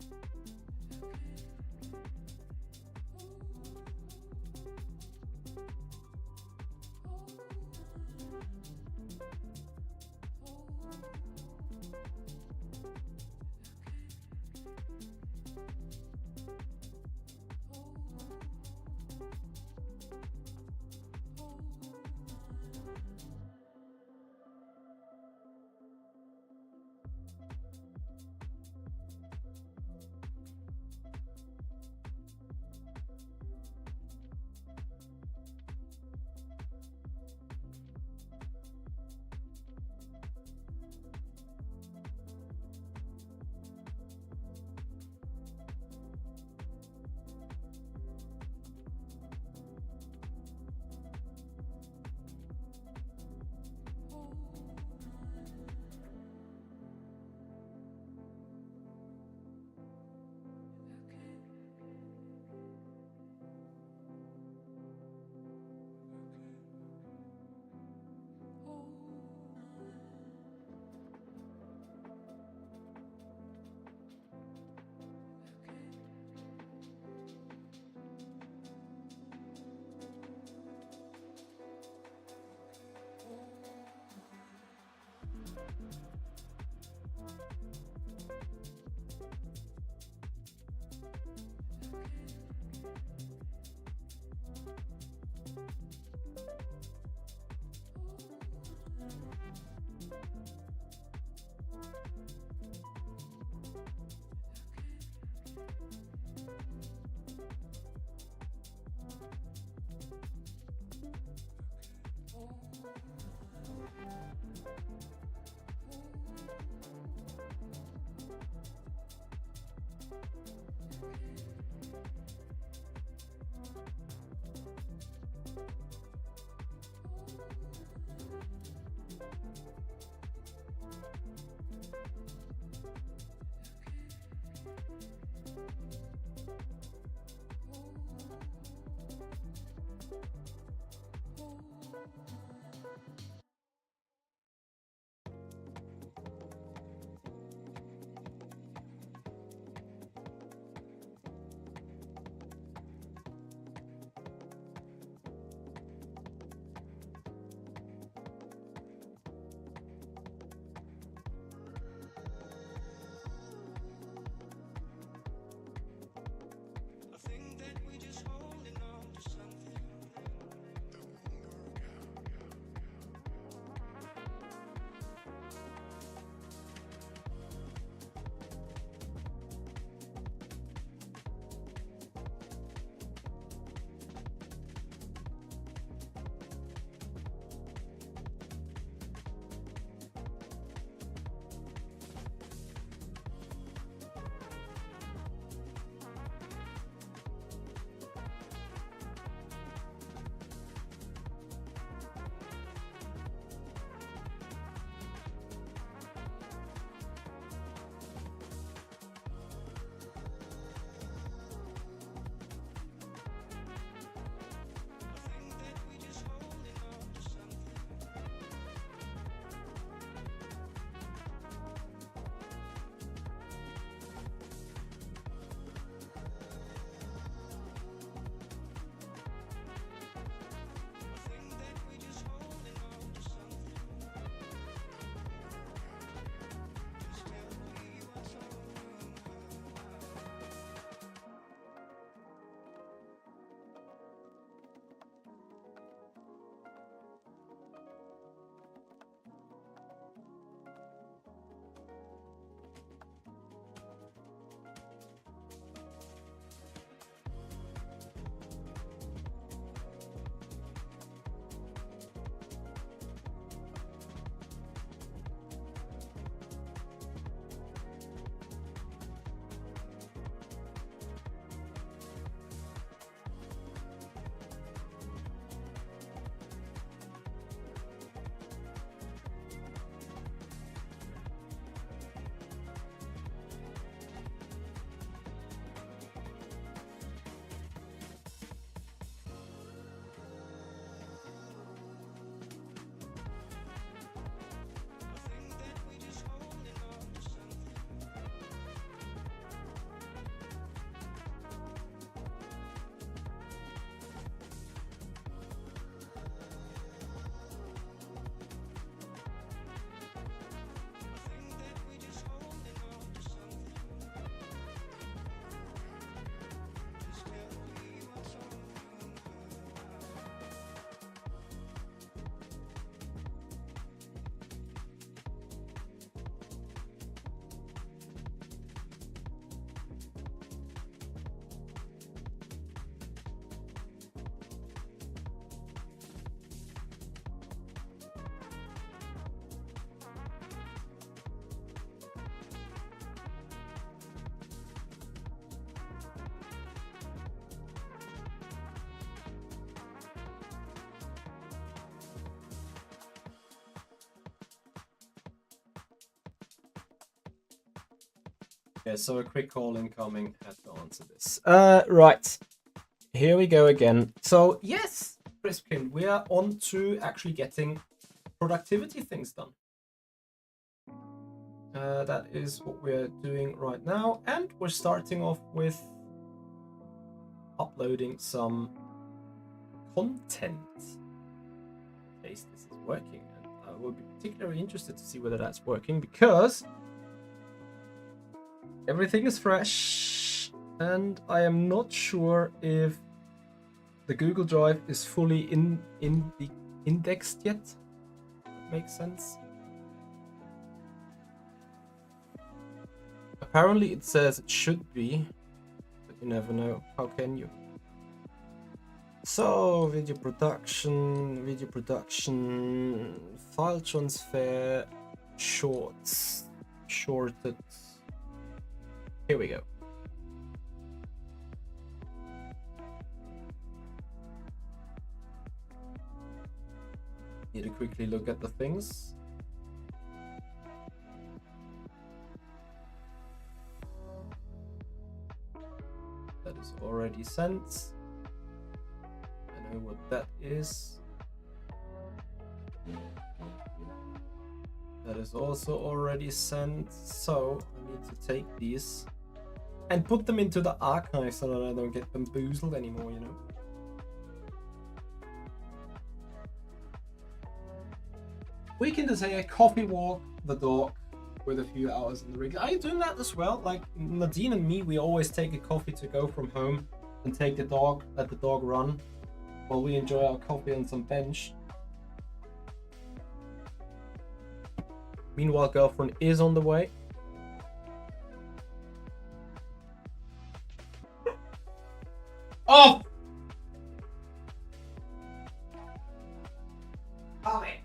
Yeah, so a quick call incoming. Had to answer this. Right. Here we go again. So yes, Crispkin, we are on to actually getting productivity things done. That is what we're doing right now, and we're starting off with uploading some content. In case this is working, and I will be particularly interested to see whether that's working because everything is fresh, and I am not sure if the Google Drive is fully indexed yet. That makes sense. Apparently it says it should be, but you never know. How can you? So, video production, file transfer, shorts, shorted. Here we go. Need to quickly look at the things. That is already sent. I know what that is. That is also already sent. So I need to take these and put them into the archive so that I don't get bamboozled anymore, you know. We can just say a coffee walk the dog with a few hours in the rig. Are you doing that as well? Like Nadine and me, we always take a coffee to go from home and take the dog, let the dog run while we enjoy our coffee on some bench. Meanwhile, girlfriend is on the way. Oh! Holly!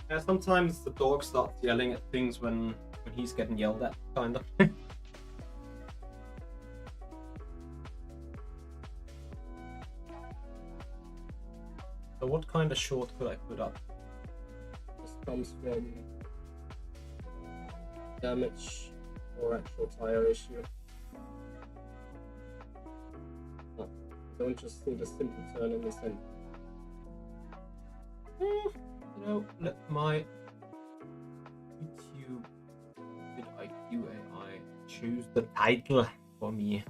Yeah, sometimes the dog starts yelling at things when he's getting yelled at, kind of. So what kind of short could I put up? This comes from damage or actual tire issue. No, don't just do the simple turn in the center. You know, let my YouTube vidIQ AI choose the title for me.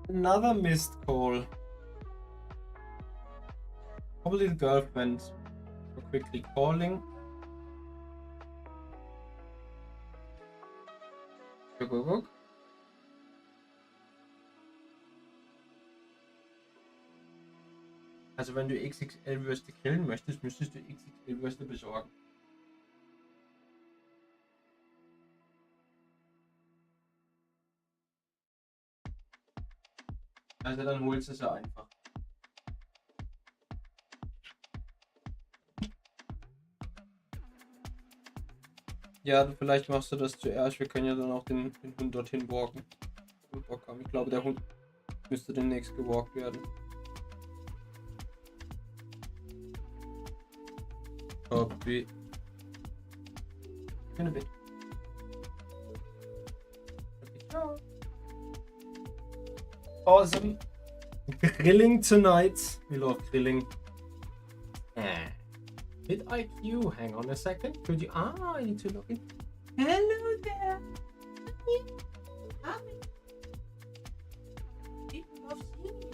Another missed call. Probably the girlfriend for quickly calling. Guck. Also wenn du XXL-Würste grillen möchtest, müsstest du XXL-Würste besorgen. Also dann holst du sie einfach. Ja, vielleicht machst du das zuerst. Wir können ja dann auch den Hund dorthin walken. Ich glaube, der Hund müsste demnächst gewalkt werden. Copy. In a bit. Okay. Awesome. Grilling tonight. We love grilling. vidIQ, hang on a second. Could you? I need to log in. Hello there. Hi. People love seeing you.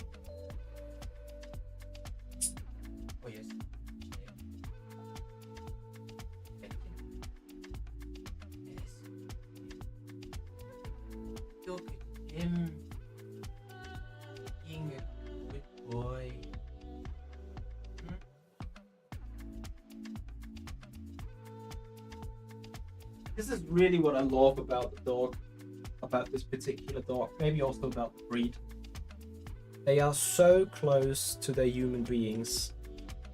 Oh yes. This is really what I love about the dog, about this particular dog, maybe also about the breed. They are so close to their human beings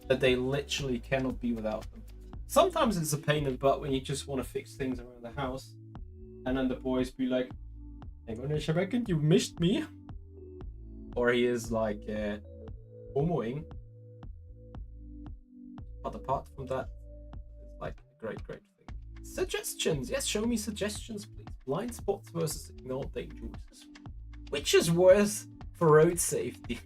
that they literally cannot be without them. Sometimes it's a pain in the butt when you just want to fix things around the house, and then the boys be like, "Hang on a second, you missed me," or he is like homoing. But apart from that, it's like a great thing. Suggestions, yes, show me suggestions, please. Blind spots versus ignored dangerous. Which is worse for road safety?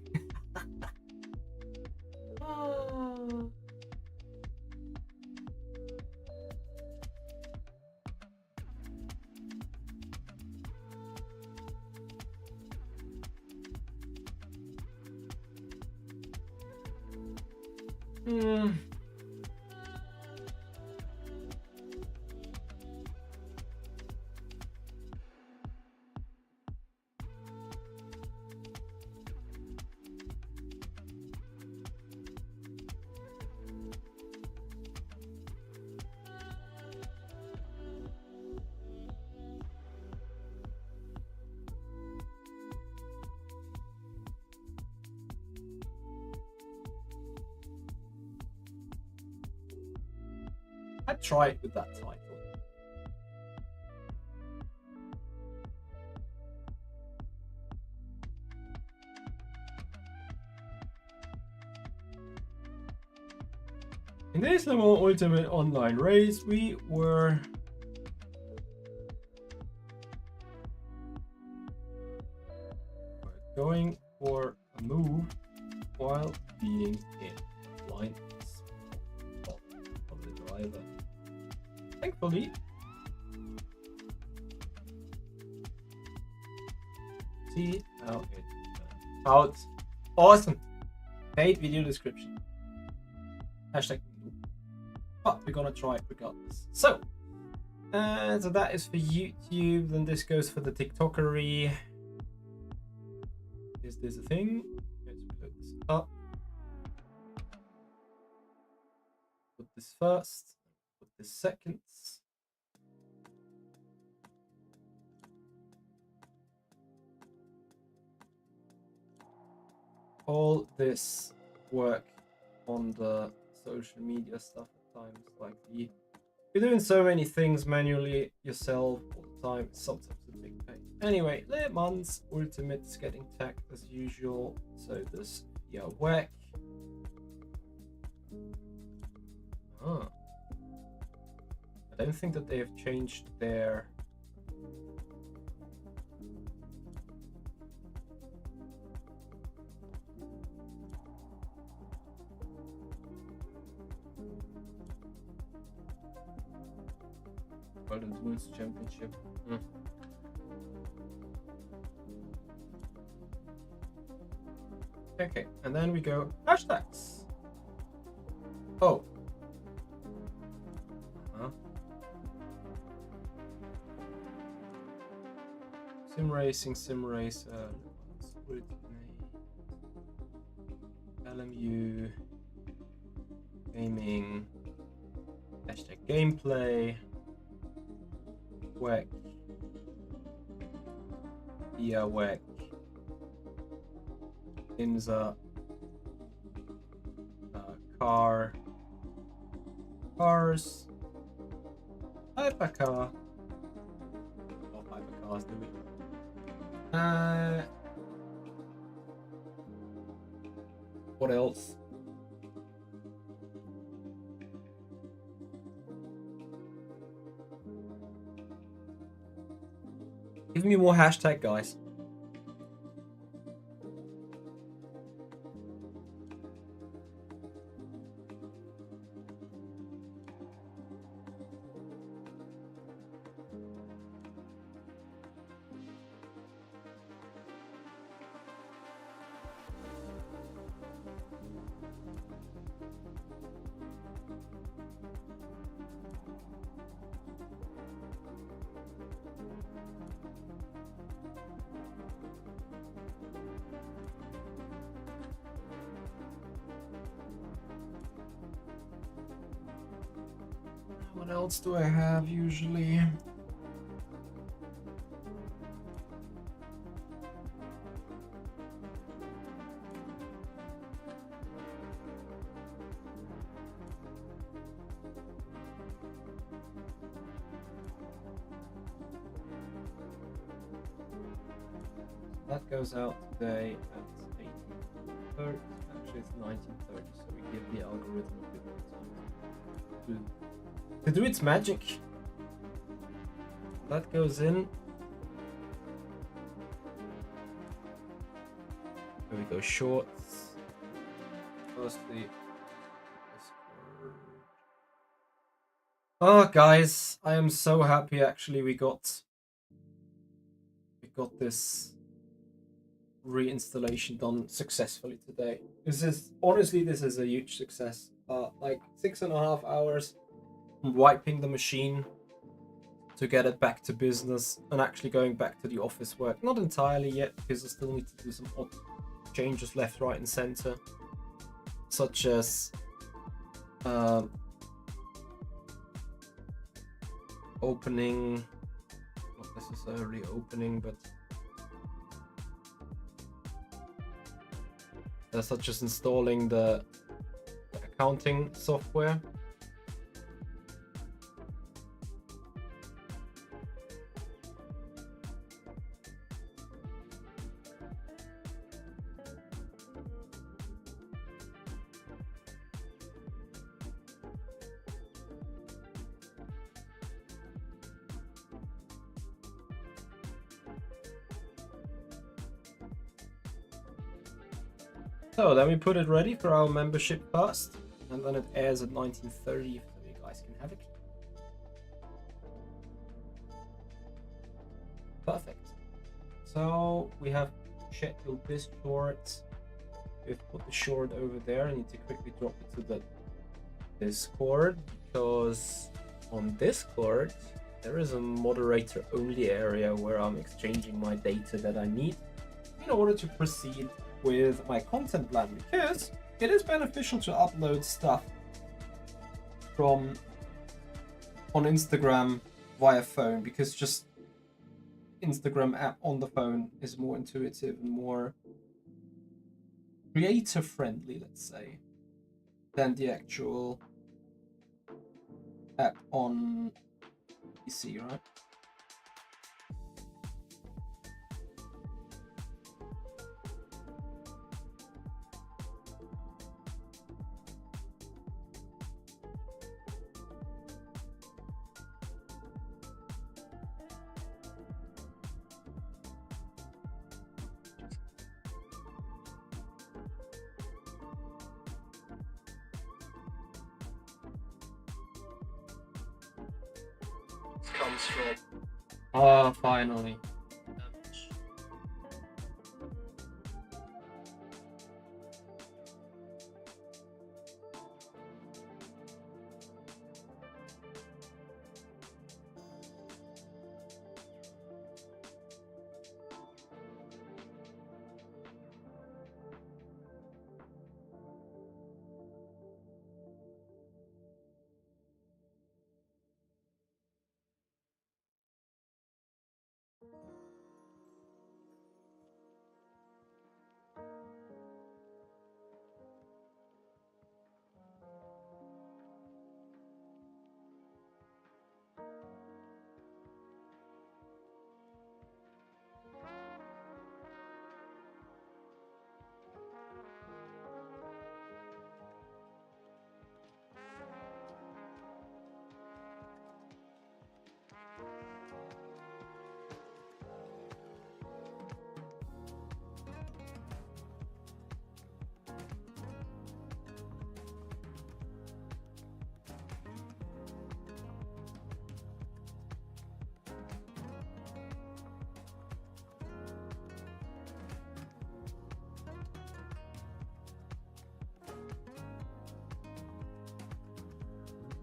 I'd try it with that title. In this Le Mans Ultimate Online race, we were going for a move while being in blind spot of the driver. Thankfully, see how it turns out. Awesome. Paid video description. Hashtag. But we're gonna try it regardless. So that is for YouTube. Then this goes for the TikTokery. Is this a thing? Let's put this up. Put this first. Put this second. All this work on the social media stuff at times, like you're doing so many things manually yourself all the time, it's sometimes a big pain. Anyway, Le Mans Ultimate's getting tagged as usual, so this whack. I don't think that they have changed their World Endurance Championship. Okay, and then we go hashtags. Oh. Sim racing, sim racer, LMU, gaming, hashtag gameplay. Whack. Yeah, whack. IMSA. Car. Cars. Hypercar. What hypercars do we? What else? Give me more hashtag, guys. else do I have usually? That goes out today at 18:30. Actually, it's 19:30, so we give the algorithm a bit more time to do its magic. That goes in. Here we go, shorts. Firstly, Discord. Oh, guys, I am so happy. Actually, we got this reinstallation done successfully today. This is honestly, this is a huge success. Like 6.5 hours wiping the machine to get it back to business and actually going back to the office work. Not entirely yet, because I still need to do some odd changes left, right, and center, such as opening, not necessarily opening, but such as installing the accounting software. So then we put it ready for our membership first, and then it airs at 19:30 so you guys can have it. Perfect. So we have scheduled this short. We've put the short over there. I need to quickly drop it to the Discord, because on Discord there is a moderator only area where I'm exchanging my data that I need in order to proceed with my content plan, because it is beneficial to upload stuff from on Instagram via phone, because just Instagram app on the phone is more intuitive and more creator friendly, let's say, than the actual app on PC, right? Comes from. Oh, finally.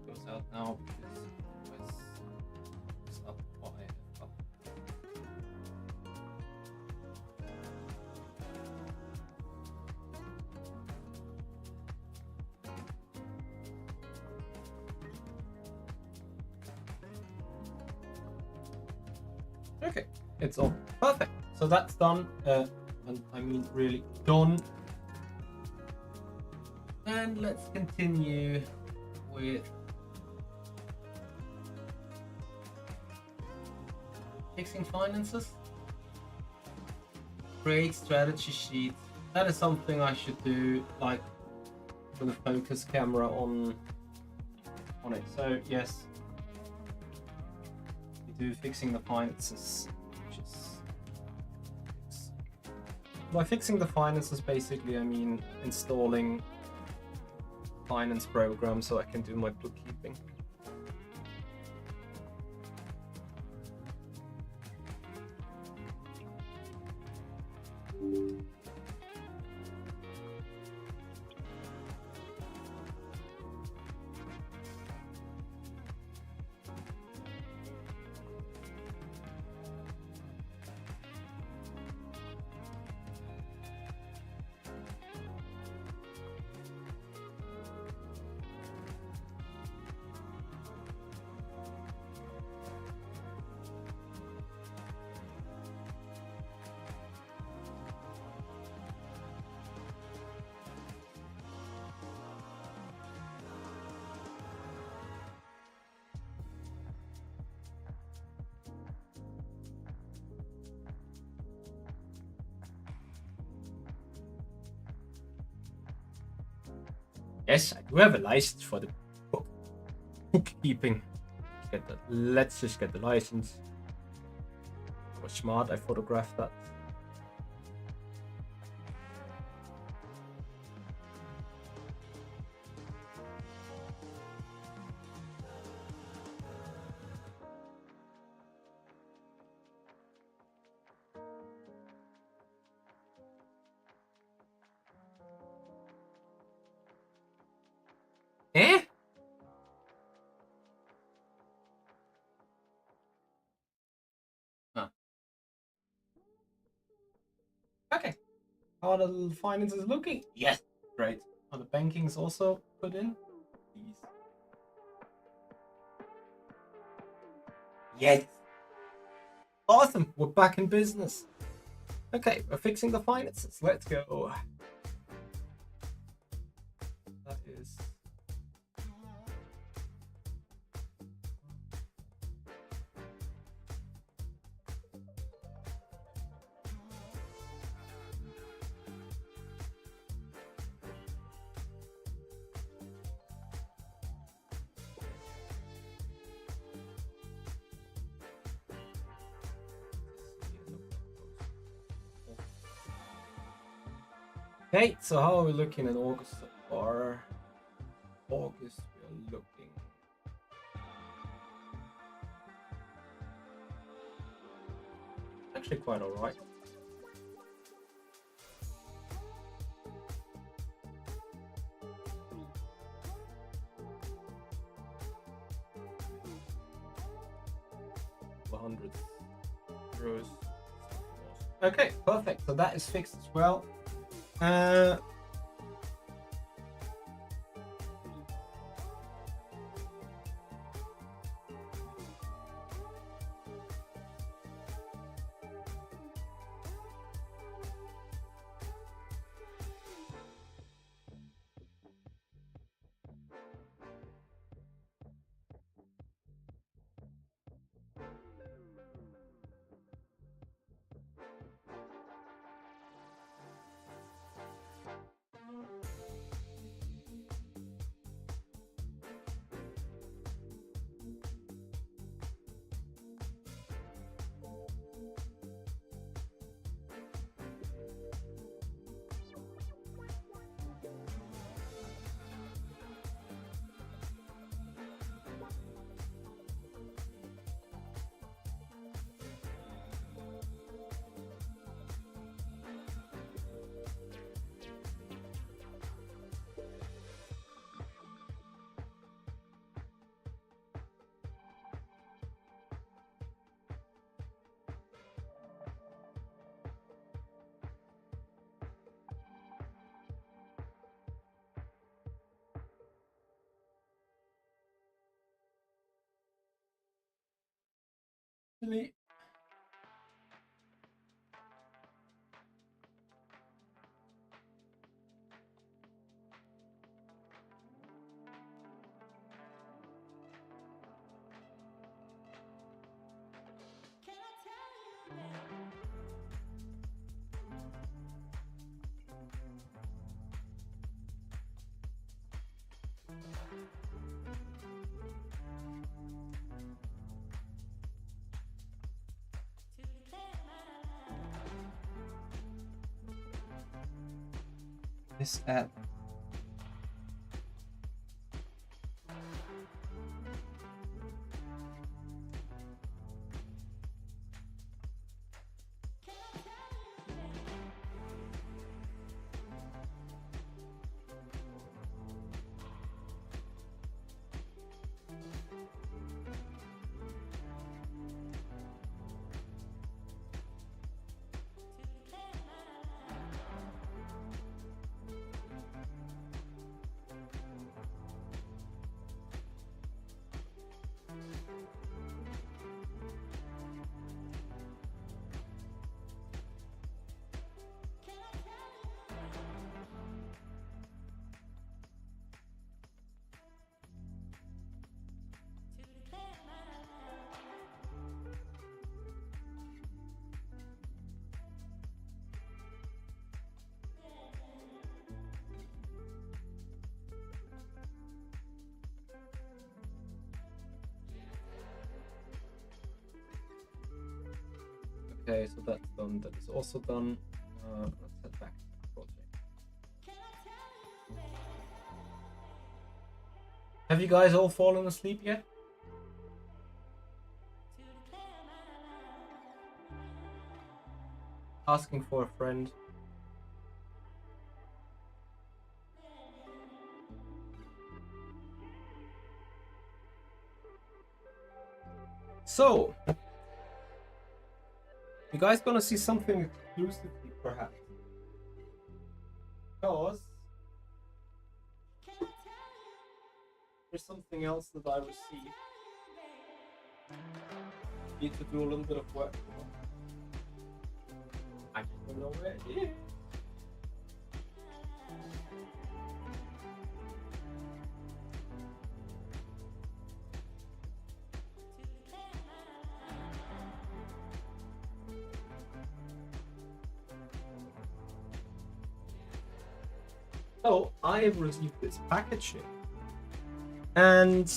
Goes out now because it's up what I have up. Okay, it's all perfect. So that's done. And I mean really done. And let's continue with fixing finances. Create strategy sheets. That is something I should do, like with a focus camera on it. So yes, we do fixing the finances, which is by fixing the finances basically I mean installing finance program so I can do my bookkeeping. Yes, I do have a license for the bookkeeping. Let's just get the license. Was smart, I photographed that. Eh? Ah. Okay. How are the finances looking? Yes. Great. Are the bankings also put in? Please. Yes. Awesome. We're back in business. Okay, we're fixing the finances. Let's go. That is. Okay, so how are we looking in August so far? August, we are looking. Actually, quite alright. €100. Okay, perfect. So that is fixed as well. Really? this app. Okay, so that's done. That is also done. Let's head back to the project. Have you guys all fallen asleep yet? Asking for a friend. So, you guys gonna see something exclusively, perhaps? Because there's something else that I received. Need to do a little bit of work for. I don't know where it is. So I have received this package here, and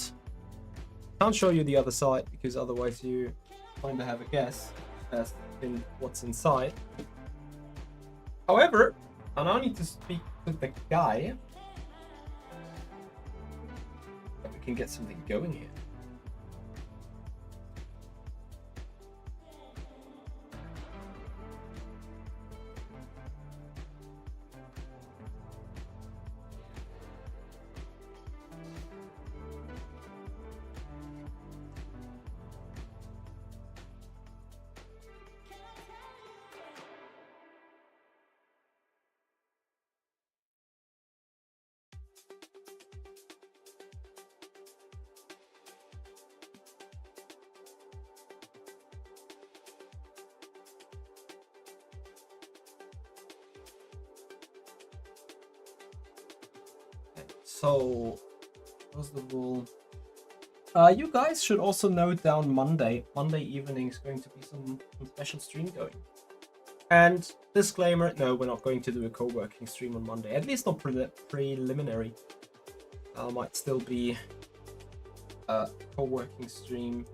can't show you the other side because otherwise you kind of have a guess as in what's inside. However, I now need to speak to the guy that we can get something going here. So, what's the rule? You guys should also note down Monday. Monday evening is going to be some special stream going. And disclaimer, no, we're not going to do a co-working stream on Monday. At least not preliminary. Might still be a co-working stream.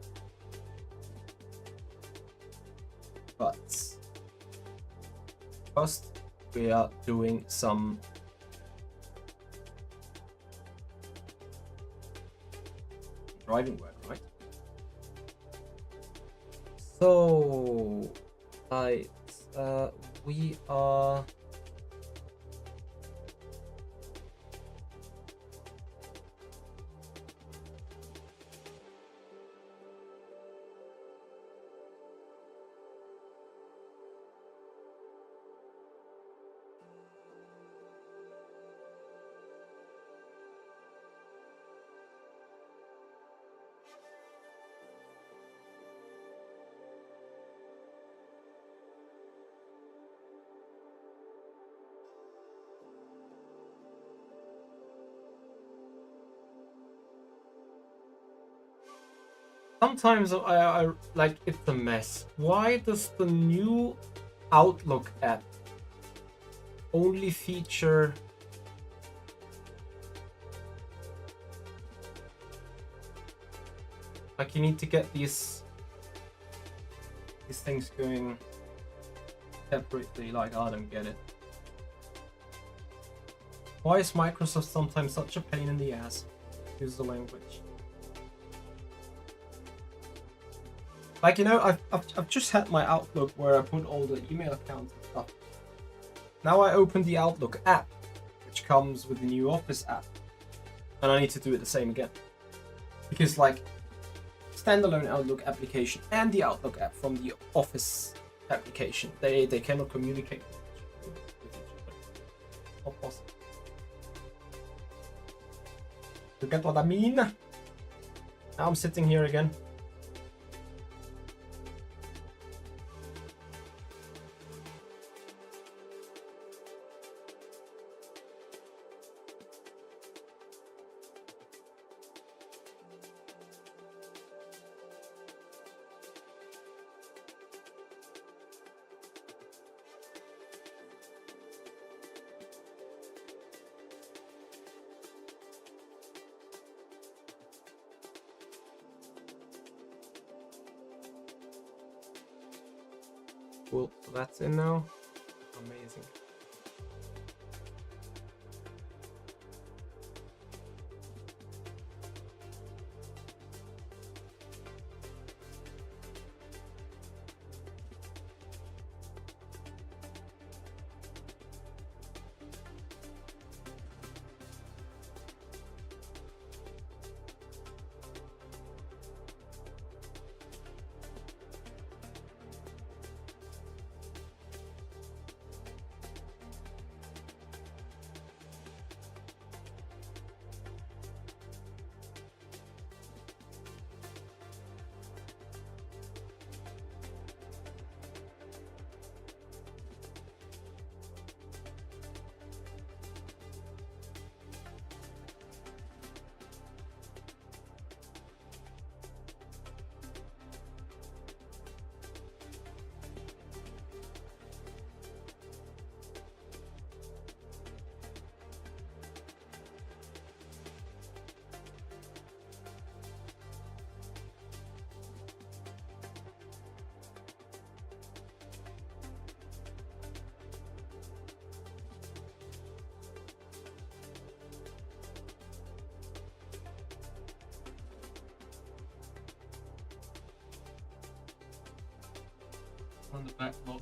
But first, we are doing some driving work, right? So, we are sometimes I like it's a mess. Why does the new Outlook app only feature like you need to get these things going separately? Like I don't get it. Why is Microsoft sometimes such a pain in the ass? Use the language. Like, you know, I've just had my Outlook where I put all the email accounts and stuff. Now I open the Outlook app, which comes with the new Office app, and I need to do it the same again. Because, like, standalone Outlook application and the Outlook app from the Office application, they cannot communicate with each other. Not possible. You get what I mean? Now I'm sitting here again. Cool, so that's in now. Amazing. On the backlog.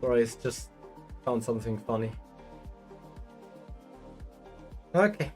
Sorry, it's just found something funny. Okay.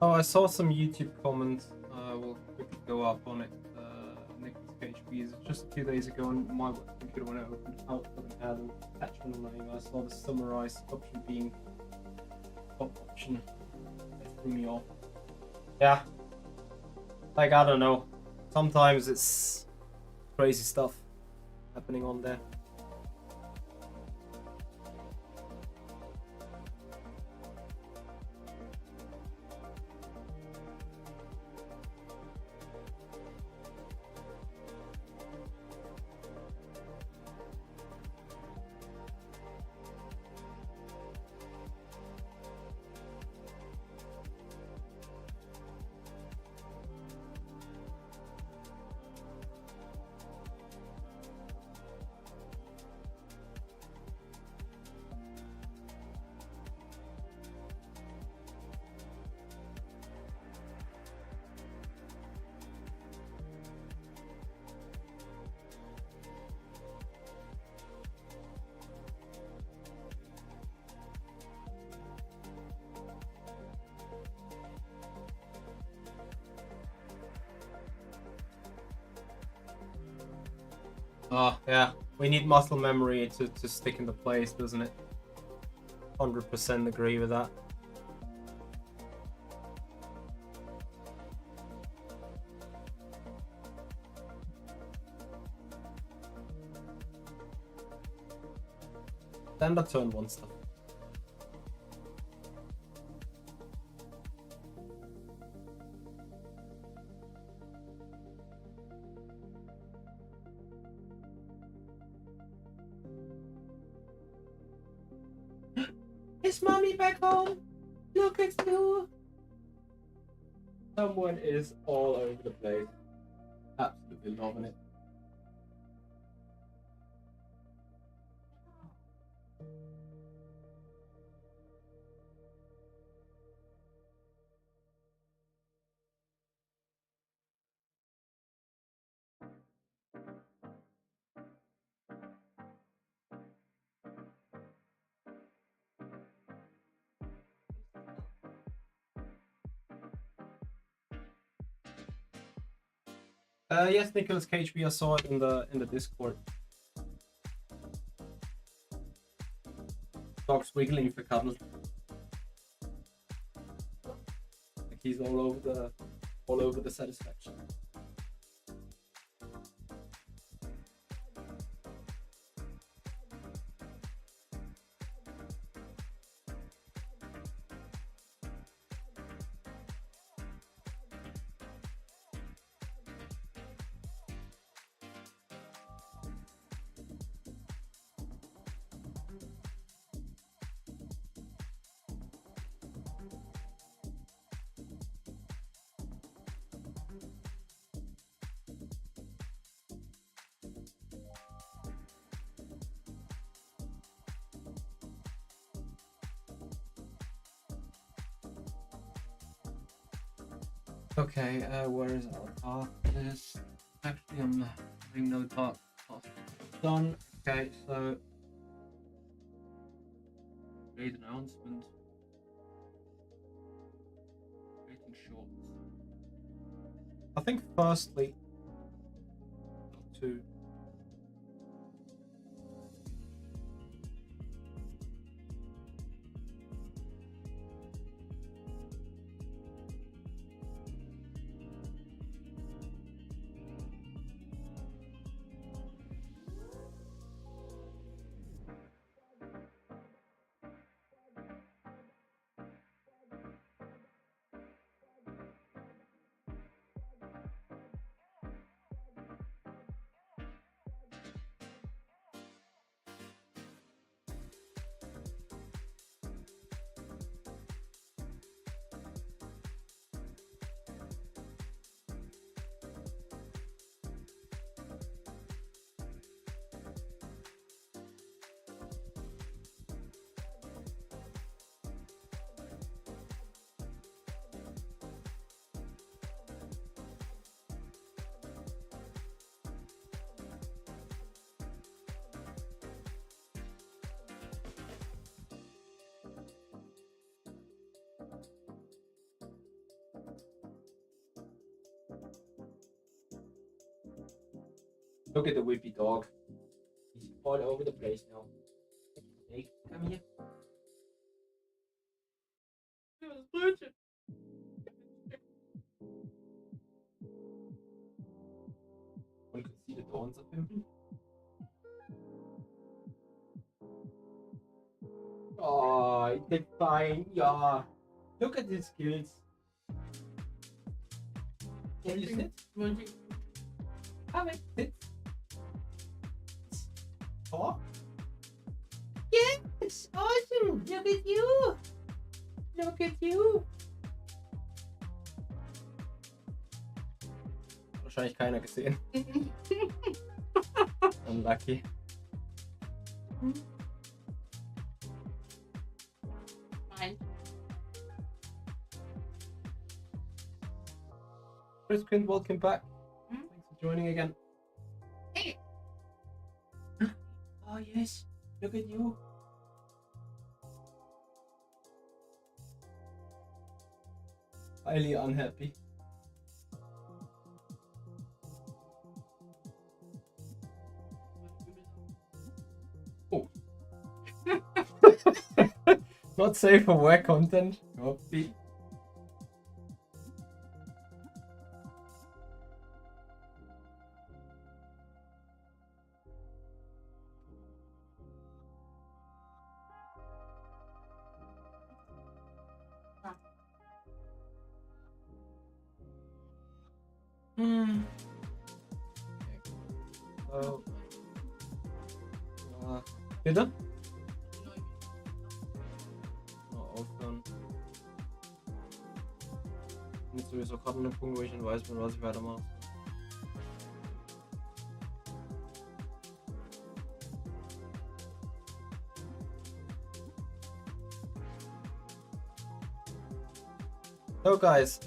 Oh, I saw some YouTube comments. We'll quickly go up on it. Nicholas KHB is just 2 days ago on my computer when I opened Outlook and had an attachment on my email. I saw the summarize option being top option. That threw me off. Yeah. Like, I don't know. Sometimes it's crazy stuff happening on there. Oh, yeah. We need muscle memory to stick into place, doesn't it? 100% agree with that. Stand up turn one stuff. Is mommy back home? Look at you. Someone is all over the place. Absolutely loving it. Yes, Nicholas KHB, I saw it in the Discord. Dog's wiggling for cuddle. Like he's all over the satisfaction. Okay, where is our task list? Actually, I'm having no task done. Okay, so create announcement. Creating shorts. I think firstly, to Look at the whippy dog. He's all over the place now. Hey, come here. One could see the dawns of him. Oh, he did fine. Yeah. Look at his skills. Can you sit? Come in, sit. Talk. Yes, awesome. Look at you. Look at you. Wahrscheinlich keiner gesehen. Unlucky. Fine. Crispin, welcome back. Hmm? Thanks for joining again. Hey. Oh yes, look at you. Highly unhappy. Oh. Not safe for work content. Copy. Hmm. Oh. Bitte? Oh, aufhören. Ich bin jetzt sowieso gerade an dem Punkt, wo ich nicht weiß, mit was ich weitermache. So guys,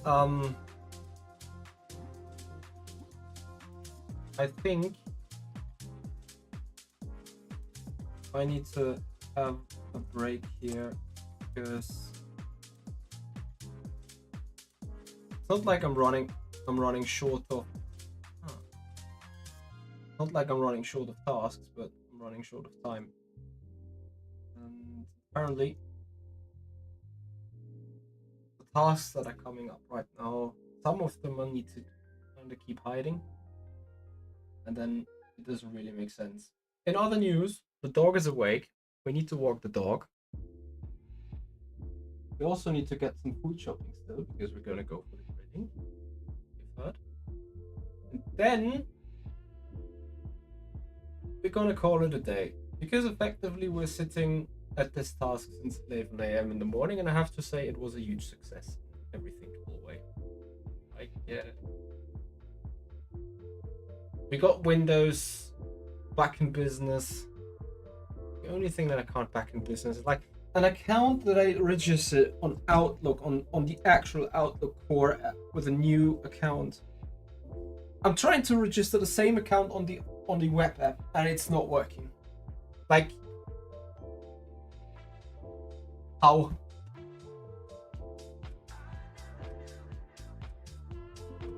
I think I need to have a break here because it's not like I'm running short of not like I'm running short of tasks, but I'm running short of time. And apparently the tasks that are coming up right now, some of them I need to kind of keep hiding, and then it doesn't really make sense. In other news, the dog is awake. We need to walk the dog. We also need to get some food shopping still because we're gonna go for the grilling. You've heard. And then we're gonna call it a day because effectively we're sitting at this task since 11 a.m. in the morning, and I have to say it was a huge success. Everything all the way. Like, yeah. We got Windows back in business. The only thing that I can't back in business is like an account that I registered on Outlook, on the actual Outlook core with a new account. I'm trying to register the same account on the web app and it's not working. Like, how?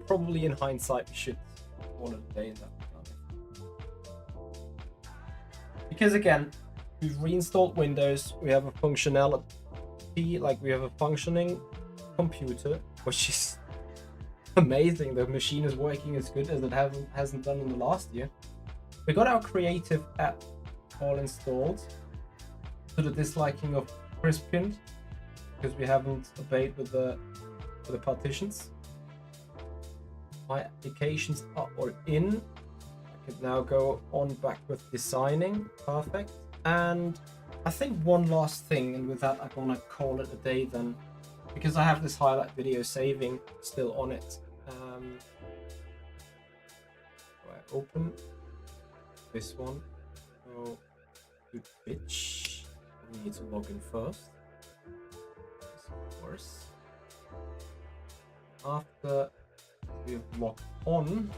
Probably in hindsight we should call it a day in that regard. Because again, we've reinstalled Windows, we have a functionality, like we have a functioning computer, which is amazing. The machine is working as good as it hasn't done in the last year. We got our creative app all installed to the disliking of Crispin because we haven't obeyed with the partitions. My applications are all in. I can now go on back with designing. Perfect. And I think one last thing, and with that I'm gonna call it a day then, because I have this highlight video saving still on it. So I open this one. So good bitch. We need to log in first. Yes, of course. After we've logged on,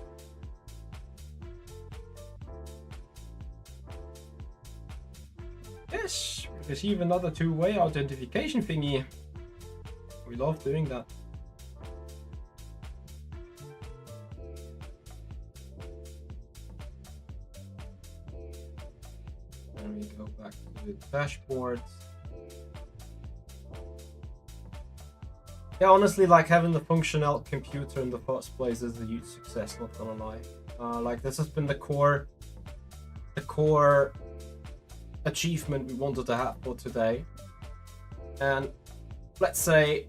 yes, we receive another two-way authentication thingy. We love doing that. Dashboard. Yeah, honestly, like having the functional computer in the first place is a huge success, not gonna lie. Like this has been the core achievement we wanted to have for today. And let's say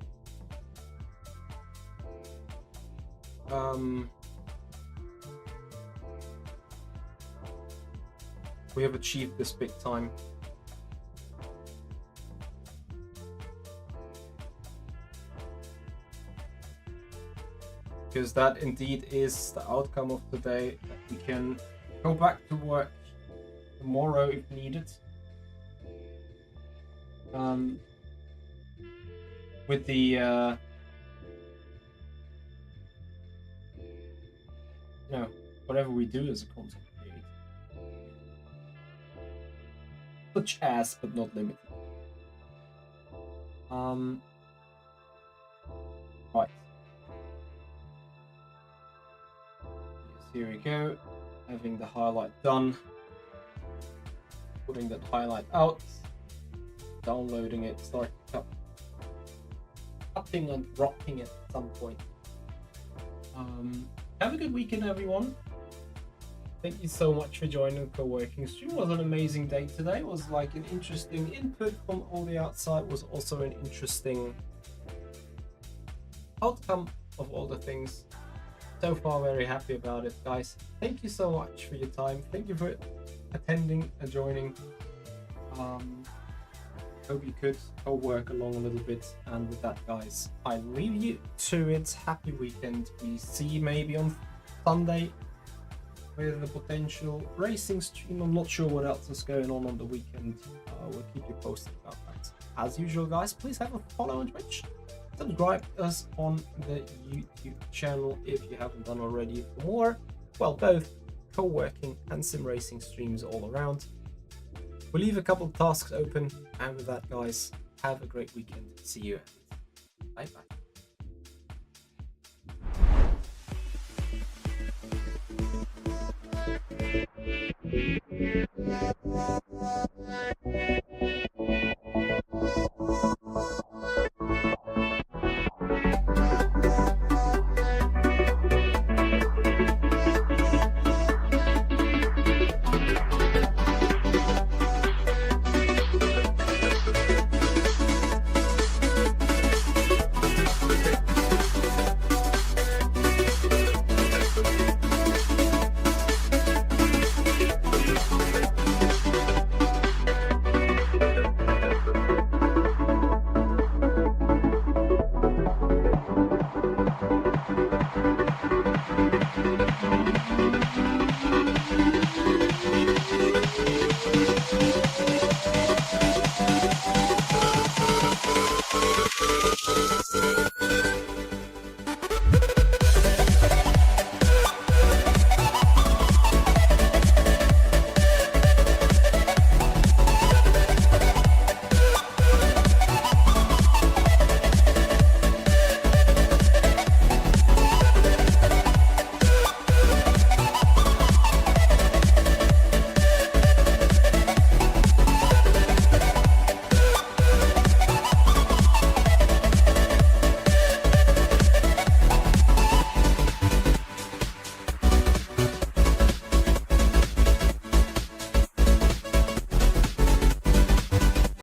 we have achieved this big time. Because that indeed is the outcome of today, that we can go back to work tomorrow if needed. With the whatever we do as a content creator, such as but not limited. Right. Yes, here we go. Having the highlight done. Putting that highlight out. Downloading it. Start cutting and dropping it at some point. Have a good weekend, everyone. Thank you so much for joining the co-working stream. It was an amazing day today. It was like an interesting input from all the outside. It was also an interesting outcome of all the things. So far, very happy about it, guys. Thank you so much for your time. Thank you for attending and joining. Hope you could co-work along a little bit. And with that, guys, I leave you to it. Happy weekend. We see you maybe on Sunday with a potential racing stream. I'm not sure what else is going on the weekend. We'll keep you posted about that. As usual, guys, please have a follow on Twitch. Subscribe us on the YouTube channel if you haven't done already for more, well, both co-working and sim racing streams all around. We'll leave a couple of tasks open, and with that, guys, have a great weekend. See you. Bye bye.